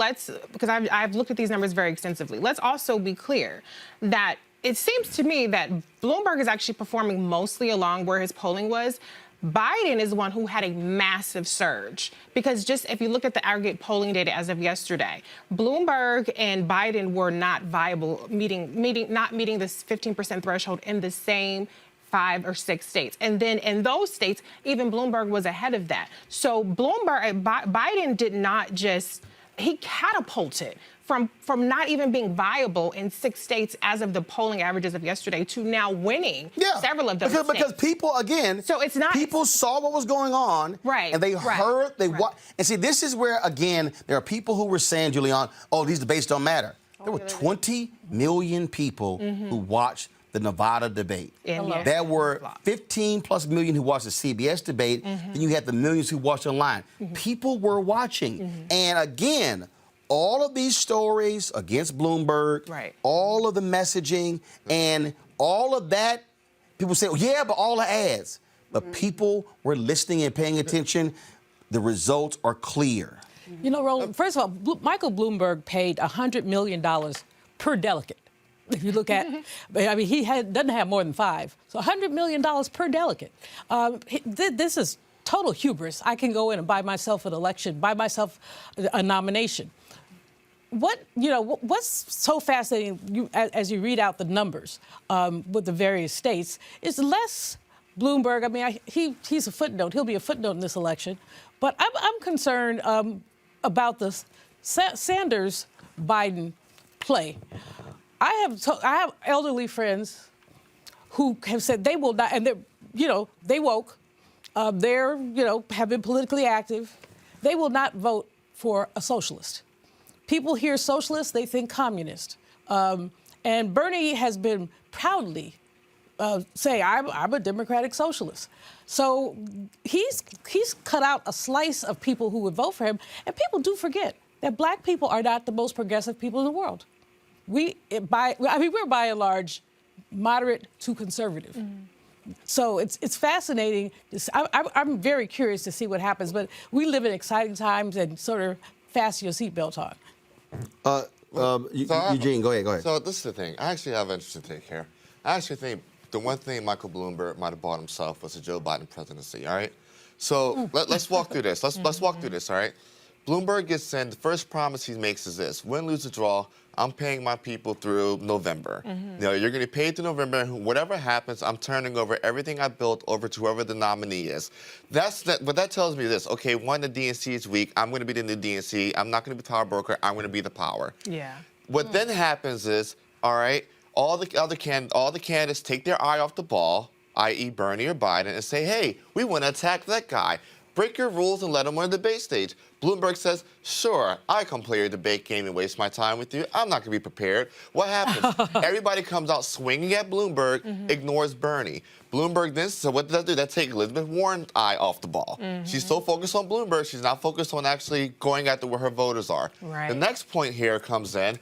because I've looked at these numbers very extensively, let's also be clear that it seems to me that Bloomberg is actually performing mostly along where his polling was. Biden is the one who had a massive surge, because just if you look at the aggregate polling data as of yesterday, Bloomberg and Biden were not viable, not meeting this 15% threshold in the same 5 or 6 states. And then in those states, even Bloomberg was ahead of that. So Biden did not just, he catapulted from not even being viable in 6 states as of the polling averages of yesterday to now winning several of those states. Because people, again, so it's not, people saw what was going on, and they heard, and see, this is where, again, there are people who were saying, Julian, these debates don't matter. There were 20 million people who watched the Nevada debate. There were 15+ million who watched the CBS debate, and you had the millions who watched online. People were watching. And again, all of these stories against Bloomberg, all of the messaging, and all of that, people say, but all the ads. But people were listening and paying attention. The results are clear. You know, Roland, first of all, Michael Bloomberg paid $100 million per delegate. If you look at, I mean, he doesn't have more than 5. So $100 million per delegate. This is total hubris. I can go in and buy myself an election, buy myself a nomination. What's so fascinating as you read out the numbers with the various states is less Bloomberg. I mean, he's a footnote. He'll be a footnote in this election. But I'm concerned about the Sanders-Biden play. I have elderly friends who have said they will not, and they woke. They're have been politically active. They will not vote for a socialist. People hear socialist, they think communist. And Bernie has been proudly saying, I'm a democratic socialist. So he's cut out a slice of people who would vote for him. And people do forget that black people are not the most progressive people in the world. We're by and large moderate to conservative. So it's fascinating. I'm very curious to see what happens, but we live in exciting times, and sort of fasten your seatbelt on. Eugene, go ahead. So this is the thing. I actually have an interesting take here. I actually think the one thing Michael Bloomberg might have bought himself was the Joe Biden presidency, all right? So let's walk through this. Let's walk through this, all right? Bloomberg gets in, the first promise he makes is this: win, lose, or draw, I'm paying my people through November. You know, you're going to be paid through November. Whatever happens, I'm turning over everything I built over to whoever the nominee is. But that tells me this: okay, one, the DNC is weak. I'm going to be the new DNC. I'm not going to be power broker. I'm going to be the power. Yeah. What then happens is, all right, all the candidates take their eye off the ball, i.e. Bernie or Biden, and say, hey, we want to attack that guy. Break your rules and let him on the debate stage. Bloomberg says, sure, I can play your debate game and waste my time with you. I'm not going to be prepared. What happens? Everybody comes out swinging at Bloomberg, ignores Bernie. Bloomberg then, so what does that do? That takes Elizabeth Warren's eye off the ball. She's so focused on Bloomberg, she's not focused on actually going after where her voters are. Right. The next point here comes in.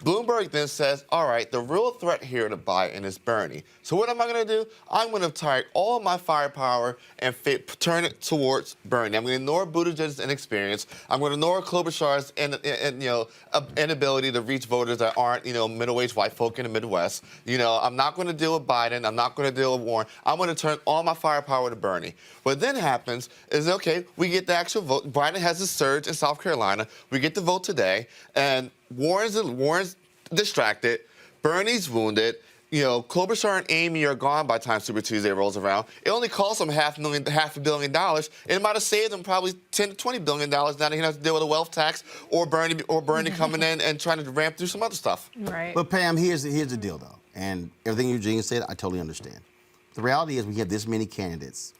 Bloomberg then says, all right, the real threat here to Biden is Bernie. So what am I going to do? I'm going to target all of my firepower and turn it towards Bernie. I'm going to ignore Buttigieg's inexperience. I'm going to ignore Klobuchar's inability to reach voters that aren't, middle-aged white folk in the Midwest. I'm not going to deal with Biden. I'm not going to deal with Warren. I'm going to turn all my firepower to Bernie. What then happens is, okay, we get the actual vote. Biden has a surge in South Carolina. We get the vote today, and Warren's distracted. Bernie's wounded. Klobuchar and Amy are gone by the time Super Tuesday rolls around. It only cost them $500 million, and it might have saved them probably $10 to $20 billion. Now they have to deal with a wealth tax or Bernie coming in and trying to ramp through some other stuff. Right. But Pam, here's the deal, though, and everything Eugene said, I totally understand. The reality is we have this many candidates.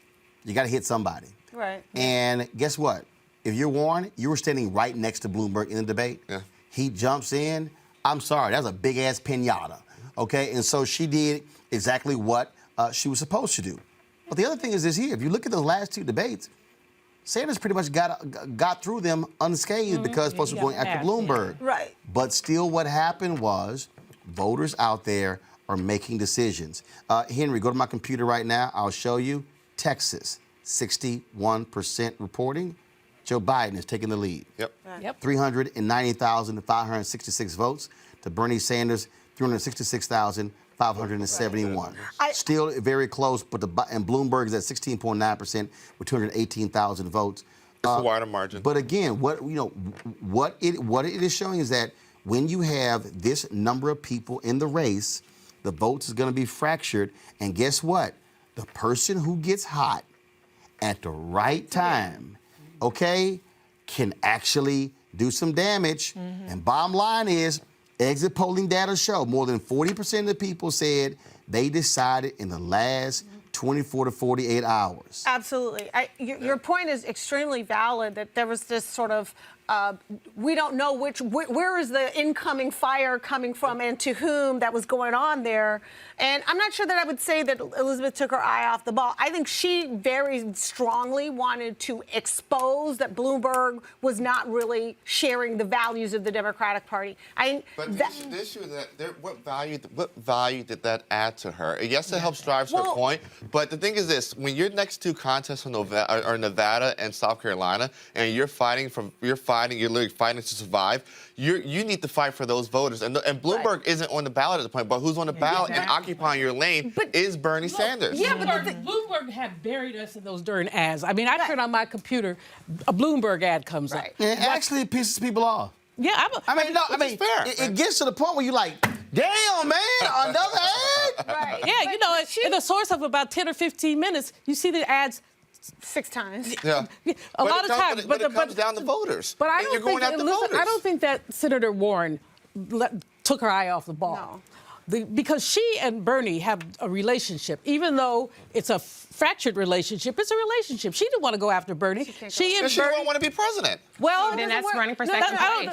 You got to hit somebody. Right. And guess what? If you're Warren, you were standing right next to Bloomberg in the debate. Yeah. He jumps in. I'm sorry, that's a big-ass pinata, okay? And so she did exactly what she was supposed to do. But the other thing is this here. If you look at the last two debates, Sanders pretty much got through them unscathed because folks were going after Bloomberg. Right. But still what happened was voters out there are making decisions. Henry, go to my computer right now. I'll show you. Texas, 61% reporting. Joe Biden is taking the lead. Yep. 390,566 votes to Bernie Sanders, 366,571. Still very close, and Bloomberg is at 16.9% with 218,000 votes. It's a wider margin. But again, what it is showing is that when you have this number of people in the race, the votes is going to be fractured. And guess what? The person who gets hot at the right time, okay, can actually do some damage. And bottom line is, exit polling data show more than 40% of the people said they decided in the last 24 to 48 hours. Absolutely. Your point is extremely valid that there was this sort of we don't know where is the incoming fire coming from and to whom that was going on there. And I'm not sure that I would say that Elizabeth took her eye off the ball. I think she very strongly wanted to expose that Bloomberg was not really sharing the values of the Democratic Party. But the issue is that what value did that add to her? Yes, it helps drive her point. But the thing is this: when your next two contests are Nevada and South Carolina, and you're literally fighting to survive, you need to fight for those voters. And Bloomberg isn't on the ballot at the point, but who's on the ballot and occupying your lane is Bernie Sanders. Yeah, but Bloomberg had buried us in those darn ads. I mean, I turn on my computer, a Bloomberg ad comes up. And actually, it pisses people off. Yeah, it gets to the point where you're like, damn, man, another ad? Right. Yeah, in the source of about 10 or 15 minutes, you see the ads 6 times. Yeah. A lot of times. But it comes down to voters. But I you're going after voters. I don't think that Senator Warren took her eye off the ball. No. Because she and Bernie have a relationship, even though it's a fractured relationship, it's a relationship. She didn't want to go after Bernie. She don't want to be president. Well, then that's running for second place.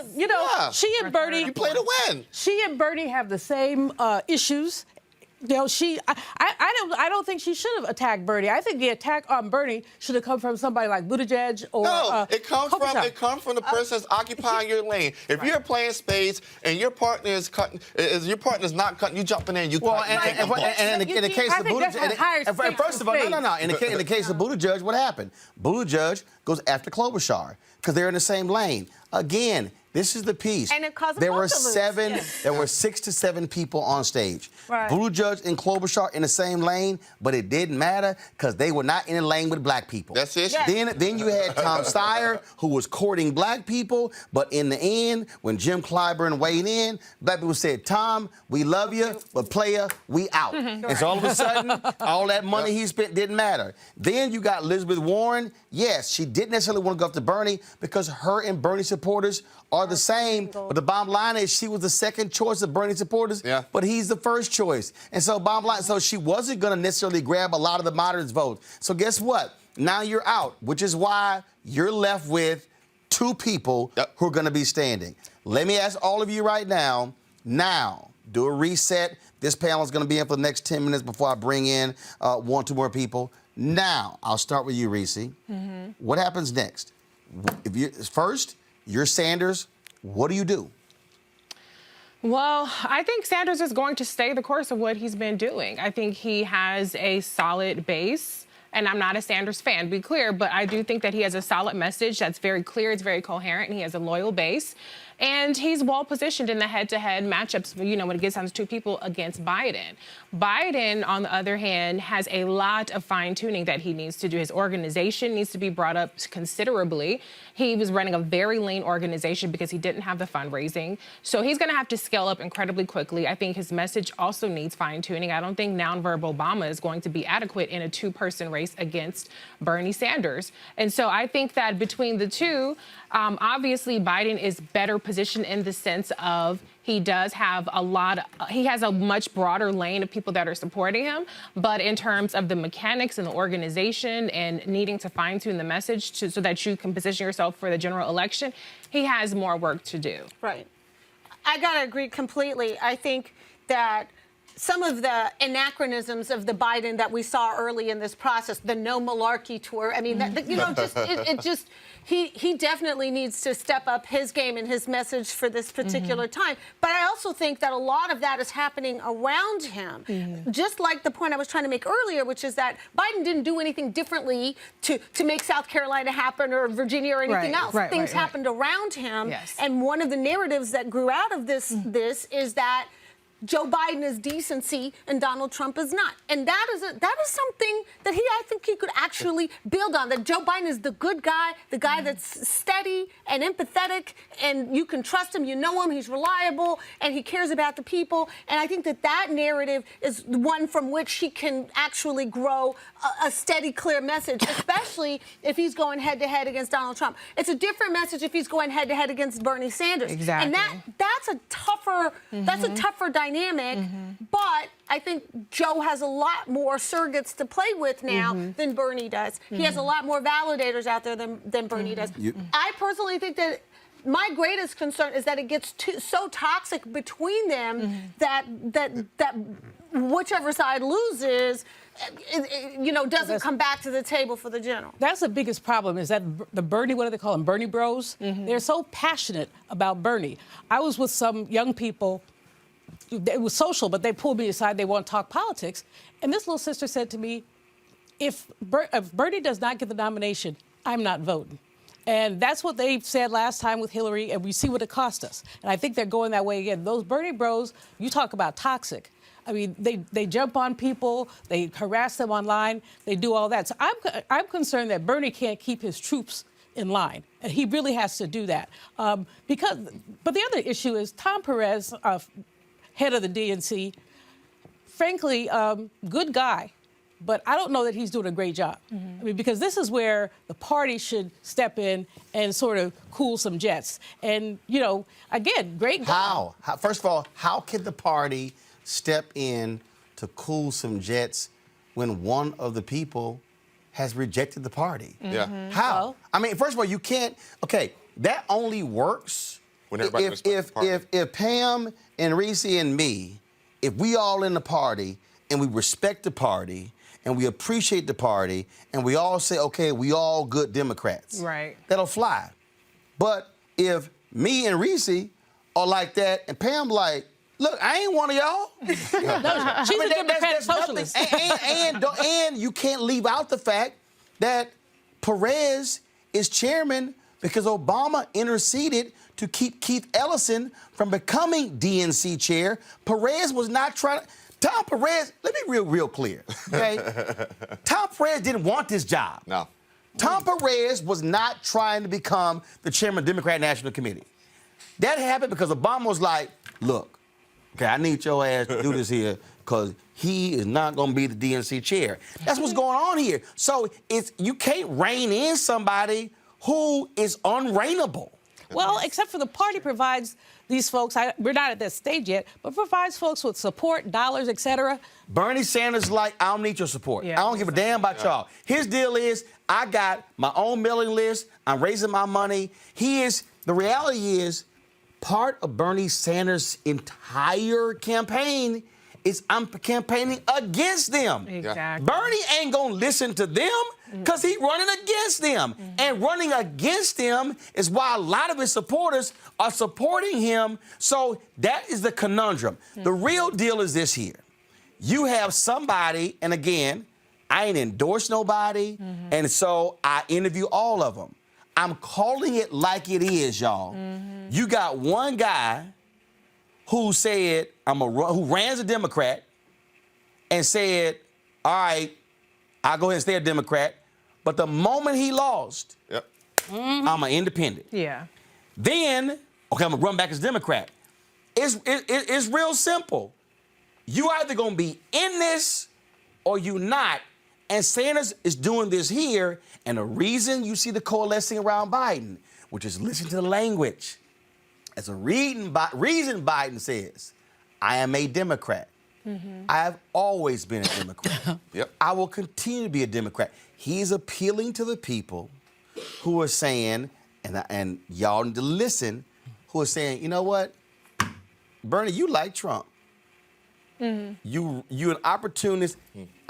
She and Bernie. You play to win. She and Bernie have the same issues. You know, I don't think she should have attacked Bernie. I think the attack on Bernie should have come from somebody like Buttigieg or No, it comes from the person that's occupying your lane. If you're playing spades and your partner is cutting, your partner's not cutting, you jump in there and you cut. And in the case of Buttigieg, first of all, no. In the case of Buttigieg, what happened? Buttigieg goes after Klobuchar because they're in the same lane. Again, this is the piece. And it caused there were there were 6 to 7 people on stage. Right. Buttigieg and Klobuchar in the same lane, but it didn't matter because they were not in a lane with black people. That's it. Yes. Then you had Tom Steyer, who was courting black people, but in the end, when Jim Clyburn weighed in, black people said, Tom, we love you, but player, we out. And so all of a sudden, all that money he spent didn't matter. Then you got Elizabeth Warren. Yes, she didn't necessarily want to go after Bernie because her and Bernie supporters are the same, but the bottom line is she was the second choice of Bernie supporters, but he's the first choice. And so bottom line, so she wasn't going to necessarily grab a lot of the moderates' votes. So guess what? Now you're out, which is why you're left with 2 people who are going to be standing. Let me ask all of you right now, do a reset. This panel is going to be in for the next 10 minutes before I bring in 1 or 2 more people. Now, I'll start with you, Reese. What happens next? First, you're Sanders. What do you do? Well, I think Sanders is going to stay the course of what he's been doing. I think he has a solid base. And I'm not a Sanders fan, be clear, but I do think that he has a solid message that's very clear, it's very coherent, and he has a loyal base. And he's well positioned in the head-to-head matchups, you know, when it gets down to 2 people against Biden. Biden, on the other hand, has a lot of fine-tuning that he needs to do. His organization needs to be brought up considerably. He was running a very lean organization because he didn't have the fundraising. So he's going to have to scale up incredibly quickly. I think his message also needs fine-tuning. I don't think nonverbal Obama is going to be adequate in a 2-person race against Bernie Sanders. And so I think that between the 2, obviously Biden is better positioned in the sense of he does have he has a much broader lane of people that are supporting him. But in terms of the mechanics and the organization and needing to fine tune the message so that you can position yourself for the general election, he has more work to do. Right. I got to agree completely. I think that some of the anachronisms of the Biden that we saw early in this process, the no malarkey tour. I mean, he definitely needs to step up his game and his message for this particular time. But I also think that a lot of that is happening around him. Just like the point I was trying to make earlier, which is that Biden didn't do anything differently to make South Carolina happen or Virginia or anything else. Things happened around him. Yes. And one of the narratives that grew out of this is that Joe Biden is decency and Donald Trump is not. And that is something that I think he could actually build on, that Joe Biden is the good guy, the guy that's steady and empathetic, and you can trust him, you know him, he's reliable, and he cares about the people. And I think that narrative is one from which he can actually grow a steady, clear message, especially if he's going head-to-head against Donald Trump. It's a different message if he's going head-to-head against Bernie Sanders. Exactly. And that's a tougher dynamic. But I think Joe has a lot more surrogates to play with now than Bernie does. He has a lot more validators out there than Bernie does. I personally think that my greatest concern is that it gets so toxic between them that whichever side loses, doesn't come back to the table for the general. That's the biggest problem, is that the Bernie, what do they call them, Bernie bros? They're so passionate about Bernie. I was with some young people. It was social, but they pulled me aside. They want to talk politics. And this little sister said to me, if Bernie does not get the nomination, I'm not voting. And that's what they said last time with Hillary, and we see what it cost us. And I think they're going that way again. Those Bernie bros, you talk about toxic. I mean, they jump on people, they harass them online, they do all that. So I'm concerned that Bernie can't keep his troops in line. And he really has to do that. But the other issue is Tom Perez, head of the DNC, frankly, good guy, but I don't know that he's doing a great job. I mean, because this is where the party should step in and sort of cool some jets. And, again, great guy. How? First of all, how can the party step in to cool some jets when one of the people has rejected the party? How? Well, I mean, first of all, you can't. Okay, that only works if Pam and Reese and me, if we all in the party and we respect the party and we appreciate the party and we all say, okay, we all good Democrats. Right. That'll fly. But if me and Reese are like that and Pam like, look, I ain't one of y'all. No, she's a Democratic socialist. And you can't leave out the fact that Perez is chairman because Obama interceded to keep Keith Ellison from becoming DNC chair. Perez was not trying to... Tom Perez, let me be real clear, okay? Tom Perez didn't want this job. No. Tom Perez was not trying to become the chairman of the Democratic National Committee. That happened because Obama was like, look, okay, I need your ass to do this here because he is not going to be the DNC chair. That's what's going on here. So you can't rein in somebody who is unreignable. Well, except for the party provides these folks, we're not at that stage yet, but provides folks with support, dollars, et cetera. Bernie Sanders like, I don't need your support. I don't give a damn about y'all. His deal is, I got my own mailing list. I'm raising my money. The reality is, part of Bernie Sanders' entire campaign is I'm campaigning against them. Exactly. Bernie ain't gonna listen to them because he's running against them. And running against them is why a lot of his supporters are supporting him. So that is the conundrum. The real deal is this here. You have somebody, and again, I ain't endorsed nobody, and so I interview all of them. I'm calling it like it is, y'all. You got one guy who said, who ran as a Democrat and said, all right, I'll go ahead and stay a Democrat. But the moment he lost, I'm an independent. Yeah. Then, okay, I'm gonna run back as Democrat. It's real simple. You either gonna be in this or you not. And Sanders is doing this here. And the reason you see the coalescing around Biden, which is listen to the language. As a reason Biden says, I am a Democrat. I have always been a Democrat. I will continue to be a Democrat. He's appealing to the people who are saying, and y'all need to listen, who are saying, you know what? Bernie, you like Trump. You an opportunist.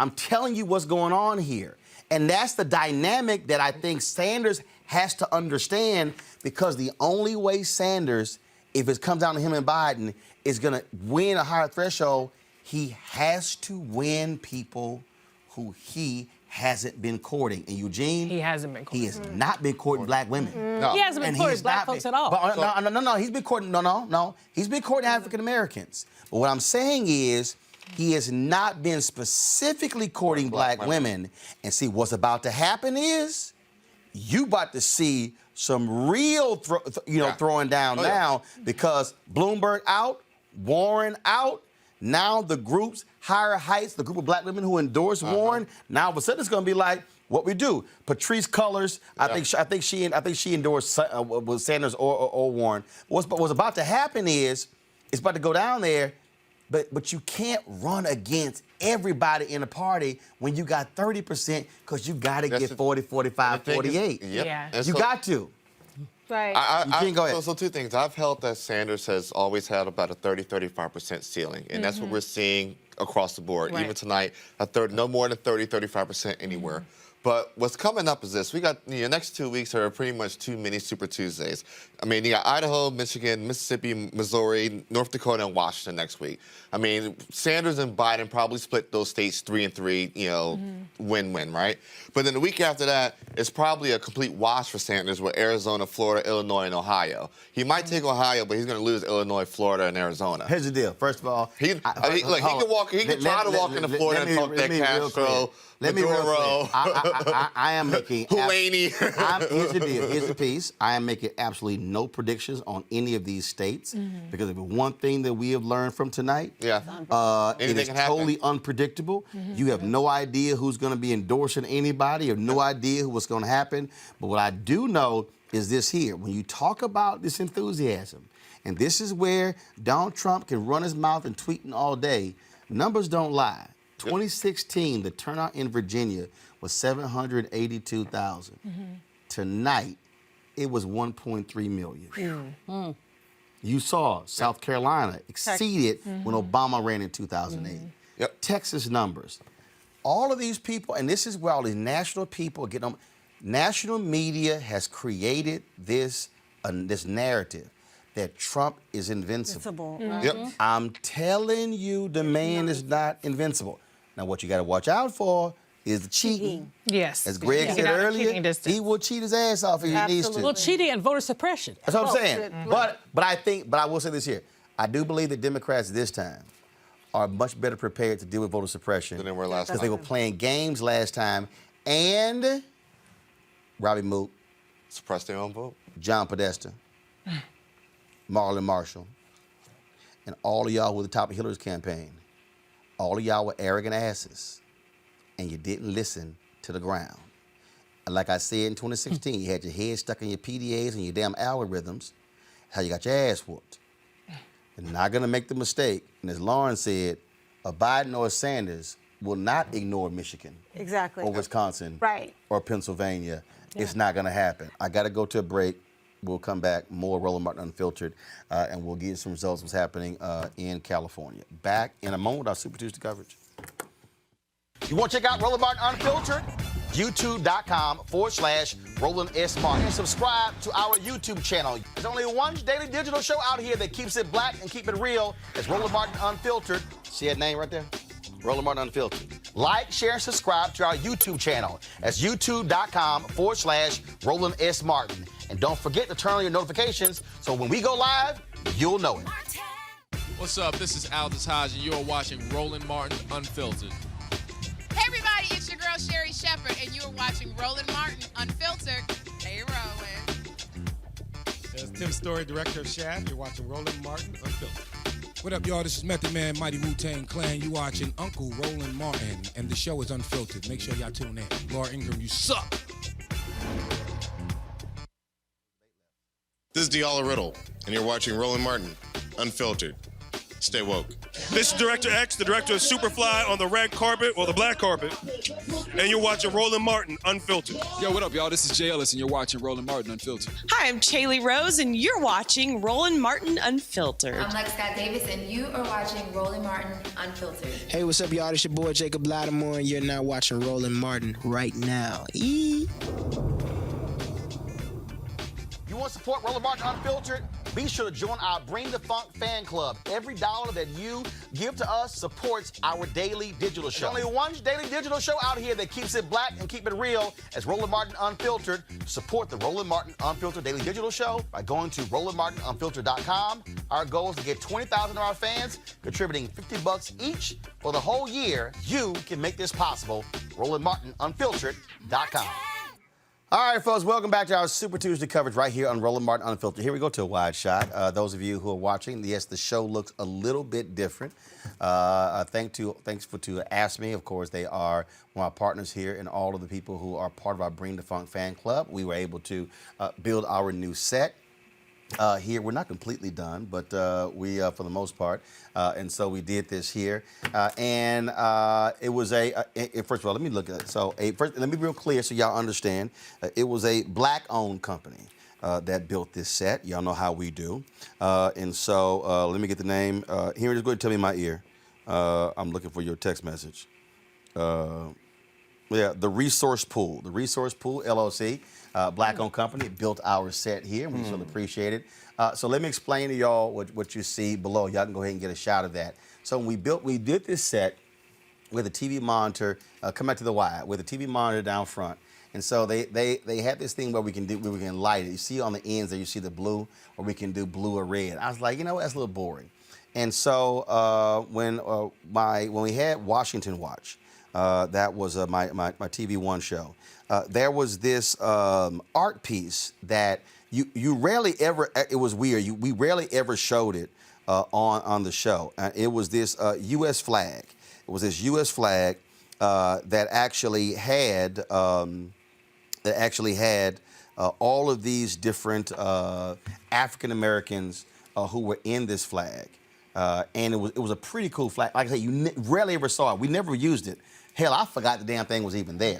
I'm telling you what's going on here. And that's the dynamic that I think Sanders has to understand, because the only way Sanders, if it comes down to him and Biden, is going to win a higher threshold, he has to win people who he hasn't been courting. And Eugene, he hasn't been courting. He has not been courting black women. He hasn't been courting black folks at all. No. He's been courting, no. He's been courting African Americans. But what I'm saying is, he has not been specifically courting black women. And see, what's about to happen is, you about to see some real, throwing down now, because Bloomberg out, Warren out. Now the groups, Higher Heights, the group of black women who endorse Warren, now all of a sudden it's going to be like, what we do. Patrice Cullors, I think she endorsed Sanders or Warren. What's about to happen is, it's about to go down there. But you can't run against everybody in the party when you got 30%, because you got to get 40, 45, 48. You got to. Right. Go ahead. So two things. I've held that Sanders has always had about a 35% ceiling, and that's what we're seeing across the board. Right. Even tonight, no more than 35% anywhere. But what's coming up is this. We got the next 2 weeks are pretty much 2 mini Super Tuesdays. I mean, you got Idaho, Michigan, Mississippi, Missouri, North Dakota, and Washington next week. I mean, Sanders and Biden probably split those states 3-3, win-win, right? But then the week after that, it's probably a complete wash for Sanders with Arizona, Florida, Illinois, and Ohio. He might take Ohio, but he's going to lose Illinois, Florida, and Arizona. Here's the deal. First of all, he can try to walk into Florida and talk that Castro. Let me real I am making Here's the deal. Here's the piece. I am making absolutely no predictions on any of these states, because if one thing that we have learned from tonight, it is totally unpredictable. You have no idea who's going to be endorsing anybody. You have no idea what's going to happen. But what I do know is this here. When you talk about this enthusiasm, and this is where Donald Trump can run his mouth and tweeting all day, numbers don't lie. 2016, the turnout in Virginia was 782,000. Tonight, it was 1.3 million. You saw South Carolina exceeded when Obama ran in 2008. Texas numbers. All of these people, and this is where all these national people get on. National media has created this narrative that Trump is invincible. Mm-hmm. Yep. I'm telling you, the man is not invincible. Now, what you got to watch out for is the cheating. Yes. As Greg said earlier, he will cheat his ass off if he needs to. Well, cheating and voter suppression. That's what I'm saying. But I will say this here. I do believe that Democrats this time are much better prepared to deal with voter suppression than they were last time. Because they were playing games last time, and Robbie Mook, suppressed their own vote. John Podesta, Marlon Marshall, and all of y'all who were the top of Hillary's campaign. All of y'all were arrogant asses, and you didn't listen to the ground. And like I said in 2016, you had your head stuck in your PDAs and your damn algorithms, how you got your ass whooped. And not gonna make the mistake, and as Lauren said, a Biden or a Sanders will not ignore Michigan. Exactly. Or Wisconsin. Right. Or Pennsylvania. Yeah. It's not gonna happen. I gotta go to a break. We'll come back, more Roland Martin Unfiltered, and we'll give you some results of what's happening in California. Back in a moment with our Super Tuesday coverage. You wanna check out Roland Martin Unfiltered? YouTube.com/Roland S. Martin. And subscribe to our YouTube channel. There's only one daily digital show out here that keeps it black and keep it real. It's Roland Martin Unfiltered. See that name right there? Roland Martin Unfiltered. Like, share, and subscribe to our YouTube channel. That's youtube.com/Roland S. Martin. And don't forget to turn on your notifications so when we go live, you'll know it. What's up? This is Aldous Hodge, and you're watching Roland Martin Unfiltered. Hey everybody, it's your girl Sherry Shepherd, and you're watching Roland Martin Unfiltered. Hey Roland. There's Tim Story, director of Shaft. You're watching Roland Martin Unfiltered. What up, y'all? This is Method Man, Mighty Wu-Tang Clan. You watching Uncle Roland Martin, and the show is Unfiltered. Make sure y'all tune in. Laura Ingram, you suck. This is Diala Riddle, and you're watching Roland Martin Unfiltered. Stay woke. This is Director X, the director of Superfly on the red carpet, or the black carpet, and you're watching Roland Martin Unfiltered. Yo, what up, y'all? This is Jay Ellis, and you're watching Roland Martin Unfiltered. Hi, I'm Chaley Rose, and you're watching Roland Martin Unfiltered. I'm Lex Scott Davis, and you are watching Roland Martin Unfiltered. Hey, what's up, y'all? It's your boy Jacob Lattimore, and you're now watching Roland Martin right now. Eee. You want to support Roland Martin Unfiltered? Be sure to join our Bring the Funk fan club. Every dollar that you give to us supports our daily digital show. There's only one daily digital show out here that keeps it black and keep it real as Roland Martin Unfiltered. Support the Roland Martin Unfiltered daily digital show by going to RolandMartinUnfiltered.com. Our goal is to get 20,000 of our fans contributing $50 each for the whole year. You can make this possible. RolandMartinUnfiltered.com. All right, folks, welcome back to our Super Tuesday coverage right here on Roland Martin Unfiltered. Here we go to a wide shot. Those of you who are watching, yes, the show looks a little bit different. Thanks for Ask Me. Of course, they are one of our partners here and all of the people who are part of our Bring the Funk fan club. We were able to build our new set. Here, we're not completely done, but we, for the most part, and so we did this here. It was first of all, let me look at it. So, first, let me be real clear so y'all understand. It was a black-owned company that built this set. Y'all know how we do. And so, let me get the name. Here, just go ahead and tell me in my ear. I'm looking for your text message. Yeah, the Resource Pool. The Resource Pool, LLC. Black-owned company built our set here. We really appreciate it. So let me explain to y'all what you see below. Y'all can go ahead and get a shot of that. So we did this set with a TV monitor. Come back to the wide with a TV monitor down front. And so they had this thing where we can light it. You see on the ends there, you see the blue, or we can do blue or red. I was like, you know what, that's a little boring. And so when we had Washington Watch, that was my TV One show. There was this art piece that you rarely ever. It was weird. We rarely ever showed it on the show. It was this U.S. flag. It was this U.S. flag that actually had all of these different African Americans who were in this flag, and it was a pretty cool flag. Like I said, you rarely ever saw it. We never used it. Hell, I forgot the damn thing was even there.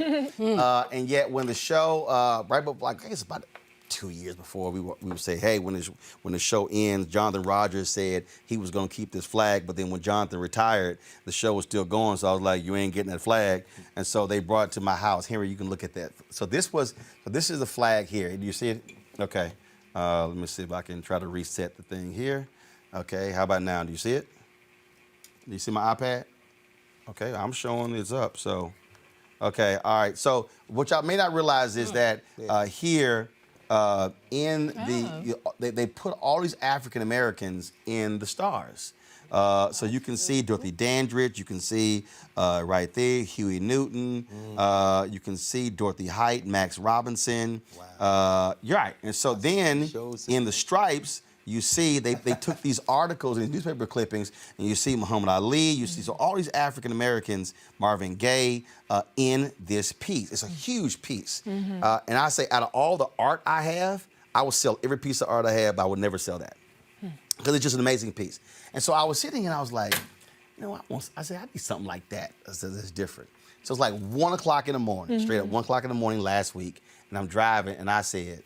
And yet, when the show, right before, I guess about 2 years before we would say, hey, when the show ends, Jonathan Rogers said he was going to keep this flag, but then when Jonathan retired, the show was still going. So I was like, you ain't getting that flag, and so they brought it to my house. Henry, you can look at that. So this is the flag here. Do you see it? Okay. Let me see if I can try to reset the thing here. Okay. How about now? Do you see it? Do you see my iPad? Okay, I'm showing it's up. So. Okay, all right. So what y'all may not realize is that here they put all these African Americans in the stars. So you can see Dorothy Dandridge, you can see right there Huey Newton, you can see Dorothy Height, Max Robinson. You're right. And so then in the stripes, you see they took these articles and newspaper clippings, and you see Muhammad Ali, you see so all these African Americans, Marvin Gaye, in this piece. It's a huge piece. And I say out of all the art I have, I would sell every piece of art I have, but I would never sell that. Because it's just an amazing piece. And so I was sitting and I was like, you know, I said, I need something like that. I said, it's different. So it's like 1 o'clock in the morning, straight up 1 o'clock in the morning last week, and I'm driving, and I said,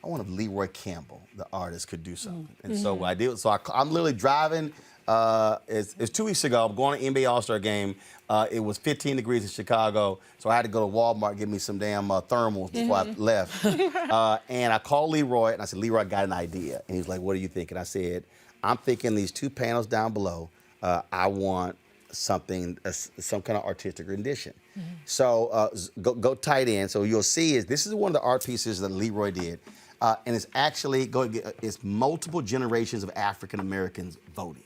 I wonder if Leroy Campbell, the artist, could do something. And so what I did, I'm literally driving, it's 2 weeks ago, I'm going to NBA All-Star game. It was 15 degrees in Chicago, so I had to go to Walmart and get me some damn thermals before I left. And I called Leroy, and I said, Leroy, I got an idea. And he was like, what do you think? And I said, I'm thinking these 2 panels down below, I want something, some kind of artistic rendition. So go tight end. So you'll see this is one of the art pieces that Leroy did. And it's actually it's multiple generations of African Americans voting.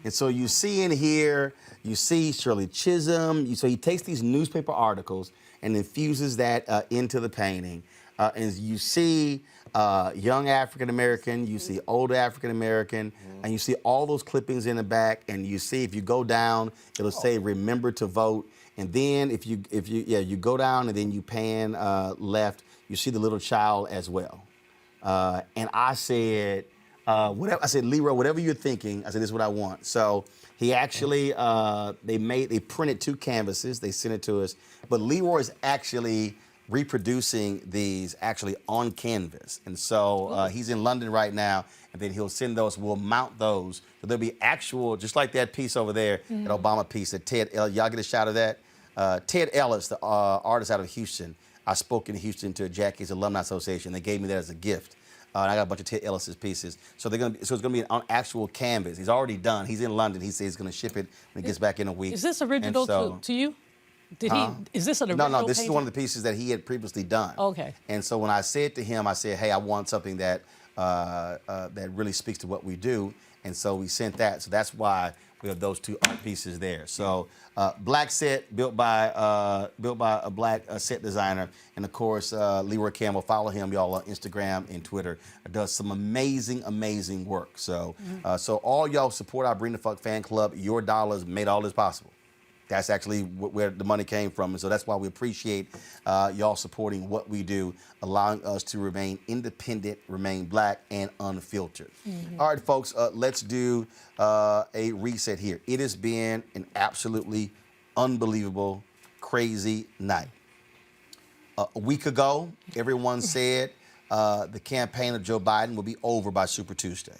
And so you see in here, you see Shirley Chisholm. So he takes these newspaper articles and infuses that into the painting. And you see young African American, you see old African American, and you see all those clippings in the back. And you see if you go down, it'll say "Remember to vote." And then if you go down and then you pan left, you see the little child as well. And I said, Leroy, whatever you're thinking, I said, this is what I want. So he actually, they printed 2 canvases, they sent it to us, but Leroy's actually reproducing these actually on canvas. And so he's in London right now, and then he'll send those, we'll mount those. So there'll be actual, just like that piece over there, that Obama piece, that Ted, y'all get a shot of that? Ted Ellis, the artist out of Houston, I spoke in Houston to Jackie's Alumni Association. They gave me that as a gift. And I got a bunch of Ted Ellis's pieces. So it's going to be on actual canvas. He's already done. He's in London. He says he's going to ship it when he gets back in a week. Is this original to you? Is this an original No, this painting? is one of the pieces that he had previously done. Okay. And so when I said to him, I said, hey, I want something that that really speaks to what we do. And so we sent that. So that's why we have those 2 art pieces there. So black set built by a black set designer, and of course Leroy Campbell. Follow him, y'all, on Instagram and Twitter. Does some amazing work. So so all y'all support our Bring the Fuck fan club. Your dollars made all this possible. That's actually where the money came from. And so that's why we appreciate y'all supporting what we do, allowing us to remain independent, remain black, and unfiltered. All right, folks, let's do a reset here. It has been an absolutely unbelievable, crazy night. A week ago, everyone said the campaign of Joe Biden will be over by Super Tuesday.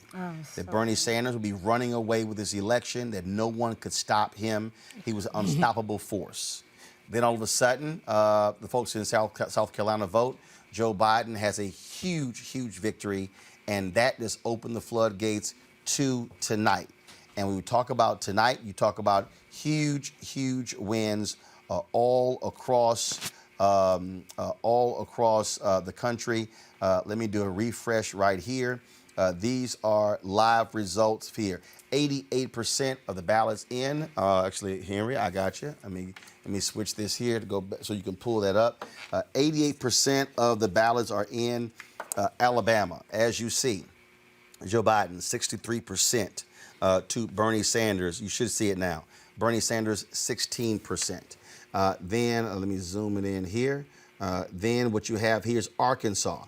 That Bernie Sanders will be running away with this election, that no one could stop him. He was an unstoppable force. Then all of a sudden, the folks in South Carolina vote. Joe Biden has a huge victory, and that just opened the floodgates to tonight. And when we talk about tonight, you talk about huge wins all across the country. Let me do a refresh right here. These are live results here. 88% of the ballots in. Actually, Henry, I got you. Let me switch this here to go back so you can pull that up. 88% of the ballots are in Alabama. As you see, Joe Biden, 63% to Bernie Sanders. You should see it now. Bernie Sanders, 16%. Then let me zoom it in here. Then what you have here is Arkansas.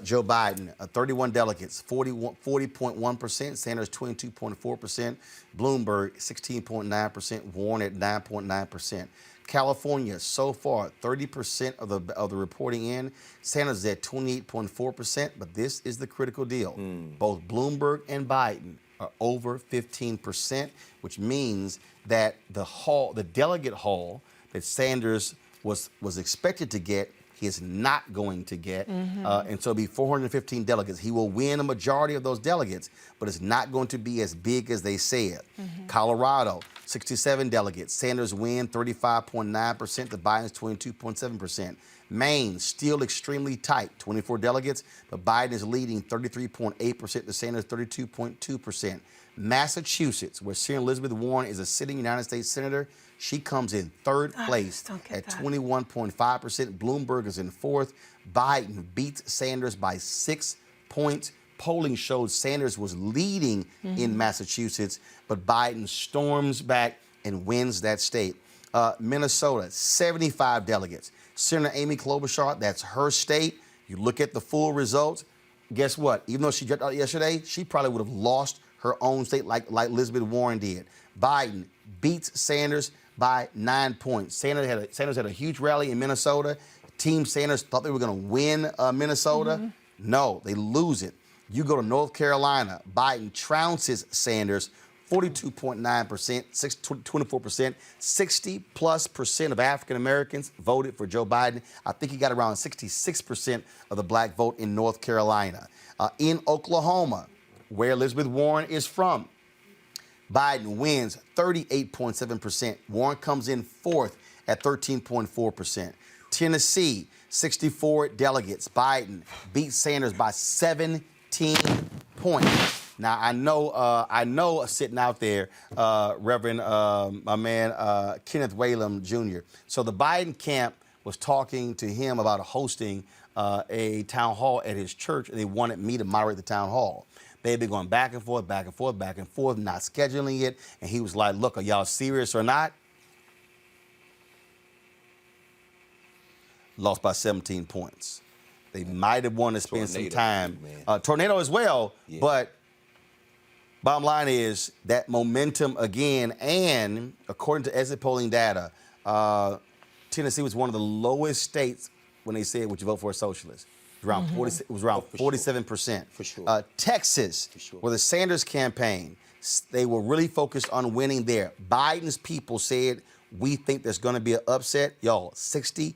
Joe Biden, 31 delegates, 40.1%. Sanders, 22.4%. Bloomberg, 16.9%. Warren at 9.9%. California, so far, 30% of the reporting in. Sanders is at 28.4%, but this is the critical deal. Both Bloomberg and Biden are over 15%, which means that the delegate haul that Sanders was expected to get, he is not going to get. And so it'll be 415 delegates. He will win a majority of those delegates, but it's not going to be as big as they said. Colorado, 67 delegates. Sanders win 35.9% to Biden's 22.7%. Maine, still extremely tight, 24 delegates, but Biden is leading 33.8% to Sanders 32.2%. Massachusetts, where Senator Elizabeth Warren is a sitting United States Senator, she comes in third place at 21.5%. Bloomberg is in fourth. Biden beats Sanders by 6 points. Polling showed Sanders was leading in Massachusetts, but Biden storms back and wins that state. Minnesota, 75 delegates. Senator Amy Klobuchar, that's her state. You look at the full results. Guess what? Even though she dropped out yesterday, she probably would have lost her own state like Elizabeth Warren did. Biden beats Sanders by 9 points. Sanders had a huge rally in Minnesota. Team Sanders thought they were going to win Minnesota. No, they lose it. You go to North Carolina, Biden trounces Sanders 42.9%, 24%, 60+% of African Americans voted for Joe Biden. I think he got around 66% of the black vote in North Carolina. In Oklahoma, where Elizabeth Warren is from, Biden wins 38.7%. Warren comes in fourth at 13.4%. Tennessee, 64 delegates. Biden beats Sanders by 17 points. Now, I know sitting out there, Reverend, my man, Kenneth Whalum Jr. So the Biden camp was talking to him about hosting a town hall at his church, and they wanted me to moderate the town hall. They've been going back and forth, not scheduling it. And he was like, look, are y'all serious or not? Lost by 17 points. They might have wanted to spend some time. Tornado as well, but bottom line is that momentum again, and according to exit polling data, Tennessee was one of the lowest states when they said, would you vote for a socialist? Around 40, it was around 47%. For sure. Texas, where the Sanders campaign, they were really focused on winning there. Biden's people said, we think there's going to be an upset. Y'all, 65%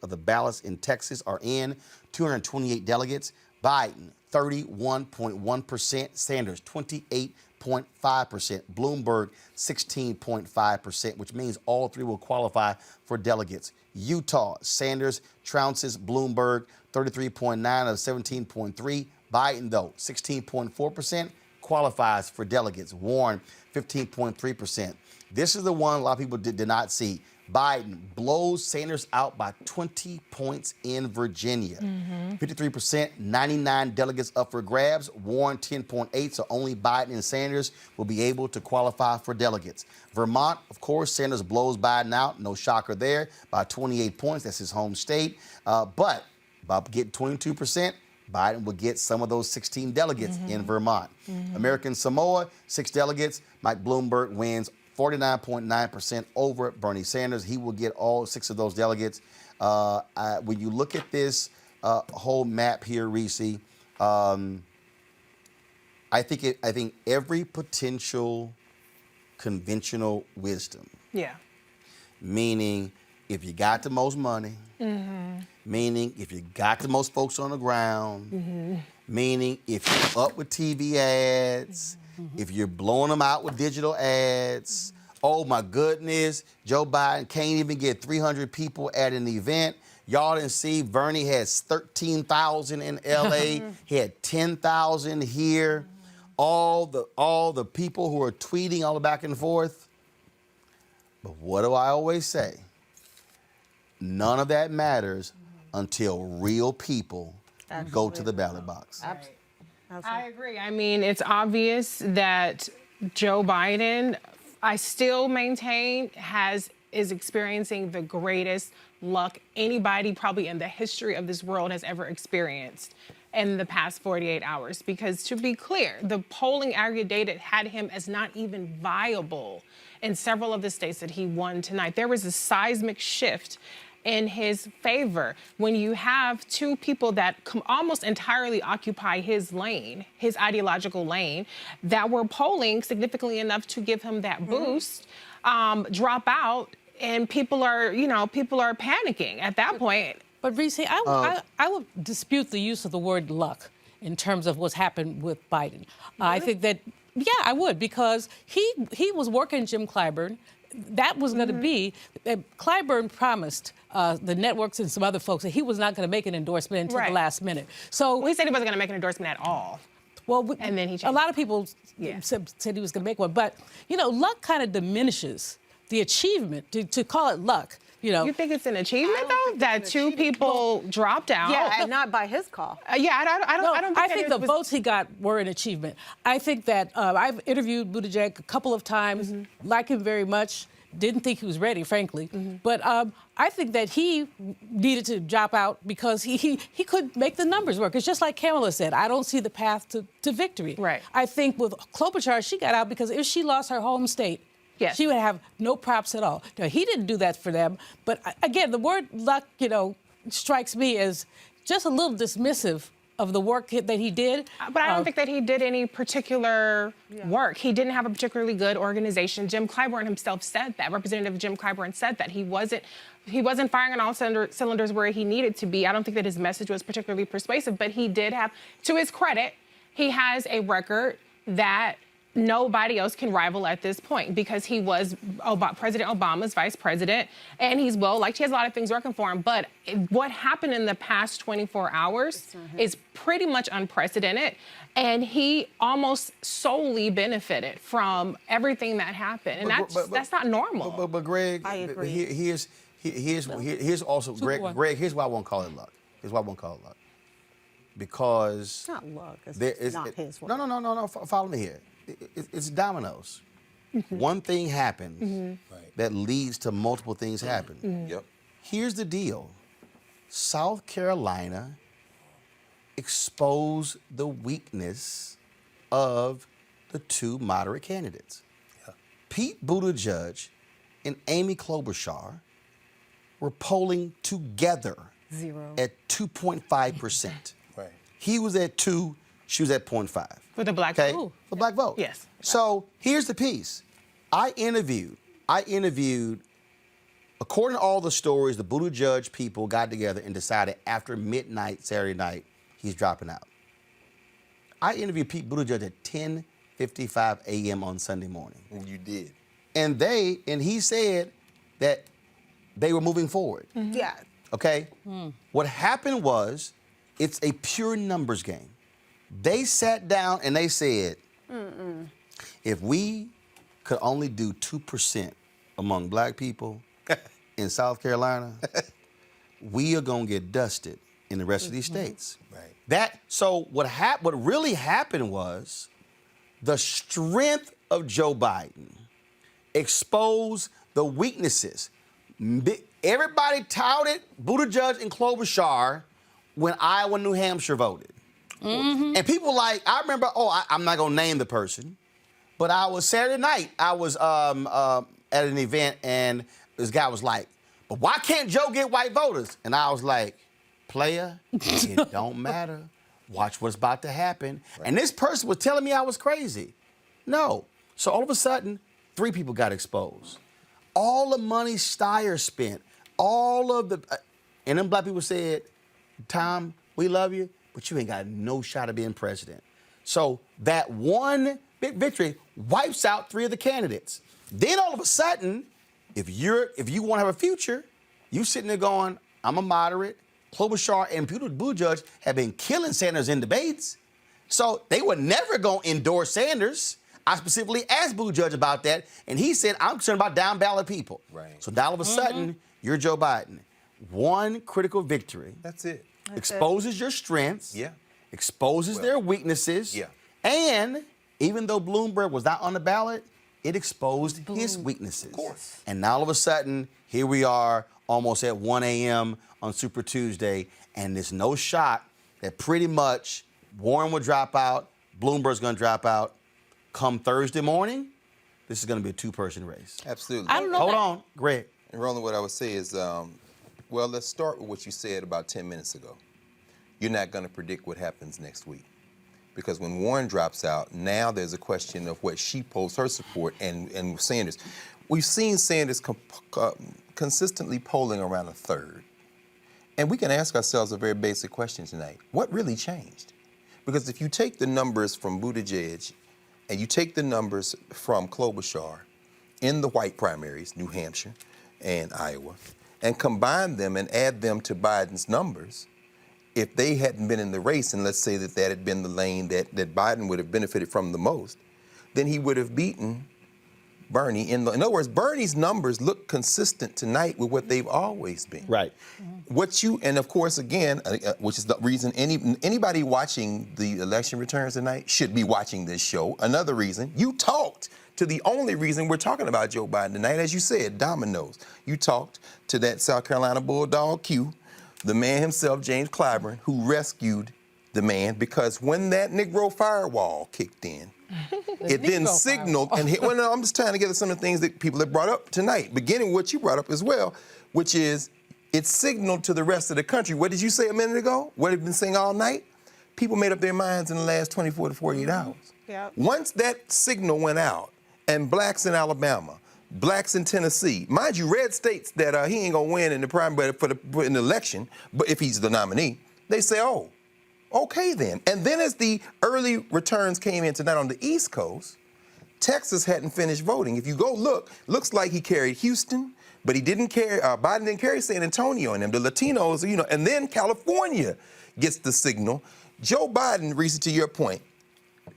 of the ballots in Texas are in, 228 delegates. Biden, 31.1%. Sanders, 28.5%. Bloomberg, 16.5%, which means all three will qualify for delegates. Utah, Sanders trounces Bloomberg, 33.9 of 17.3. Biden, though, 16.4%, qualifies for delegates. Warren, 15.3%. This is the one a lot of people did not see. Biden blows Sanders out by 20 points in Virginia. 53%, 99 delegates up for grabs. Warren, 10.8, so only Biden and Sanders will be able to qualify for delegates. Vermont, of course, Sanders blows Biden out, no shocker there, by 28 points. That's his home state. But by getting 22%, Biden will get some of those 16 delegates in Vermont. American Samoa, 6 delegates. Mike Bloomberg wins 49.9% over Bernie Sanders. He will get all 6 of those delegates. When you look at this whole map here, Reese, I think every potential conventional wisdom, meaning if you got the most money, meaning if you got the most folks on the ground, meaning if you're up with TV ads, if you're blowing them out with digital ads, oh my goodness, Joe Biden can't even get 300 people at an event. Y'all didn't see Bernie has 13,000 in LA. He had 10,000 here. All the people who are tweeting all the back and forth. But what do I always say? None of that matters until real people go to the ballot box. I agree. I mean, it's obvious that Joe Biden, I still maintain, is experiencing the greatest luck anybody probably in the history of this world has ever experienced in the past 48 hours. Because to be clear, the polling aggregate data had him as not even viable in several of the states that he won tonight. There was a seismic shift in his favor when you have two people that almost entirely occupy his lane, his ideological lane, that were polling significantly enough to give him that boost, drop out, and people are panicking at that point. But Reese, I would dispute the use of the word luck in terms of what's happened with Biden. I think that, yeah, I would, because he was working Jim Clyburn. That was going to be, Clyburn promised the networks and some other folks that he was not going to make an endorsement until the last minute. So he said he wasn't going to make an endorsement at all. Well, and then he changed. A lot of people said he was going to make one. But, luck kind of diminishes the achievement. To call it luck, You think it's an achievement, though, that two people dropped out? Yeah, and not by his call. I don't think the votes he got were an achievement. I think that I've interviewed Buttigieg a couple of times, like him very much. Didn't think he was ready, frankly. But I think that he needed to drop out because he couldn't make the numbers work. It's just like Kamala said, I don't see the path to victory. Right. I think with Klobuchar, she got out because if she lost her home state, she would have no props at all. Now, he didn't do that for them. But again, the word luck, strikes me as just a little dismissive of the work that he did. But I don't think that he did any particular work. He didn't have a particularly good organization. Jim Clyburn himself said that. Representative Jim Clyburn said that he wasn't firing on all cylinders where he needed to be. I don't think that his message was particularly persuasive, but he did have, to his credit, he has a record that nobody else can rival at this point because he was President Obama's vice president, and he's well-liked. He has a lot of things working for him, but what happened in the past 24 hours is pretty much unprecedented, and he almost solely benefited from everything that happened, and that's not normal. But Greg, I agree. Here's also, Greg, here's why I won't call it luck. Because it's not luck. It's not his work. No. Follow me here. It's dominoes. One thing happens that leads to multiple things happening. Yep. Here's the deal. South Carolina exposed the weakness of the two moderate candidates. Yeah. Pete Buttigieg and Amy Klobuchar were polling together at 2.5%. Right. He was at 2, she was at 0.5. For the black vote. For black vote. Yes. So here's the piece. I interviewed, according to all the stories, the Buttigieg people got together and decided after midnight Saturday night, he's dropping out. I interviewed Pete Buttigieg at 10:55 a.m. on Sunday morning. And you did. And he said that they were moving forward. Yeah. Okay? What happened was, it's a pure numbers game. They sat down and they said, if we could only do 2% among black people in South Carolina, we are going to get dusted in the rest of these states. Right. So what really happened was the strength of Joe Biden exposed the weaknesses. Everybody touted Buttigieg and Klobuchar when Iowa and New Hampshire voted. And people I remember, I'm not going to name the person, but Saturday night, I was at an event and this guy was like, but why can't Joe get white voters? And I was like, player, it don't matter. Watch what's about to happen. Right. And this person was telling me I was crazy. No. So all of a sudden, 3 people got exposed. All the money Steyer spent, and then black people said, Tom, we love you, but you ain't got no shot of being president. So that one big victory wipes out 3 of the candidates. Then all of a sudden, if you want to have a future, you sitting there going, I'm a moderate. Klobuchar and Buttigieg have been killing Sanders in debates. So they were never going to endorse Sanders. I specifically asked Buttigieg about that, and he said, I'm concerned about down ballot people. Right. So now all of a sudden, you're Joe Biden. One critical victory. That's it. Exposes your strengths. Yeah. Exposes their weaknesses. Yeah. And even though Bloomberg was not on the ballot, it exposed his weaknesses. Of course. And now all of a sudden, here we are almost at 1 a.m. on Super Tuesday, and there's no shot that pretty much Warren will drop out, Bloomberg's going to drop out. Come Thursday morning, this is going to be a two-person race. Absolutely. I don't know. Hold on, Greg. And Roland, what I would say is, well, let's start with what you said about 10 minutes ago. You're not going to predict what happens next week. Because when Warren drops out, now there's a question of what she polls her support and Sanders. We've seen Sanders consistently polling around a third. And we can ask ourselves a very basic question tonight. What really changed? Because if you take the numbers from Buttigieg and you take the numbers from Klobuchar in the white primaries, New Hampshire and Iowa, and combine them and add them to Biden's numbers, if they hadn't been in the race, and let's say that that had been the lane that Biden would have benefited from the most, then he would have beaten Bernie. In other words, Bernie's numbers look consistent tonight with what they've always been. Right. And of course, again, which is the reason anybody watching the election returns tonight should be watching this show. Another reason, you talked to the only reason we're talking about Joe Biden tonight, as you said, dominoes. You talked to that South Carolina Bulldog Q, the man himself, James Clyburn, who rescued the man, because when that Negro firewall kicked in, it then signaled, I'm just tying together some of the things that people have brought up tonight, beginning with what you brought up as well, which is it signaled to the rest of the country. What did you say a minute ago? What have you been saying all night? People made up their minds in the last 24 to 48 hours. Yep. Once that signal went out, and blacks in Alabama, blacks in Tennessee, mind you, red states that he ain't gonna win in the primary in the election, but if he's the nominee, they say, oh, okay then. And then as the early returns came in tonight on the East Coast, Texas hadn't finished voting. If you go look, looks like he carried Houston, but he didn't carry, Biden didn't carry San Antonio in them. The Latinos, and then California gets the signal. Joe Biden, Reese, to your point,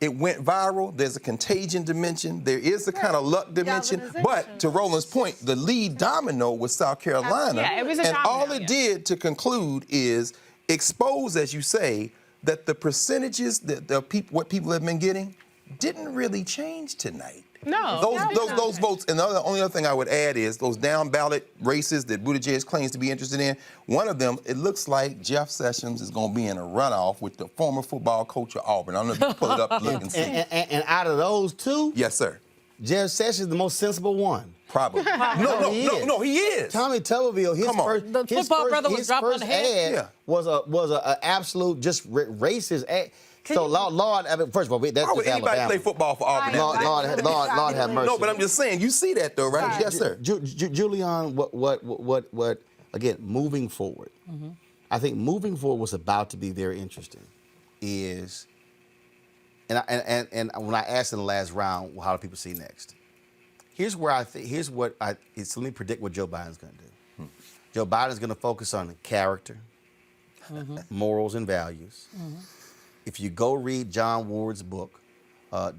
it went viral. There's a contagion dimension. There is a kind of luck dimension. But to Roland's point, the lead domino was South Carolina. Yeah, it was a and domino, all it did to conclude is expose, as you say, that the percentages that what people have been getting didn't really change tonight. No. Those votes, and the only other thing I would add is those down ballot races that Buttigieg claims to be interested in. One of them, it looks like Jeff Sessions is going to be in a runoff with the former football coach of Auburn. I don't know if you can pull it up and look and see. And out of those two, yes, sir, Jeff Sessions is the most sensible one. Probably. No, he is. Tommy Tuberville, his first ad was a absolute just racist ad. So, Lord, first of all, that's why would just anybody Alabama. play football for Auburn? Lord have mercy. No, but I'm just saying, you see that though, right? Yes, sir. Julian, what? Again, moving forward, I think moving forward was about to be very interesting. And when I asked in the last round, well, how do people see next? Here's what let me predict what Joe Biden's going to do. Joe Biden's going to focus on character, morals, and values. If you go read John Ward's book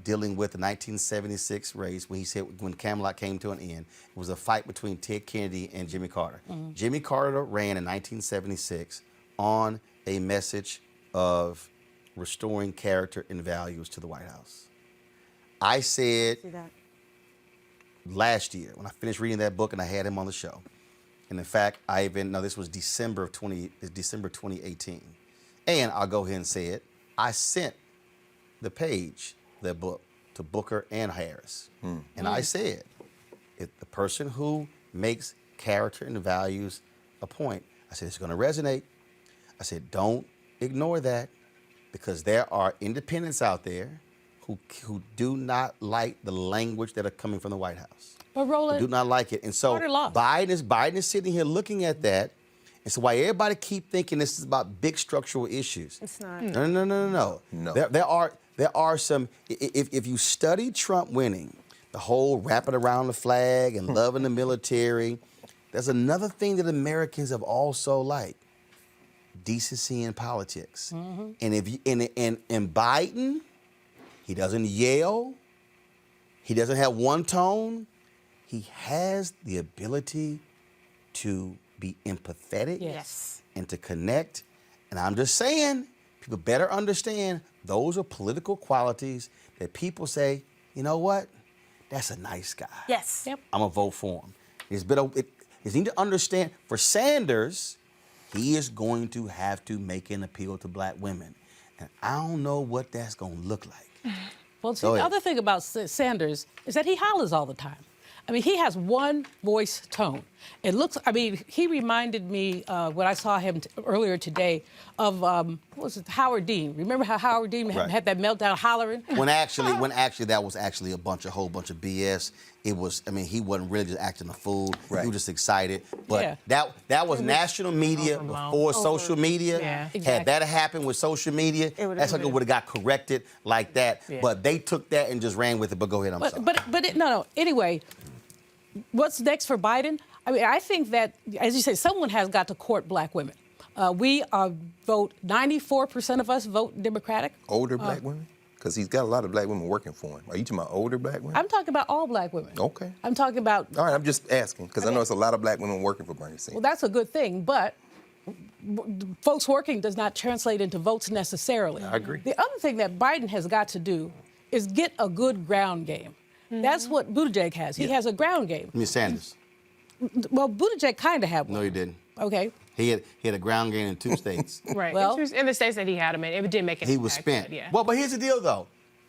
dealing with the 1976 race, when he said when Camelot came to an end, it was a fight between Ted Kennedy and Jimmy Carter. Jimmy Carter ran in 1976 on a message of restoring character and values to the White House. I said last year when I finished reading that book and I had him on the show, and in fact, this was December 2018, and I'll go ahead and say it. I sent that book, to Booker and Harris. And I said, if the person who makes character and values a point, I said, it's going to resonate. I said, don't ignore that, because there are independents out there who do not like the language that are coming from the White House. But Roland, do not like it. And so Biden is sitting here looking at that. And so why everybody keep thinking this is about big structural issues? It's not. No. There are some. If you study Trump winning, the whole wrapping around the flag and loving the military, there's another thing that Americans have also liked: decency in politics. And if you, and Biden, he doesn't yell. He doesn't have one tone. He has the ability to be empathetic and to connect. And I'm just saying, people better understand those are political qualities that people say, you know what? That's a nice guy. Yes. I'm going to vote for him. You need to understand, for Sanders, he is going to have to make an appeal to black women. And I don't know what that's going to look like. Well, see, the other thing about Sanders is that he hollers all the time. I mean, he has one voice tone. It looks, I mean, he reminded me when I saw him earlier today of, what was it, Howard Dean. Remember how Howard Dean had that meltdown hollering? When actually that was actually a whole bunch of BS. It was, I mean, he wasn't really just acting a fool. He was just excited. But that was national media before social media. Yeah. Had that happened with social media, that sucker would have got corrected like that. Yeah. But they took that and just ran with it. But go ahead, I'm sorry. No. Anyway, what's next for Biden? I mean, I think that, as you say, someone has got to court black women. We vote, 94% of us vote Democratic. Older black women? Because he's got a lot of black women working for him. Are you talking about older black women? I'm talking about all black women. Okay. I'm talking about... All right, I'm just asking, because I know it's a lot of black women working for Bernie Sanders. Well, that's a good thing, but folks working does not translate into votes necessarily. I agree. The other thing that Biden has got to do is get a good ground game. That's what Buttigieg has. He has a ground game. Miss Sanders. Well, Buttigieg kind of had one. No, he didn't. Okay. He had a ground game in 2 states. Right. Well, in the states that he had him in, it didn't make any He was impact, spent. but yeah. Well, but here's the deal, though.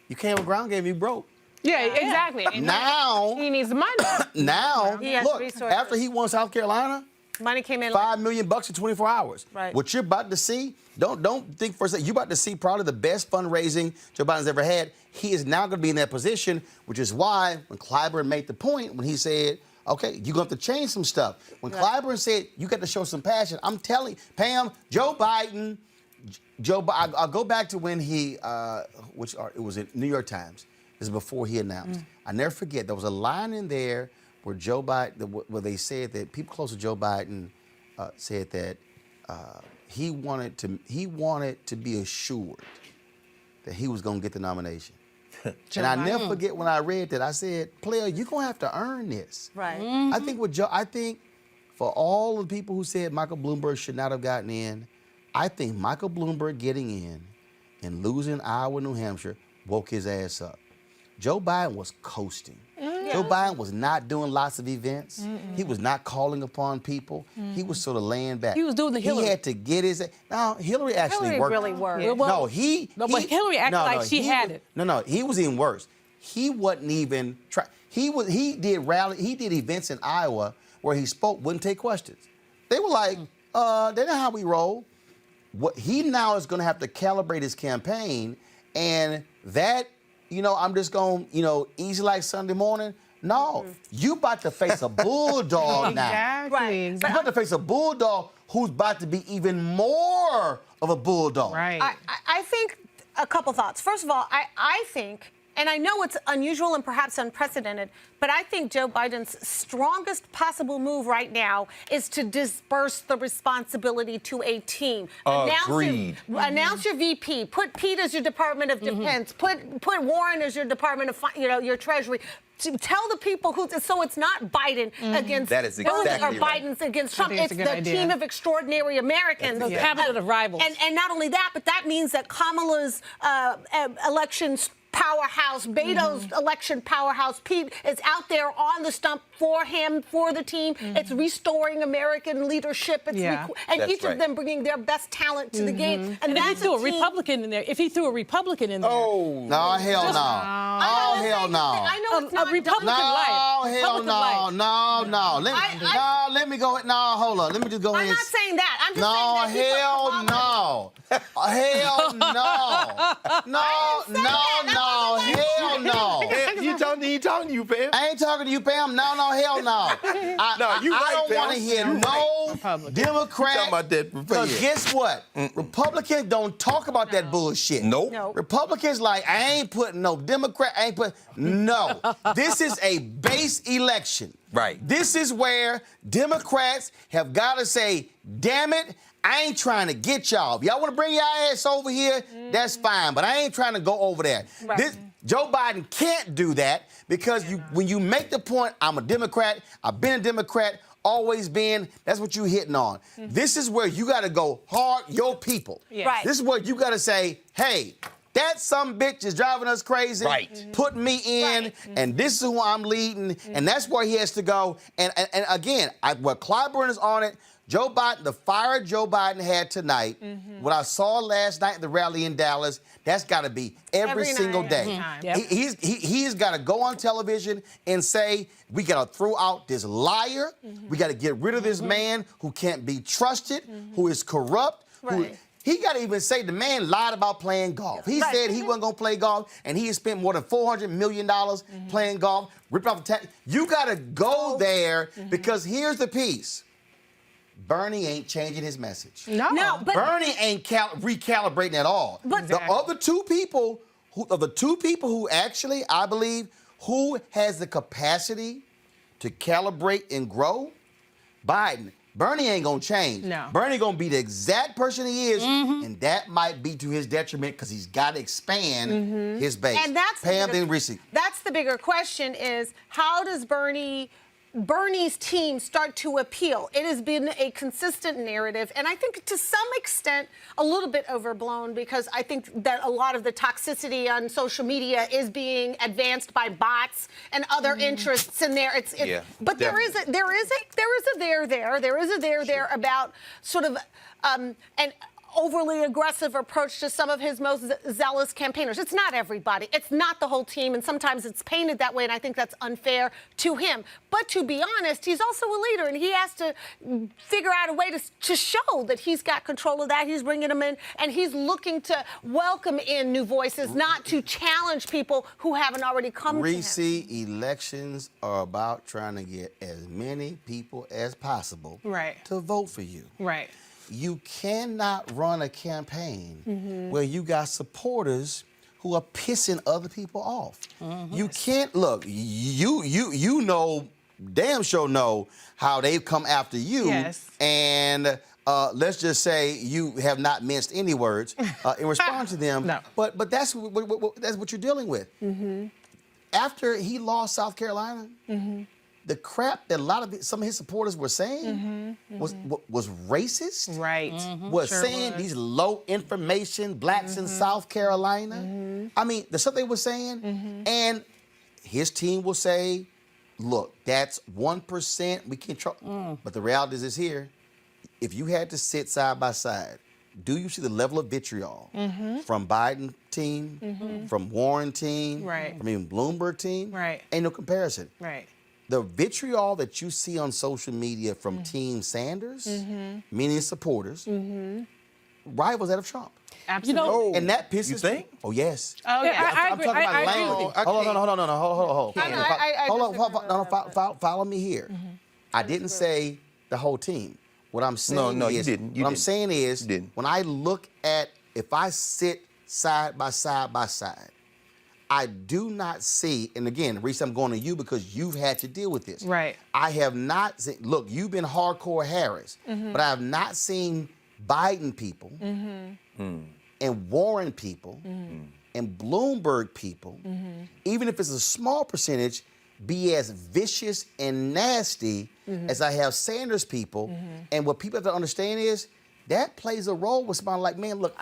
You can't have a ground game, you broke. Yeah, exactly. And Now he needs money. Now, He has look, resources. after he won South Carolina, Money came in. $5 million in 24 hours. Right. What you're about to see, don't think for a second. You're about to see probably the best fundraising Joe Biden's ever had. He is now going to be in that position, which is why when Clyburn made the point when he said, okay, you're going to have to change some stuff. When Clyburn said, you got to show some passion, I'm telling you, Pam, Joe Biden, I'll go back to when he, it was in New York Times. This is before he announced. I never forget, there was a line in there where Joe Biden, where they said that people close to Joe Biden said that he wanted to be assured that he was going to get the nomination. And I never forget when I read that, I said, player, you're going to have to earn this. Right. I think for all the people who said Michael Bloomberg should not have gotten in, I think Michael Bloomberg getting in and losing Iowa, New Hampshire woke his ass up. Joe Biden was coasting. Joe Biden was not doing lots of events. He was not calling upon people. He was sort of laying back. He was doing the Hillary. He had to get his... No, Hillary actually Hillary worked. really worked. Yeah. No, but Hillary acted like she had it. No, he was even worse. He wasn't even try. He did events in Iowa where he spoke, wouldn't take questions. They were like, that's not how we roll. What he now is going to have to calibrate his campaign, and that, I'm just going, easy like Sunday morning. No, you about to face a bulldog now. Exactly. You about to face a bulldog who's about to be even more of a bulldog. Right. I think a couple thoughts. First of all, I think, and I know it's unusual and perhaps unprecedented, but I think Joe Biden's strongest possible move right now is to disperse the responsibility to a team. Agreed. Announce your VP. Put Pete as your Department of Defense. Put Warren as your Department of, your Treasury. To tell the people so it's not Biden against That is exactly or right. Biden's against Trump. think It's it's a good the idea. team of extraordinary Americans. The cabinet of rivals. And not only that, but that means that Kamala's elections powerhouse, Beto's election powerhouse, Pete is out there on the stump for him, for the team. It's restoring American leadership. It's and That's each right. of them bringing their best talent to the game. And if he that's threw a team. Republican in there, No, hell no. Oh, hell no. I know it's not a Republican No, life. hell Republican no, life. no. Let me go. No, hold on. Let me just go I'm in. not saying that. I'm just No, saying that. hell no. Hell no. Hell no. He talking to you, Pam. I ain't talking to you, Pam. No, hell no. No, you I right, don't Pam. want to hear You no talking Democrat. about that. Because guess what? Republicans don't talk about that bullshit. Nope. Republicans like, I ain't putting no Democrat. No. This is a base election. Right. This is where Democrats have got to say, damn it, I ain't trying to get y'all. If y'all want to bring your ass over here, that's fine. But I ain't trying to go over there. Right. Joe Biden can't do that because when you make the point, I'm a Democrat, I've been a Democrat, always been, that's what you're hitting on. This is where you got to go hard, your people. Yeah. Right. This is where you got to say, hey, that some bitch is driving us crazy. Right. Put me in, and this is who I'm leading, and that's where he has to go. And again, where Clyburn is on it, Joe Biden, the fire Joe Biden had tonight, what I saw last night at the rally in Dallas, that's got to be every single night, day. every time. Yep. He's got to go on television and say, we got to throw out this liar. We got to get rid of this man who can't be trusted, who is corrupt. Right. He got to even say the man lied about playing golf. He said he wasn't going to play golf, and he has spent more than $400 million playing golf, ripped off the tax. You got to go there because here's the piece. Bernie ain't changing his message. No, but Bernie ain't recalibrating at all. But the other two people, who actually, I believe, who has the capacity to calibrate and grow, Biden. Bernie ain't gonna change. No. Bernie gonna be the exact person he is, and that might be to his detriment because he's got to expand his base. And that's Pam, then Reese. That's the bigger question: is how does Bernie's team start to appeal? It has been a consistent narrative, and I think to some extent a little bit overblown because I think that a lot of the toxicity on social media is being advanced by bots and other interests in there. But there is a there about sort of an overly aggressive approach to some of his most zealous campaigners. It's not everybody. It's not the whole team, and sometimes it's painted that way, and I think that's unfair to him. But to be honest, he's also a leader, and he has to figure out a way to show that he's got control of that. He's bringing them in, and he's looking to welcome in new voices, not to challenge people who haven't already come to him. Reese, elections are about trying to get as many people as possible to vote for you. Right. You cannot run a campaign where you got supporters who are pissing other people off. You can't look. You know, damn sure know how they've come after you. Yes. And let's just say you have not minced any words in response to them. No. But that's what you're dealing with. After he lost South Carolina. The crap that some of his supporters were saying was racist. Right. Was saying these low information blacks in South Carolina. I mean, the stuff they were saying, and his team will say, "Look, that's 1%. We can't trust." But the reality is here: if you had to sit side by side, do you see the level of vitriol from Biden team, from Warren team, from even Bloomberg team? Right. Ain't no comparison. Right. The vitriol that you see on social media from Team Sanders, meaning supporters, rivals that of Trump. Absolutely. And that pisses You think? Oh, yes. Oh, yeah. I'm talking about I language. agree. Hold on. Follow me here. I didn't say the whole team. What I'm saying No, is, you didn't. I'm saying is, when I look at, if I sit side by side, I do not see, and again, Reese, I'm going to you because you've had to deal with this. Right. I have not seen, look, you've been hardcore Harris, but I have not seen Biden people and Warren people and Bloomberg people, even if it's a small percentage, be as vicious and nasty as I have Sanders people. And what people have to understand is, that plays a role with somebody like, man, look,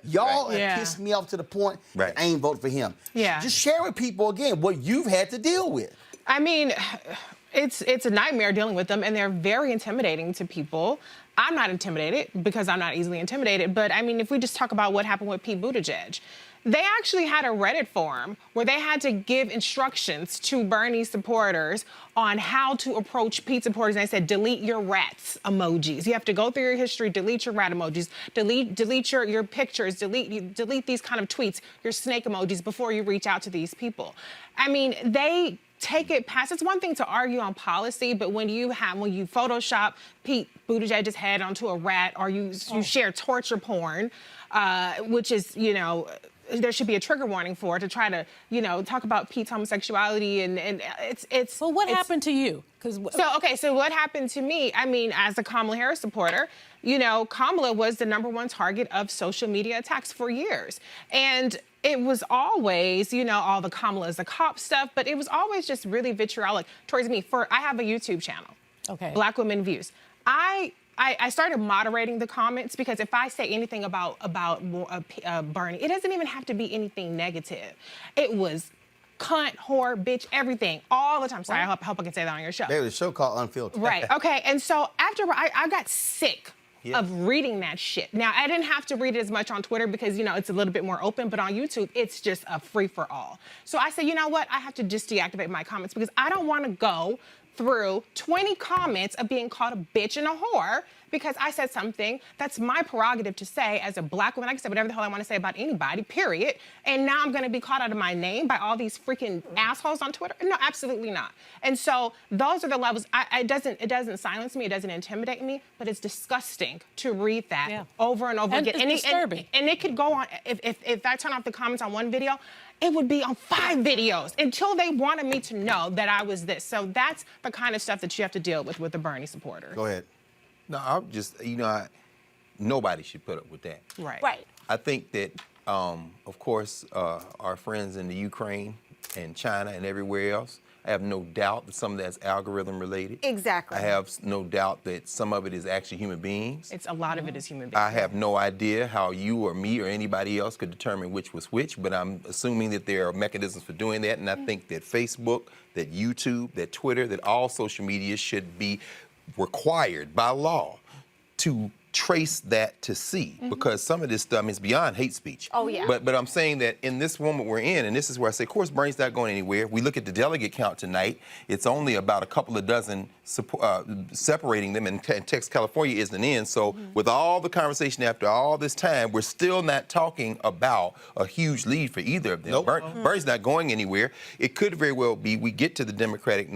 y'all have pissed me off to the point that I ain't voting for him. Yeah. Just share with people again what you've had to deal with. I mean, it's a nightmare dealing with them, and they're very intimidating to people. I'm not intimidated because I'm not easily intimidated, but I mean, if we just talk about what happened with Pete Buttigieg, they actually had a Reddit forum where they had to give instructions to Bernie supporters on how to approach Pete supporters. And they said, delete your rats emojis. You have to go through your history, delete your rat emojis, delete your pictures, delete these kind of tweets, your snake emojis before you reach out to these people. I mean, they take it past. It's one thing to argue on policy, but when you Photoshop Pete Buttigieg's head onto a rat, or you share torture porn, which is, there should be a trigger warning for it, to try to, talk about Pete's homosexuality, and it's. So what happened to you? So what happened to me? I mean, as a Kamala Harris supporter, Kamala was the #1 target of social media attacks for years, and it was always, all the Kamala is a cop stuff, but it was always just really vitriolic towards me. I have a YouTube channel, Black Women Views. I started moderating the comments because if I say anything about Bernie, it doesn't even have to be anything negative. It was cunt, whore, bitch, everything, all the time. Sorry, I hope I can say that on your show. There's a show called Unfiltered. Right, okay, and so after I got sick of reading that shit. Now, I didn't have to read it as much on Twitter because, you know, it's a little bit more open, but on YouTube, it's just a free-for-all. So I said, you know what? I have to just deactivate my comments because I don't want to go through 20 comments of being called a bitch and a whore because I said something that's my prerogative to say as a black woman. I can say whatever the hell I want to say about anybody, period. And now I'm going to be called out of my name by all these freaking assholes on Twitter? No, absolutely not. And so those are the levels. It doesn't silence me. It doesn't intimidate me. But it's disgusting to read that over and over again. It's disturbing. And it could go on. If I turn off the comments on one video, it would be on 5 videos until they wanted me to know that I was this. So that's the kind of stuff that you have to deal with the Bernie supporters. Go ahead. No, I'm just, you know, nobody should put up with that. Right. Right. I think that, of course, our friends in the Ukraine and China and everywhere else, I have no doubt that some of that's algorithm related. Exactly. I have no doubt that some of it is actually human beings. It's a lot of it is human beings. I have no idea how you or me or anybody else could determine which was which, but I'm assuming that there are mechanisms for doing that, and I think that Facebook, that YouTube, that Twitter, that all social media should be required by law to trace that to see, because some of this stuff is beyond hate speech. Oh, yeah. But I'm saying that in this moment we're in, and this is where I say, of course, Bernie's not going anywhere. We look at the delegate count tonight. It's only about a couple of dozen separating them, and Texas, California isn't in. So with all the conversation after all this time, we're still not talking about a huge lead for either of them. Nope. Bernie's not going anywhere. It could very well be we get to the Democratic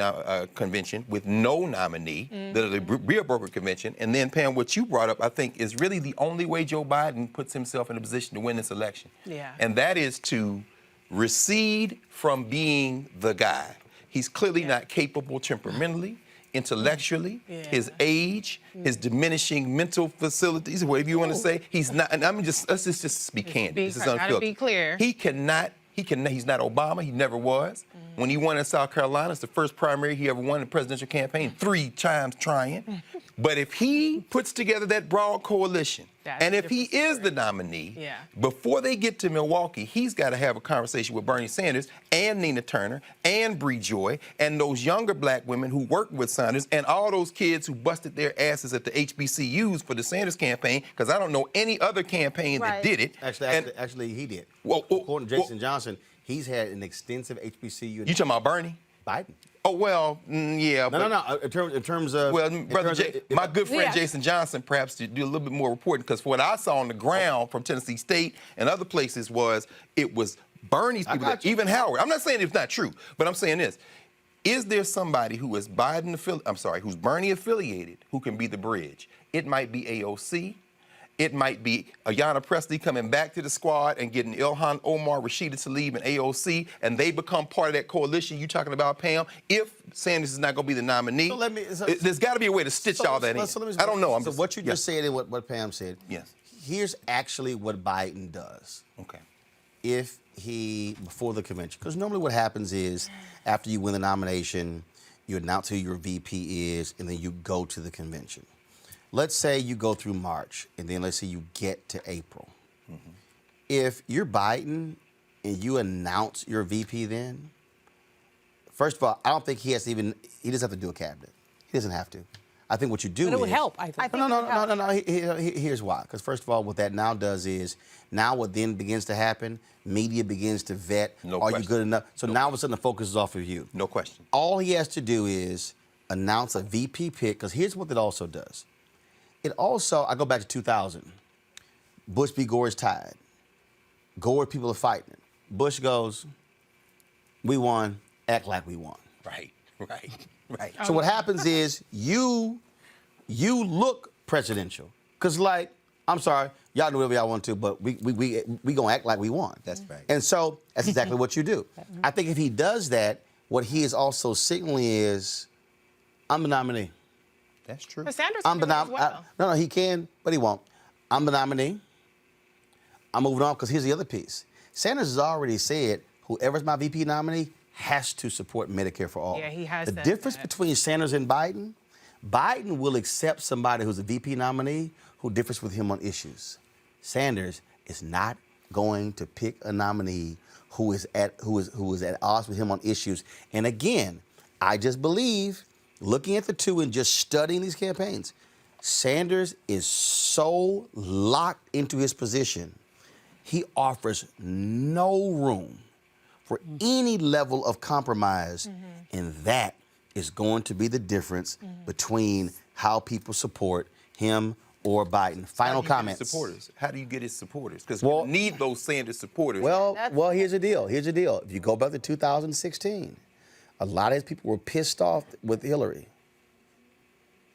convention with no nominee, the real broker convention, and then, Pam, what you brought up, I think, is really the only way Joe Biden puts himself in a position to win this election. Yeah. And that is to recede from being the guy. He's clearly not capable temperamentally, intellectually, his age, his diminishing mental facilities, whatever you want to say. He's not, and let's just be candid. This is unfiltered. Gotta be clear. He's not Obama, he never was. When he won in South Carolina, it's the first primary he ever won in the presidential campaign, 3 times trying. But if he puts together that broad coalition, and if he is the nominee, before they get to Milwaukee, he's got to have a conversation with Bernie Sanders and Nina Turner and Bree Joy and those younger black women who worked with Sanders and all those kids who busted their asses at the HBCUs for the Sanders campaign, because I don't know any other campaign that did it. Actually, he did. Well, according to Jason Johnson, he's had an extensive HBCU. You talking about Bernie? Biden. Oh, well, yeah. No. In terms of... Well, my good friend Jason Johnson, perhaps to do a little bit more reporting, because what I saw on the ground from Tennessee State and other places was it was Bernie's people, even Howard. I'm not saying it's not true, but I'm saying this. Is there somebody who is who's Bernie affiliated, who can be the bridge? It might be AOC. It might be Ayanna Pressley coming back to the squad and getting Ilhan Omar, Rashida Tlaib, and AOC, and they become part of that coalition you talking about, Pam. If Sanders is not going to be the nominee, there's got to be a way to stitch all that in. I don't know. What you just said and what Pam said, here's actually what Biden does. Okay. If he, before the convention, because normally what happens is after you win the nomination, you announce who your VP is, and then you go to the convention. Let's say you go through March, and then let's say you get to April. If you're Biden and you announce your VP then, first of all, I don't think he doesn't have to do a cabinet. He doesn't have to. I think what you do But it would help, I think. No. Here's why. Because first of all, what that now does is, now what then begins to happen, media begins to vet, are you good enough? So now all of a sudden the focus is off of you. No question. All he has to do is announce a VP pick, because here's what it also does. It also, I go back to 2000. Bush v. Gore is tied. Gore, people are fighting. Bush goes, we won, act like we won. Right. So what happens is you look presidential. Because, I'm sorry, y'all do whatever y'all want to, but we gonna act like we won. That's right. And so that's exactly what you do. I think if he does that, what he is also signaling is, I'm the nominee. That's true. But Sanders can do that as well. No, he can, but he won't. I'm the nominee. I'm moving on, because here's the other piece. Sanders has already said whoever's my VP nominee has to support Medicare for all. Yeah, he has The difference between Sanders and Biden will accept somebody who's a VP nominee who differs with him on issues. Sanders is not going to pick a nominee who is at odds with him on issues. And again, I just believe, looking at the two and just studying these campaigns, Sanders is so locked into his position, he offers no room for any level of compromise, and that is going to be the difference between how people support him or Biden. Final comments. Supporters. How do you get his supporters? Because we need those Sanders supporters. Well, here's the deal. Here's the deal. If you go back to 2016, a lot of these people were pissed off with Hillary.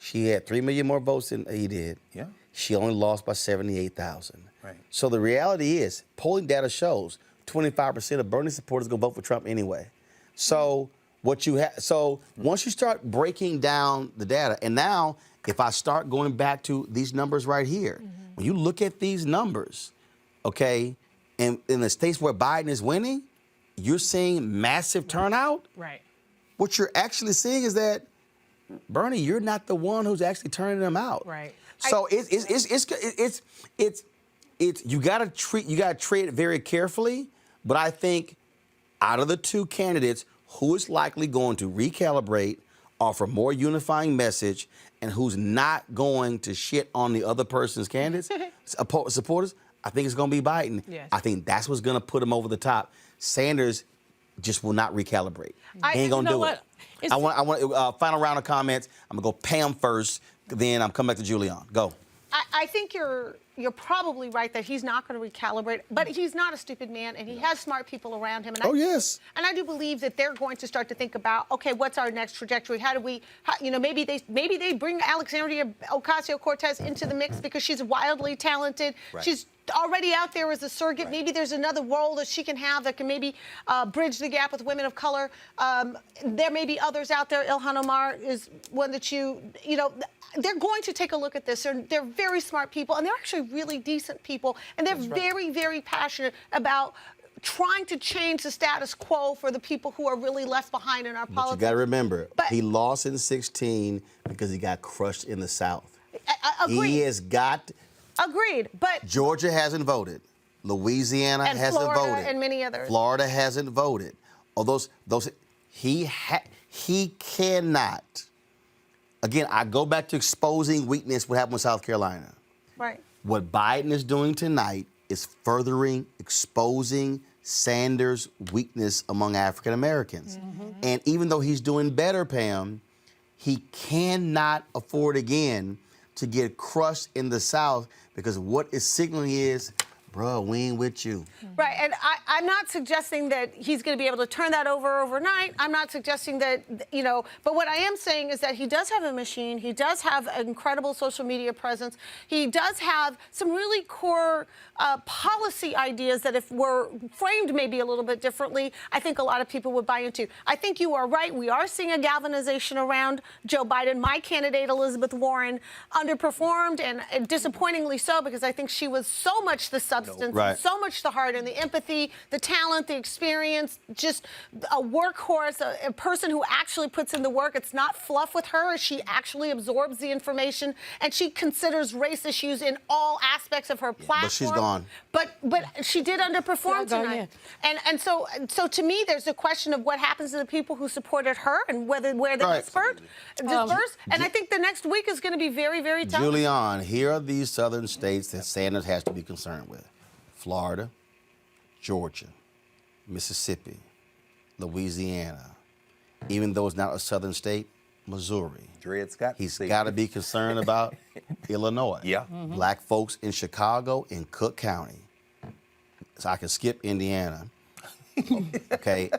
She had 3 million more votes than he did. Yeah. She only lost by 78,000. Right. So the reality is, polling data shows 25% of Bernie supporters are going to vote for Trump anyway. So once you start breaking down the data, and now if I start going back to these numbers right here, when you look at these numbers, okay, and in the states where Biden is winning, you're seeing massive turnout. Right. What you're actually seeing is that, Bernie, you're not the one who's actually turning them out. Right. So it's you gotta treat it very carefully. But I think out of the two candidates, who is likely going to recalibrate, offer more unifying message, and who's not going to shit on the other person's candidates, supporters, I think it's going to be Biden. Yes. I think that's what's going to put him over the top. Sanders just will not recalibrate. He ain't going to do it. I want final round of comments. I'm going to go Pam first, then I'm coming back to Julian. Go. I think you're probably right that he's not going to recalibrate, but he's not a stupid man, and he has smart people around him. And yes. And I do believe that they're going to start to think about, okay, what's our next trajectory? How do we, maybe they bring Alexandria Ocasio-Cortez into the mix because she's wildly talented. Right. She's already out there as a surrogate. Right. Maybe there's another role that she can have that can maybe bridge the gap with women of color. There may be others out there. Ilhan Omar is one that they're going to take a look at this. They're very smart people, and they're actually really decent people, and they're very, very passionate about trying to change the status quo for the people who are really left behind in our politics. You got to remember, he lost in 2016 because he got crushed in the South. Agreed. He has got... Agreed, but... Georgia hasn't voted. Louisiana hasn't Florida voted. And many others. Florida hasn't voted. He cannot... Again, I go back to exposing weakness, what happened with South Carolina. Right. What Biden is doing tonight is furthering, exposing Sanders' weakness among African Americans. And even though he's doing better, Pam, he cannot afford again to get crushed in the South, because what it's signaling is, bro, we ain't with you. Right, and I'm not suggesting that he's going to be able to turn that over overnight. I'm not suggesting that, but what I am saying is that he does have a machine. He does have an incredible social media presence. He does have some really core policy ideas that if were framed maybe a little bit differently, I think a lot of people would buy into. I think you are right. We are seeing a galvanization around Joe Biden. My candidate, Elizabeth Warren, underperformed, and disappointingly so, because I think she was so much the substance, so much the heart and the empathy, the talent, the experience, just a workhorse, a person who actually puts in the work. It's not fluff with her. She actually absorbs the information, and she considers race issues in all aspects of her platform. But she's gone. But she did underperform tonight. And so to me, there's a question of what happens to the people who supported her and where they dispersed. And I think the next week is going to be very, very tough. Julian, here are these southern states that Sanders has to be concerned with. Florida, Georgia, Mississippi, Louisiana. Even though it's not a southern state, Missouri. He's got to be concerned about Illinois. Yeah. Black folks in Chicago and Cook County. So I can skip Indiana. Okay.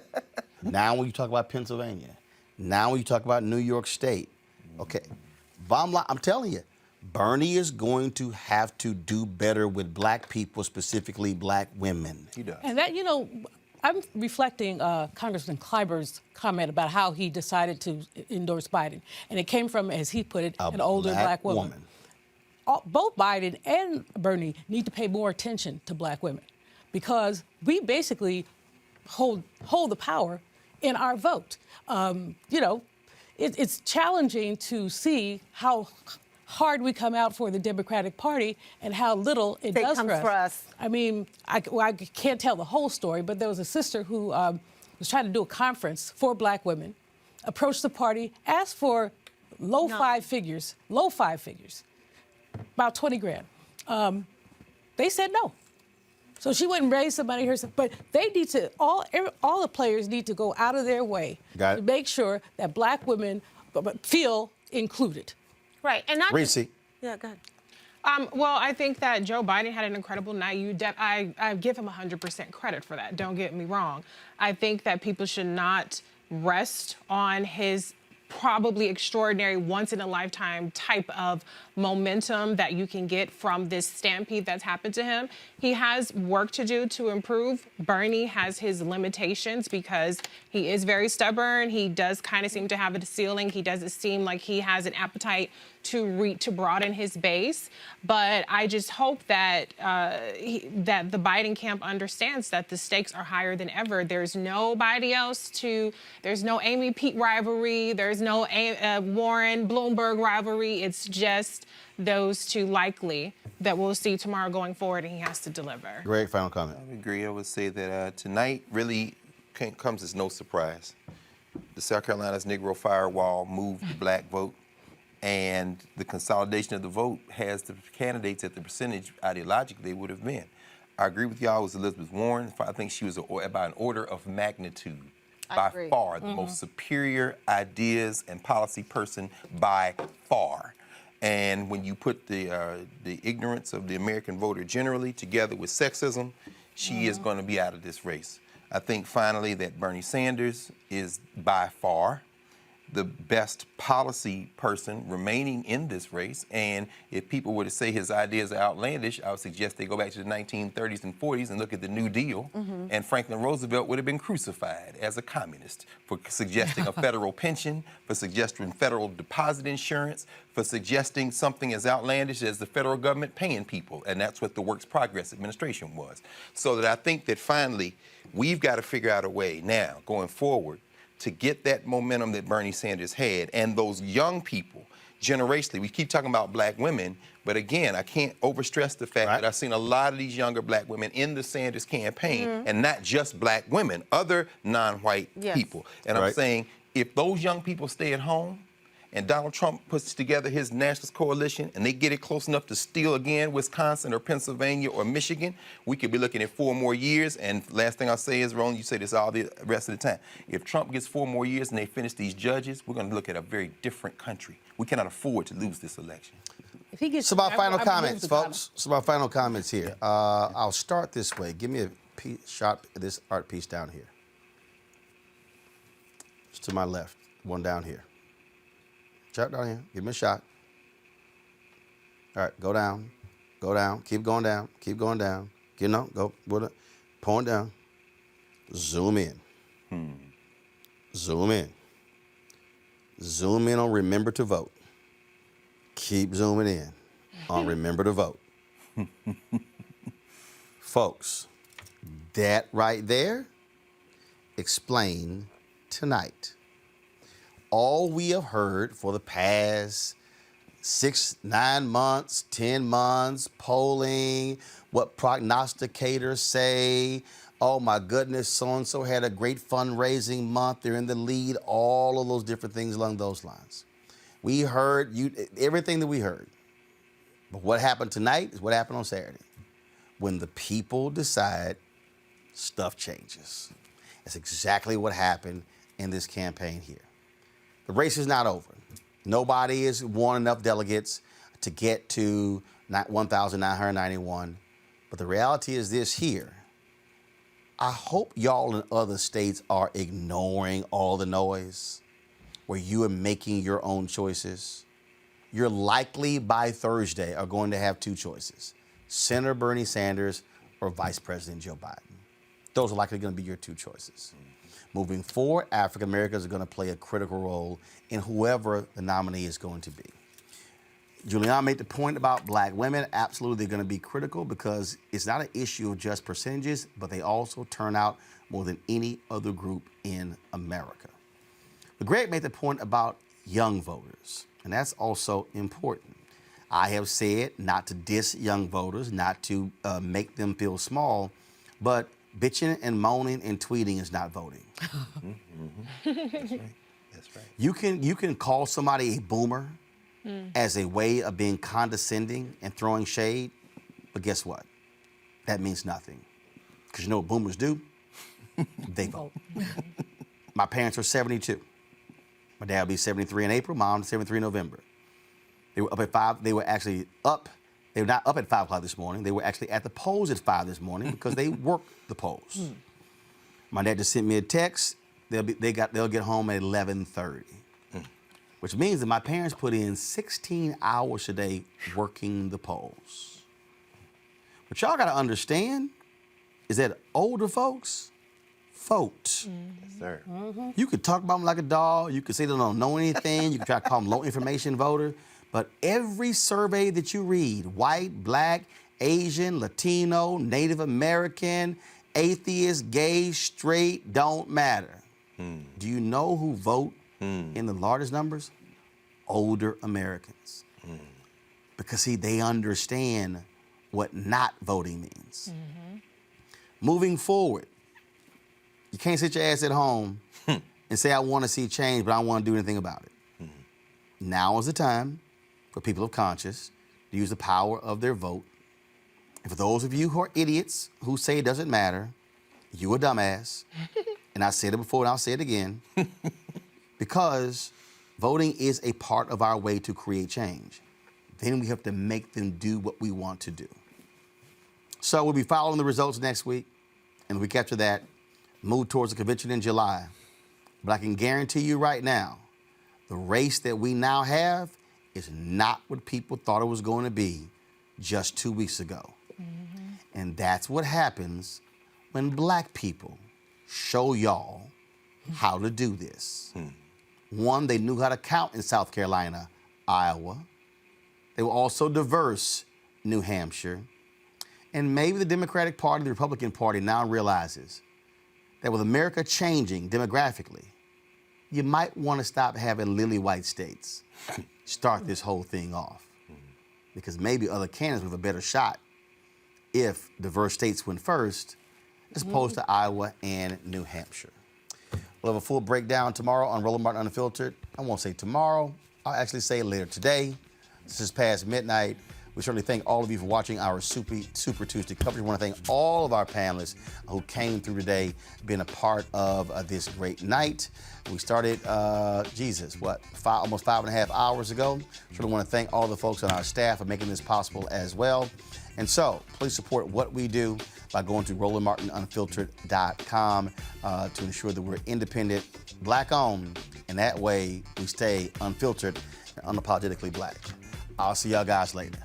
Now when you talk about Pennsylvania. Now when you talk about New York State. Okay. Bottom line, I'm telling you, Bernie is going to have to do better with black people, specifically black women. He does. And that, I'm reflecting Congressman Clyburner's comment about how he decided to endorse Biden. And it came from, as he put it, an older black woman. Both Biden and Bernie need to pay more attention to black women, because we basically hold the power in our vote. It's challenging to see how hard we come out for the Democratic Party and how little it does for us. I mean, I can't tell the whole story, but there was a sister who was trying to do a conference for black women, approached the party, asked for low five figures, about 20 grand. They said no. So she went and raised some money herself. But they need to, all the players need to go out of their way to make sure that black women feel included. Right. And not Reese. Yeah, go ahead. Well, I think that Joe Biden had an incredible night. I give him 100% credit for that. Don't get me wrong. I think that people should not rest on his probably extraordinary, once-in-a-lifetime type of momentum that you can get from this stampede that's happened to him. He has work to do to improve. Bernie has his limitations because he is very stubborn. He does kind of seem to have a ceiling. He doesn't seem like he has an appetite to broaden his base. But I just hope that that the Biden camp understands that the stakes are higher than ever. There's nobody else there's no Amy Pete rivalry. There's no Warren Bloomberg rivalry. It's just those two likely that we'll see tomorrow going forward, and he has to deliver. Greg, final comment. I agree. I would say that tonight really comes as no surprise. The South Carolina's Negro Firewall moved the black vote, and the consolidation of the vote has the candidates at the percentage ideologically they would have been. I agree with y'all. It was Elizabeth Warren. I think she was about an order of magnitude. By far, the most superior ideas and policy person by far. And when you put the ignorance of the American voter generally together with sexism, she is going to be out of this race. I think finally that Bernie Sanders is by far the best policy person remaining in this race. And if people were to say his ideas are outlandish, I would suggest they go back to the 1930s and 40s and look at the New Deal. And Franklin Roosevelt would have been crucified as a communist for suggesting a federal pension, for suggesting federal deposit insurance, for suggesting something as outlandish as the federal government paying people. And that's what the Works Progress Administration was. So that I think that finally we've got to figure out a way now going forward to get that momentum that Bernie Sanders had, and those young people, generationally. We keep talking about black women, but again, I can't overstress the fact that I've seen a lot of these younger black women in the Sanders campaign, and not just black women, other non-white people. And I'm saying, if those young people stay at home, and Donald Trump puts together his nationalist coalition and they get it close enough to steal again Wisconsin or Pennsylvania or Michigan, we could be looking at 4 more years. And last thing I'll say is, Roland, you say this all the rest of the time. If Trump gets 4 more years and they finish these judges, we're going to look at a very different country. We cannot afford to lose this election. If he gets, so my final comments, folks. So my final comments here. I'll start this way. Give me a shot at this art piece down here. It's to my left. One down here. Shot down here. Give me a shot. All right, go down. Go down. Keep going down. Keep going down. Go. Point down. Zoom in. Zoom in. Zoom in on remember to vote. Keep zooming in on remember to vote. Folks, that right there, explain tonight. All we have heard for the past 6, 9 months, 10 months, polling, what prognosticators say, oh my goodness, so-and-so had a great fundraising month, they're in the lead, all of those different things along those lines. We heard everything that we heard. But what happened tonight is what happened on Saturday. When the people decide, stuff changes. That's exactly what happened in this campaign here. The race is not over. Nobody has won enough delegates to get to 1,991. But the reality is this here. I hope y'all in other states are ignoring all the noise where you are making your own choices. You're likely by Thursday are going to have 2 choices. Senator Bernie Sanders or Vice President Joe Biden. Those are likely going to be your 2 choices. Moving forward, African Americans are going to play a critical role in whoever the nominee is going to be. Juliana made the point about black women. Absolutely, they're going to be critical because it's not an issue of just percentages, but they also turn out more than any other group in America. But Greg made the point about young voters, and that's also important. I have said not to diss young voters, not to make them feel small, but bitching and moaning and tweeting is not voting. That's right. You can call somebody a boomer as a way of being condescending and throwing shade, but guess what? That means nothing. Because you know what boomers do? They vote. My parents are 72. My dad will be 73 in April, mom 73 in November. They were up at 5. They were actually up. They were not up at 5 o'clock this morning. They were actually at the polls at 5 this morning because they worked the polls. My dad just sent me a text. They'll get home at 11:30, which means that my parents put in 16 hours a day working the polls. What y'all got to understand is that older folks vote. Yes, sir. You could talk about them like a dog. You could say they don't know anything. You could try to call them low information voter. But every survey that you read, white, black, Asian, Latino, Native American, atheist, gay, straight, don't matter. Do you know who vote in the largest numbers? Older Americans. Because, see, they understand what not voting means. Moving forward, you can't sit your ass at home and say, I want to see change, but I don't want to do anything about it. Now is the time for people of conscience to use the power of their vote. And for those of you who are idiots who say it doesn't matter, you a dumbass. And I said it before and I'll say it again. Because voting is a part of our way to create change. Then we have to make them do what we want to do. So we'll be following the results next week. And the week after that, move towards the convention in July. But I can guarantee you right now, the race that we now have is not what people thought it was going to be just 2 weeks ago. And that's what happens when black people show y'all how to do this. One, they knew how to count in South Carolina, Iowa. They were also diverse, New Hampshire. And maybe the Democratic Party, the Republican Party now realizes that with America changing demographically, you might want to stop having lily white states. Start this whole thing off. Because maybe other candidates would have a better shot if diverse states went first, as opposed to Iowa and New Hampshire. We'll have a full breakdown tomorrow on Roland Martin Unfiltered. I won't say tomorrow. I'll actually say later today. This is past midnight. We certainly thank all of you for watching our Super Tuesday coverage. We want to thank all of our panelists who came through today, being a part of this great night. We started, almost 5.5 hours ago. Certainly want to thank all the folks on our staff for making this possible as well. And so, please support what we do by going to RolandMartinUnfiltered.com to ensure that we're independent, black-owned, and that way we stay unfiltered and unapologetically black. I'll see y'all guys later.